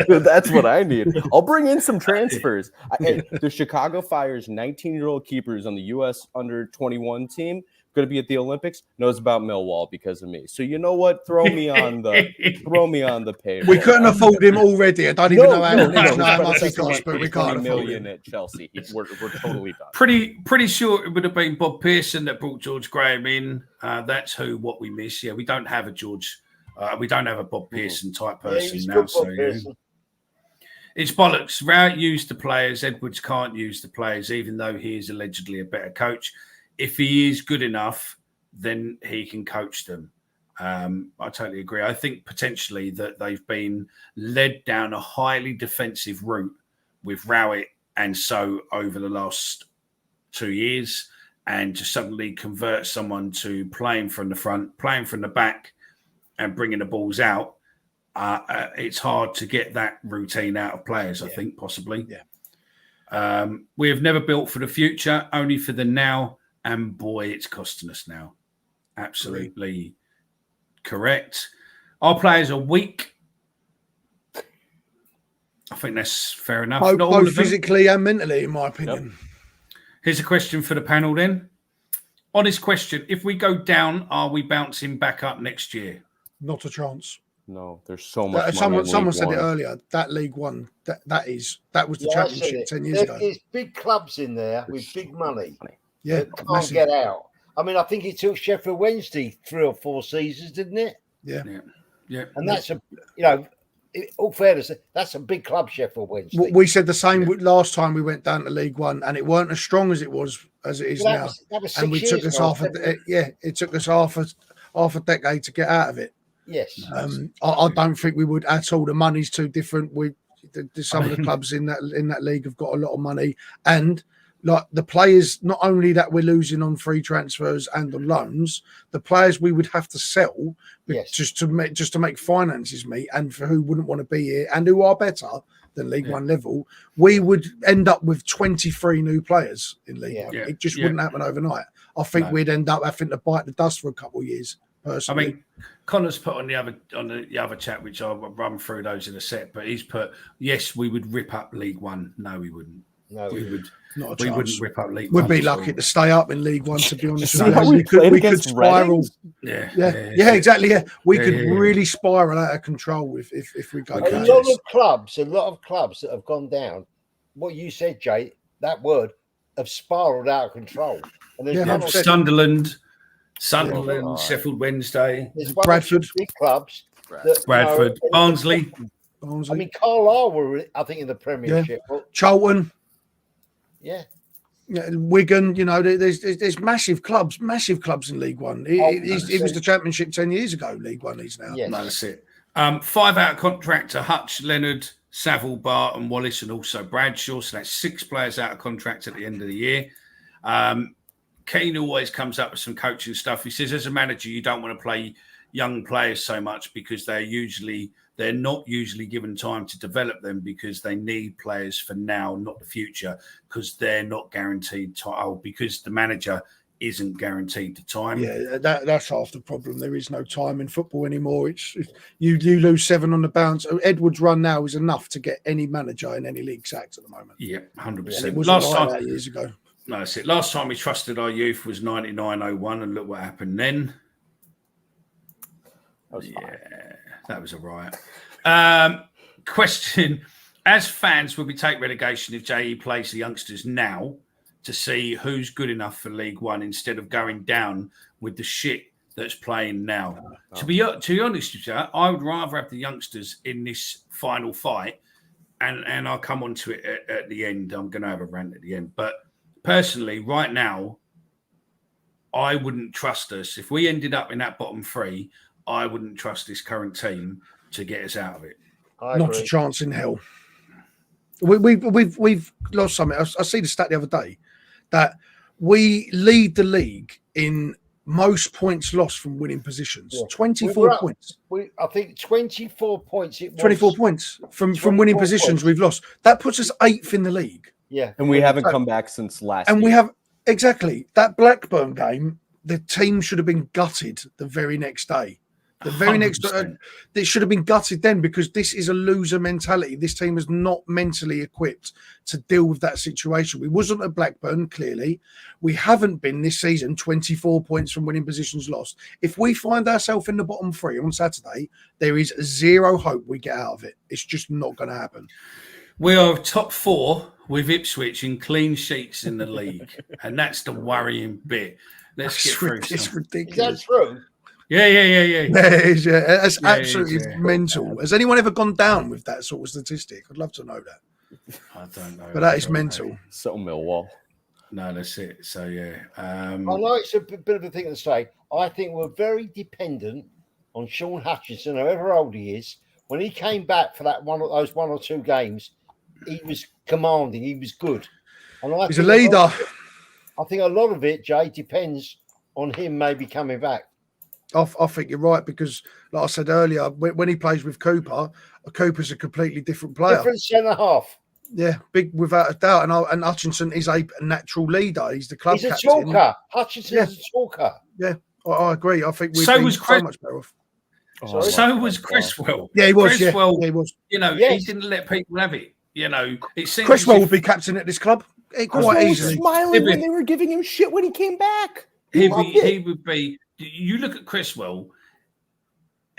That's what I need. I'll bring in some transfers. Hey, the Chicago Fire's 19-year-old keepers on the U.S. under-21 team going to be at the Olympics knows about Millwall because of me. So you know what? Throw me on the payroll. We couldn't afford him already. I don't even know how much he He's cost, but we 20 can't afford million him. at Chelsea. We're totally done. Pretty sure it would have been Bob Pearson that brought George Graham in. That's what we miss. Yeah, we don't have a George. We don't have a Bob Pearson type person he's now. good, So Bob Pearson. it's bollocks. Rowett used the players. Edwards can't use the players, even though he is allegedly a better coach. If he is good enough, then he can coach them. I totally agree. I think potentially that they've been led down a highly defensive route with Rowett and so over the last 2 years, and to suddenly convert someone to playing from the front, playing from the back, and bringing the balls out. It's hard to get that routine out of players, I think, possibly. Yeah. We have never built for the future, only for the now. And boy, it's costing us now. Absolutely correct. Our players are weak. I think that's fair enough. Not all Both of them. physically and mentally, in my opinion. Here's a question for the panel then. Honest question. If we go down, are we bouncing back up next year? Not a chance. No, there's so much money. Someone said it earlier. That League One, that was the Championship 10 years ago. There's big clubs in there with big money. Yeah, that can't massive. get out. I mean, I think it took Sheffield Wednesday 3 or 4 seasons, didn't it? Yeah. And that's in all fairness, that's a big club, Sheffield Wednesday. We said the same last time we went down to League One, and it weren't as strong as it is now. That was 6 and we years took us ago, it took us half a decade to get out of it. Yes. I don't think we would at all. The money's too different. Some of the clubs in that league have got a lot of money, and like the players, not only that we're losing on free transfers and on loans, the players we would have to sell just to make finances meet, and for who wouldn't want to be here and who are better than League One level, we would end up with 23 new players in League One. It just wouldn't happen overnight. I think we'd end up having to bite the dust for a couple of years. Personally. I mean, Connor's put on the other chat, which I'll run through those in a sec, but he's put, yes, we would rip up League One. No, we wouldn't. No, we would. Not a we chance. Wouldn't rip up League We'd One. be lucky to stay up in League One, to be honest with how you. we could spiral. Yeah, exactly. Yeah, we could really spiral out of control if we go. A lot of clubs that have gone down. What you said, Jay, that word have spiraled out of control. And there's Sunderland, Sheffield Wednesday, Bradford, big clubs. Bradford, Barnsley. I mean, Carlisle were, I think, in the Premiership. Charlton. Yeah. Wigan, there's massive clubs in League One. It was the Championship 10 years ago. League One is now. Yes. No, that's it. 5 out of contract to Hutch, Leonard, Saville, Bart, and Wallace, and also Bradshaw. So that's 6 players out of contract at the end of the year. Keane always comes up with some coaching stuff. He says, as a manager, you don't want to play young players so much because they're not usually given time to develop them, because they need players for now, not the future, because they're not guaranteed time. Because the manager isn't guaranteed the time. Yeah, that's half the problem. There is no time in football anymore. You lose 7 on the bounce. Edwards' run now is enough to get any manager in any league sacked at the moment. Yeah, 100%. It wasn't like that years ago. No, that's it. Last time we trusted our youth was 99-01, and look what happened then. That was a riot. Question: as fans, would we take relegation if JE plays the youngsters now to see who's good enough for League One instead of going down with the shit that's playing now? To be honest with you, I would rather have the youngsters in this final fight, and I'll come on to it at the end. I'm going to have a rant at the end, but personally, right now, I wouldn't trust us if we ended up in that bottom 3. I wouldn't trust this current team to get us out of it. Not a chance in hell. We've lost something. I see the stat the other day that we lead the league in most points lost from winning positions. 24 points. I think 24 points. 24 points from winning positions we've lost. That puts us 8th in the league. Yeah. And we haven't come back since last And year. we have exactly that Blackburn game. The team should have been gutted the very next day. The very next, 100%. it should have been gutted then, because this is a loser mentality. This team is not mentally equipped to deal with that situation. We wasn't at Blackburn, clearly. We haven't been this season, 24 points from winning positions lost. If we find ourselves in the bottom three on Saturday, there is zero hope we get out of it. It's just not going to happen. We are top 4 with Ipswich in clean sheets in the league, and that's the worrying bit. Let's get through It's some. ridiculous. Is that true? Yeah. It's Yeah, absolutely it is, yeah. mental. Has anyone ever gone down with that sort of statistic? I'd love to know that. I don't know. But that is Sorry, mental. mate. So Millwall. No, that's it. So, yeah. I know it's a bit of a thing to say. I think we're very dependent on Sean Hutchinson, however old he is. When he came back for that one or two games, he was commanding. He was good. And He's a leader. I think a lot of it, Jay, depends on him maybe coming back. I think you're right, because, like I said earlier, when he plays with Cooper's a completely different player. Different centre half. Yeah, big without a doubt. And Hutchinson is a natural leader. He's the club He's a captain. talker. Hutchinson's a talker. Yeah, I agree. I think we've So been was so Chris- much better off. So was Criswell. Yeah, he was. Criswell, Yeah, he was. You know, Yes. he didn't let people have it. You know, it seems Criswell as would if be captain at this club quite Criswell was easily. smiling when they were giving him shit when he came back. he Loved would be. You look at Criswell.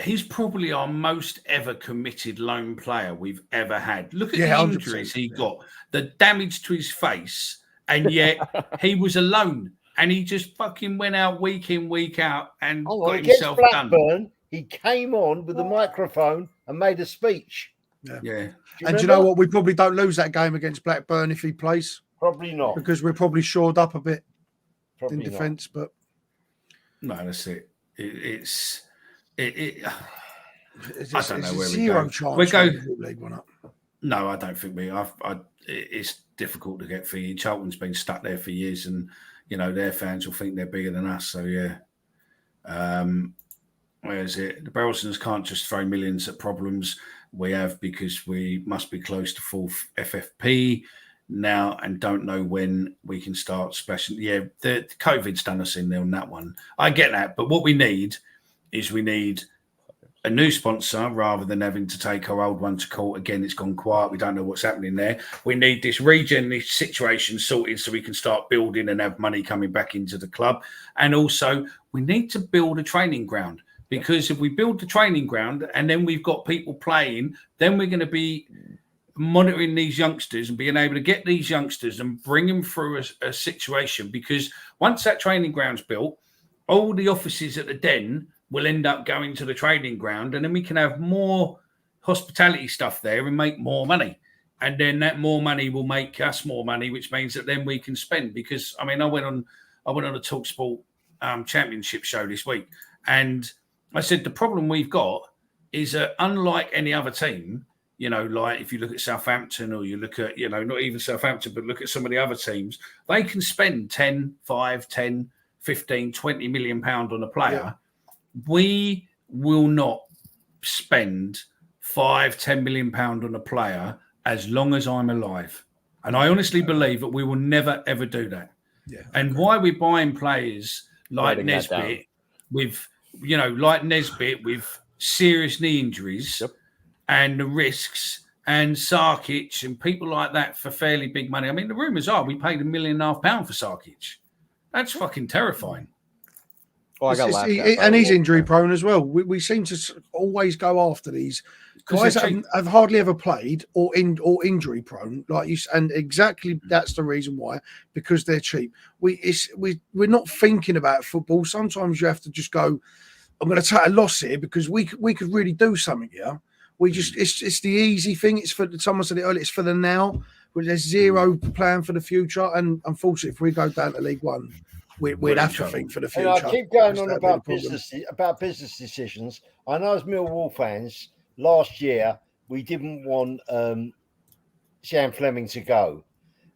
He's probably our most ever committed lone player we've ever had. Look at Yeah, the 100%, injuries he got, the damage to his face, and yet he was alone. And he just fucking went out week in, week out and got Against himself Blackburn, done. he came on with the microphone and made a speech. Yeah. Do And do you remember? know what? We probably don't lose that game against Blackburn if he plays, Probably not. because we're probably shored up a bit Probably in not. defence. But No, that's it. It's it's I don't know where we zero go. chance We go- we can league one up. No, I don't think we. It's difficult to get for. Charlton's been stuck there for years, and you know their fans will think they're bigger than us. So yeah, where is it? The Barrelsons can't just throw millions at problems we have, because we must be close to full FFP now and don't know when we can start splashing. Yeah, the COVID's done us in there on that one. I get that, but what we need is a new sponsor rather than having to take our old one to court. Again, it's gone quiet. We don't know what's happening there. We need this region, this situation sorted so we can start building and have money coming back into the club. And also, we need to build a training ground, because if we build the training ground and then we've got people playing, then we're going to be monitoring these youngsters and being able to get these youngsters and bring them through a situation. Because once that training ground's built, all the offices at the Den will end up going to the training ground, and then we can have more hospitality stuff there and make more money. And then that more money will make us more money, which means that then we can spend. Because I mean, I went on a TalkSport championship show this week, and I said the problem we've got is that unlike any other team, you know, like if you look at Southampton, or you look at, you know, not even Southampton, but look at some of the other teams, they can spend 10, 5, 10, 15, 20 million pound on a player. Yeah. We will not spend 5, 10 million pound on a player as long as I'm alive. And I honestly believe that we will never, ever do that. Yeah. And why we're buying players like Writing that down. Nesbitt with serious knee injuries and the risks, and Sarkic and people like that for fairly big money. I mean, the rumours are we paid £1.5 million for Sarkic. That's fucking terrifying. Oh, I got laughed at by And he's Wolves. injury prone as well. We seem to always go after these guys they're that cheap. have hardly ever played or injury prone, like you. And exactly that's the reason why, because they're cheap. We're not thinking about football. Sometimes you have to just go, I'm going to take a loss here because we could really do something here. We just it's the easy thing. It's for, someone said it earlier, it's for the now. But there's zero plan for the future. And unfortunately, if we go down to League One, we'd have to think for the future. And I keep going on That'd be about the problem. business decisions. I know as Millwall fans, last year we didn't want Sam Fleming to go.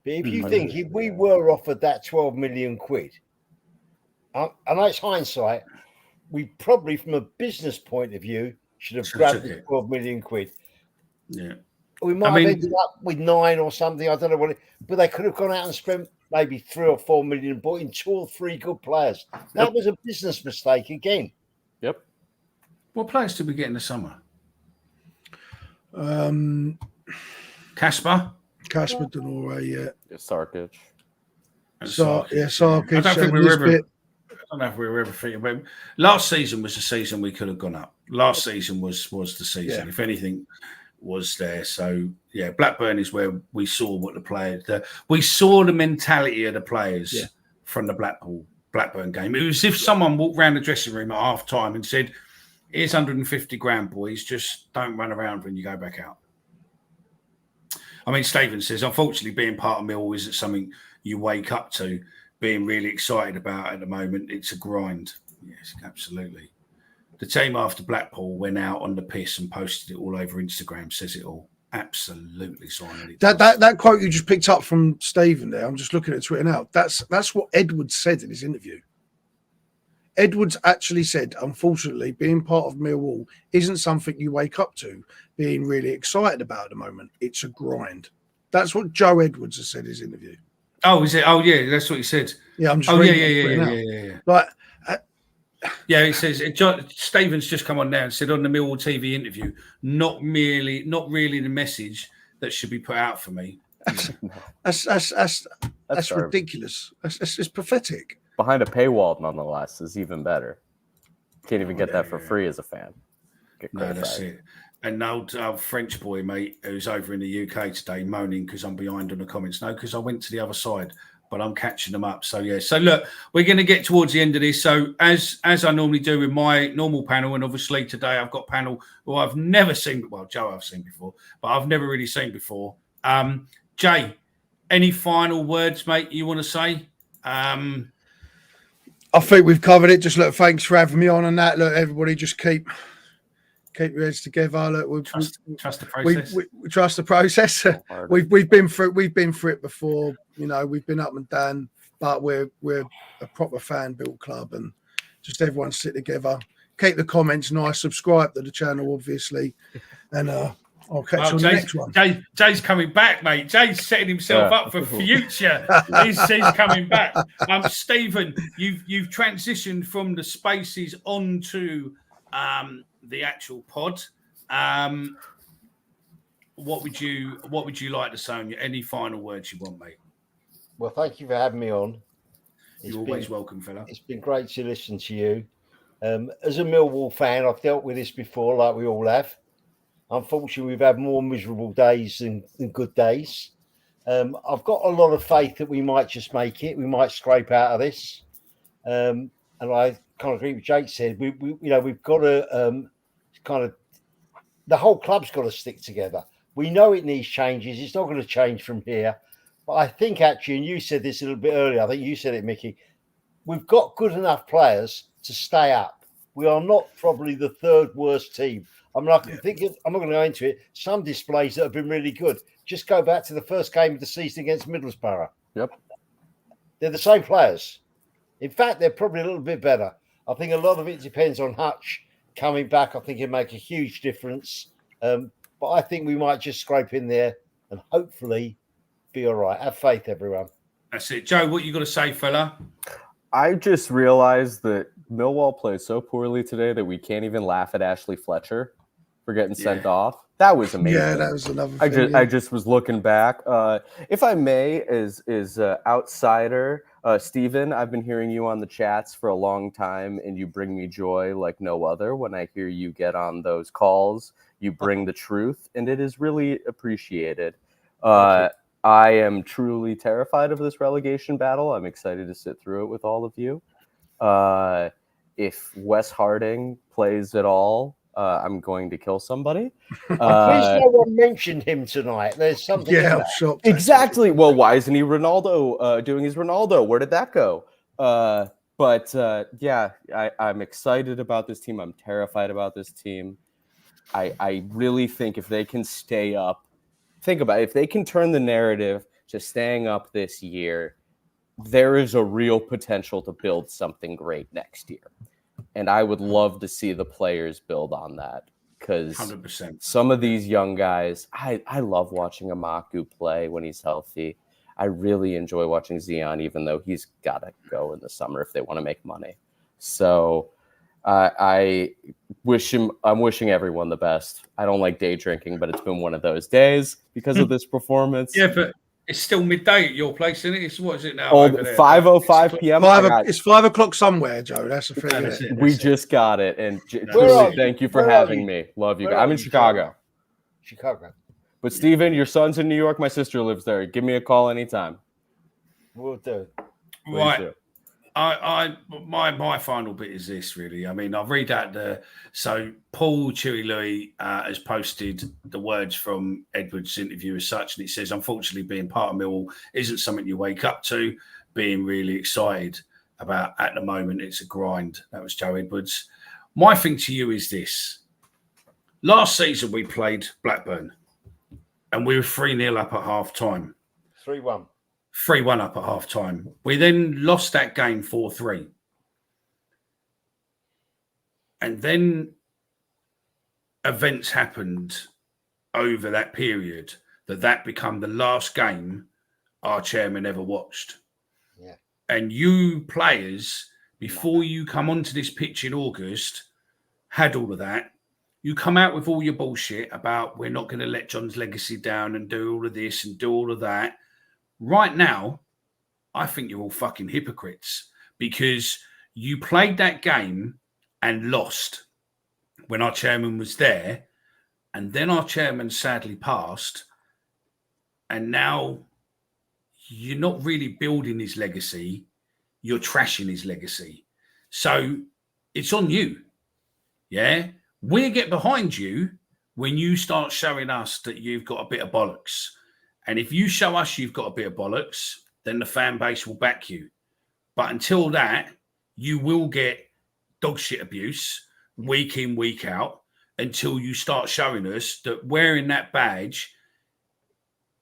But if you think if we were offered that 12 million quid, I know it's hindsight, we probably, from a business point of view, should have grabbed the 12 million quid. Yeah. We might have ended up with 9 or something. I don't know what, but they could have gone out and spent maybe 3 or 4 million and bought in 2 or 3 good players. That was a business mistake again. Yep. What players did we get in the summer? Casper done all right, yeah. Sarkic. Sarkic. I don't think we were ever. I don't know if we were ever thinking about. Last season was the season we could have gone up. Last season was the season. Yeah. If anything, was there. So yeah, Blackburn is where we saw what the players. We saw the mentality of the players from the Blackburn game. It was as if someone walked around the dressing room at half time and said, "Here's 150 grand, boys. Just don't run around when you go back out." I mean, Stephen says, unfortunately, being part of Millwall isn't something you wake up to. Being really excited about at the moment, it's a grind. Yes, absolutely. The team after Blackpool went out on the piss and posted it all over Instagram. Says it all. Absolutely, Simon. That quote you just picked up from Stephen there. I'm just looking at Twitter now. That's what Edwards said in his interview. Edwards actually said, unfortunately, being part of Millwall isn't something you wake up to. Being really excited about at the moment, it's a grind. That's what Joe Edwards has said in his interview. Oh, is it? Oh, yeah, that's what he said. Yeah, I'm just. Oh, yeah. Like, yeah, he says Stephen's just come on now and said on the Millwall TV interview, not really the message that should be put out for me. That's ridiculous. It's pathetic. Behind a paywall, nonetheless, is even better. Can't even get that for free as a fan. No, that's it. And old French boy, mate, who's over in the UK today, moaning because I'm behind on the comments. No, because I went to the other side, but I'm catching them up. So, yeah. So, look, we're going to get towards the end of this. So, as I normally do with my normal panel, and obviously today I've got a panel who I've never seen. Well, Joe I've seen before, but I've never really seen before. Jay, any final words, mate, you want to say? I think we've covered it. Just look, thanks for having me on and that. Look, everybody, just keep your heads together. Look, trust the process. We trust the process. We've been through it before. You know, we've been up and down, but we're a proper fan built club, and just everyone sit together. Keep the comments nice. Subscribe to the channel, obviously, and I'll catch you on the next one. Jay's coming back, mate. Jay's setting himself up for future. He's coming back. Stephen, you've transitioned from the spaces onto the actual pod. What would you like to say on you? Any final words you want, mate? Well, thank you for having me on. You're always welcome, fella. It's been great to listen to you. As a Millwall fan, I've dealt with this before, like we all have. Unfortunately, we've had more miserable days than good days. I've got a lot of faith that we might just make it. We might scrape out of this. And I kind of agree with Jake said. We've got to the whole club's got to stick together. We know it needs changes. It's not going to change from here. But I think actually, and you said this a little bit earlier, I think you said it, Mickey, we've got good enough players to stay up. We are not probably the third worst team. I mean, I'm not going to go into it. Some displays that have been really good. Just go back to the first game of the season against Middlesbrough. Yep. They're the same players. In fact, they're probably a little bit better. I think a lot of it depends on Hutch coming back. I think it'll make a huge difference. But I think we might just scrape in there and hopefully be all right. Have faith, everyone. That's it. Joe, what you got to say, fella? I just realized that Millwall played so poorly today that we can't even laugh at Ashley Fletcher for getting sent off. That was amazing. Yeah, that was another thing. I just was looking back. If I may, as outsider, Stephen, I've been hearing you on the chats for a long time, and you bring me joy like no other. When I hear you get on those calls, you bring the truth, and it is really appreciated. I am truly terrified of this relegation battle. I'm excited to sit through it with all of you. If Wes Harding plays at all, I'm going to kill somebody. Please, no one mentioned him tonight. There's something. Yeah, I'm shocked. Exactly. Well, why isn't he Ronaldo doing his Ronaldo? Where did that go? Yeah, I'm excited about this team. I'm terrified about this team. I really think if they can stay up, think about it, if they can turn the narrative to staying up this year, there is a real potential to build something great next year. And I would love to see the players build on that, because 100%. some of these young guys, I love watching Amaku play when he's healthy. I really enjoy watching Zion, even though he's got to go in the summer if they want to make money. So I'm wishing everyone the best. I don't like day drinking, but it's been one of those days because of this performance. Yeah, but it's still midday at your place, isn't it? It's, what is it now? Oh, 5:05 p.m. It's 5 o'clock somewhere, Joe. That's the thing. That's it. We just got it. And Where are truly, you? thank you for Where are having you? me. Love you Where guys. I'm are in you, Chicago. Chicago. But Steven, your son's in New York. My sister lives there. Give me a call anytime. We'll do. Please Right. do. My final bit is this, really. I mean, I'll read out so Paul Chewy Louis has posted the words from Edward's interview as such, and it says, unfortunately, being part of Millwall isn't something you wake up to. Being really excited about at the moment, it's a grind. That was Joe Edwards. My thing to you is this. Last season, we played Blackburn, and we were 3-0 up at half-time. 3-1. 3-1 up at half-time. We then lost that game 4-3. And then events happened over that period that became the last game our chairman ever watched. Yeah. And you players, before you come onto this pitch in August, had all of that. You come out with all your bullshit about we're not going to let John's legacy down and do all of this and do all of that. Right now, I think you're all fucking hypocrites because you played that game and lost when our chairman was there. And then our chairman sadly passed. And now you're not really building his legacy. You're trashing his legacy. So it's on you. Yeah. We'll get behind you when you start showing us that you've got a bit of bollocks. And if you show us you've got a bit of bollocks, then the fan base will back you. But until that, you will get dog shit abuse week in, week out until you start showing us that wearing that badge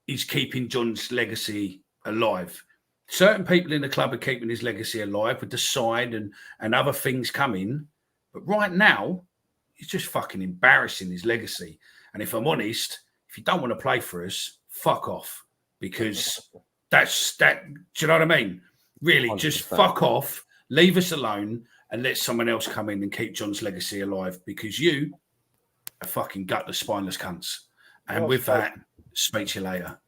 is keeping John's legacy alive. Certain people in the club are keeping his legacy alive with the side and other things coming. But right now, he's just fucking embarrassing his legacy. And if I'm honest, if you don't want to play for us, fuck off. Because that's that. Do you know what I mean? Really, 100%. just fuck off, leave us alone, and let someone else come in and keep John's legacy alive. Because you are fucking gutless, spineless cunts. And with that, speak to you later.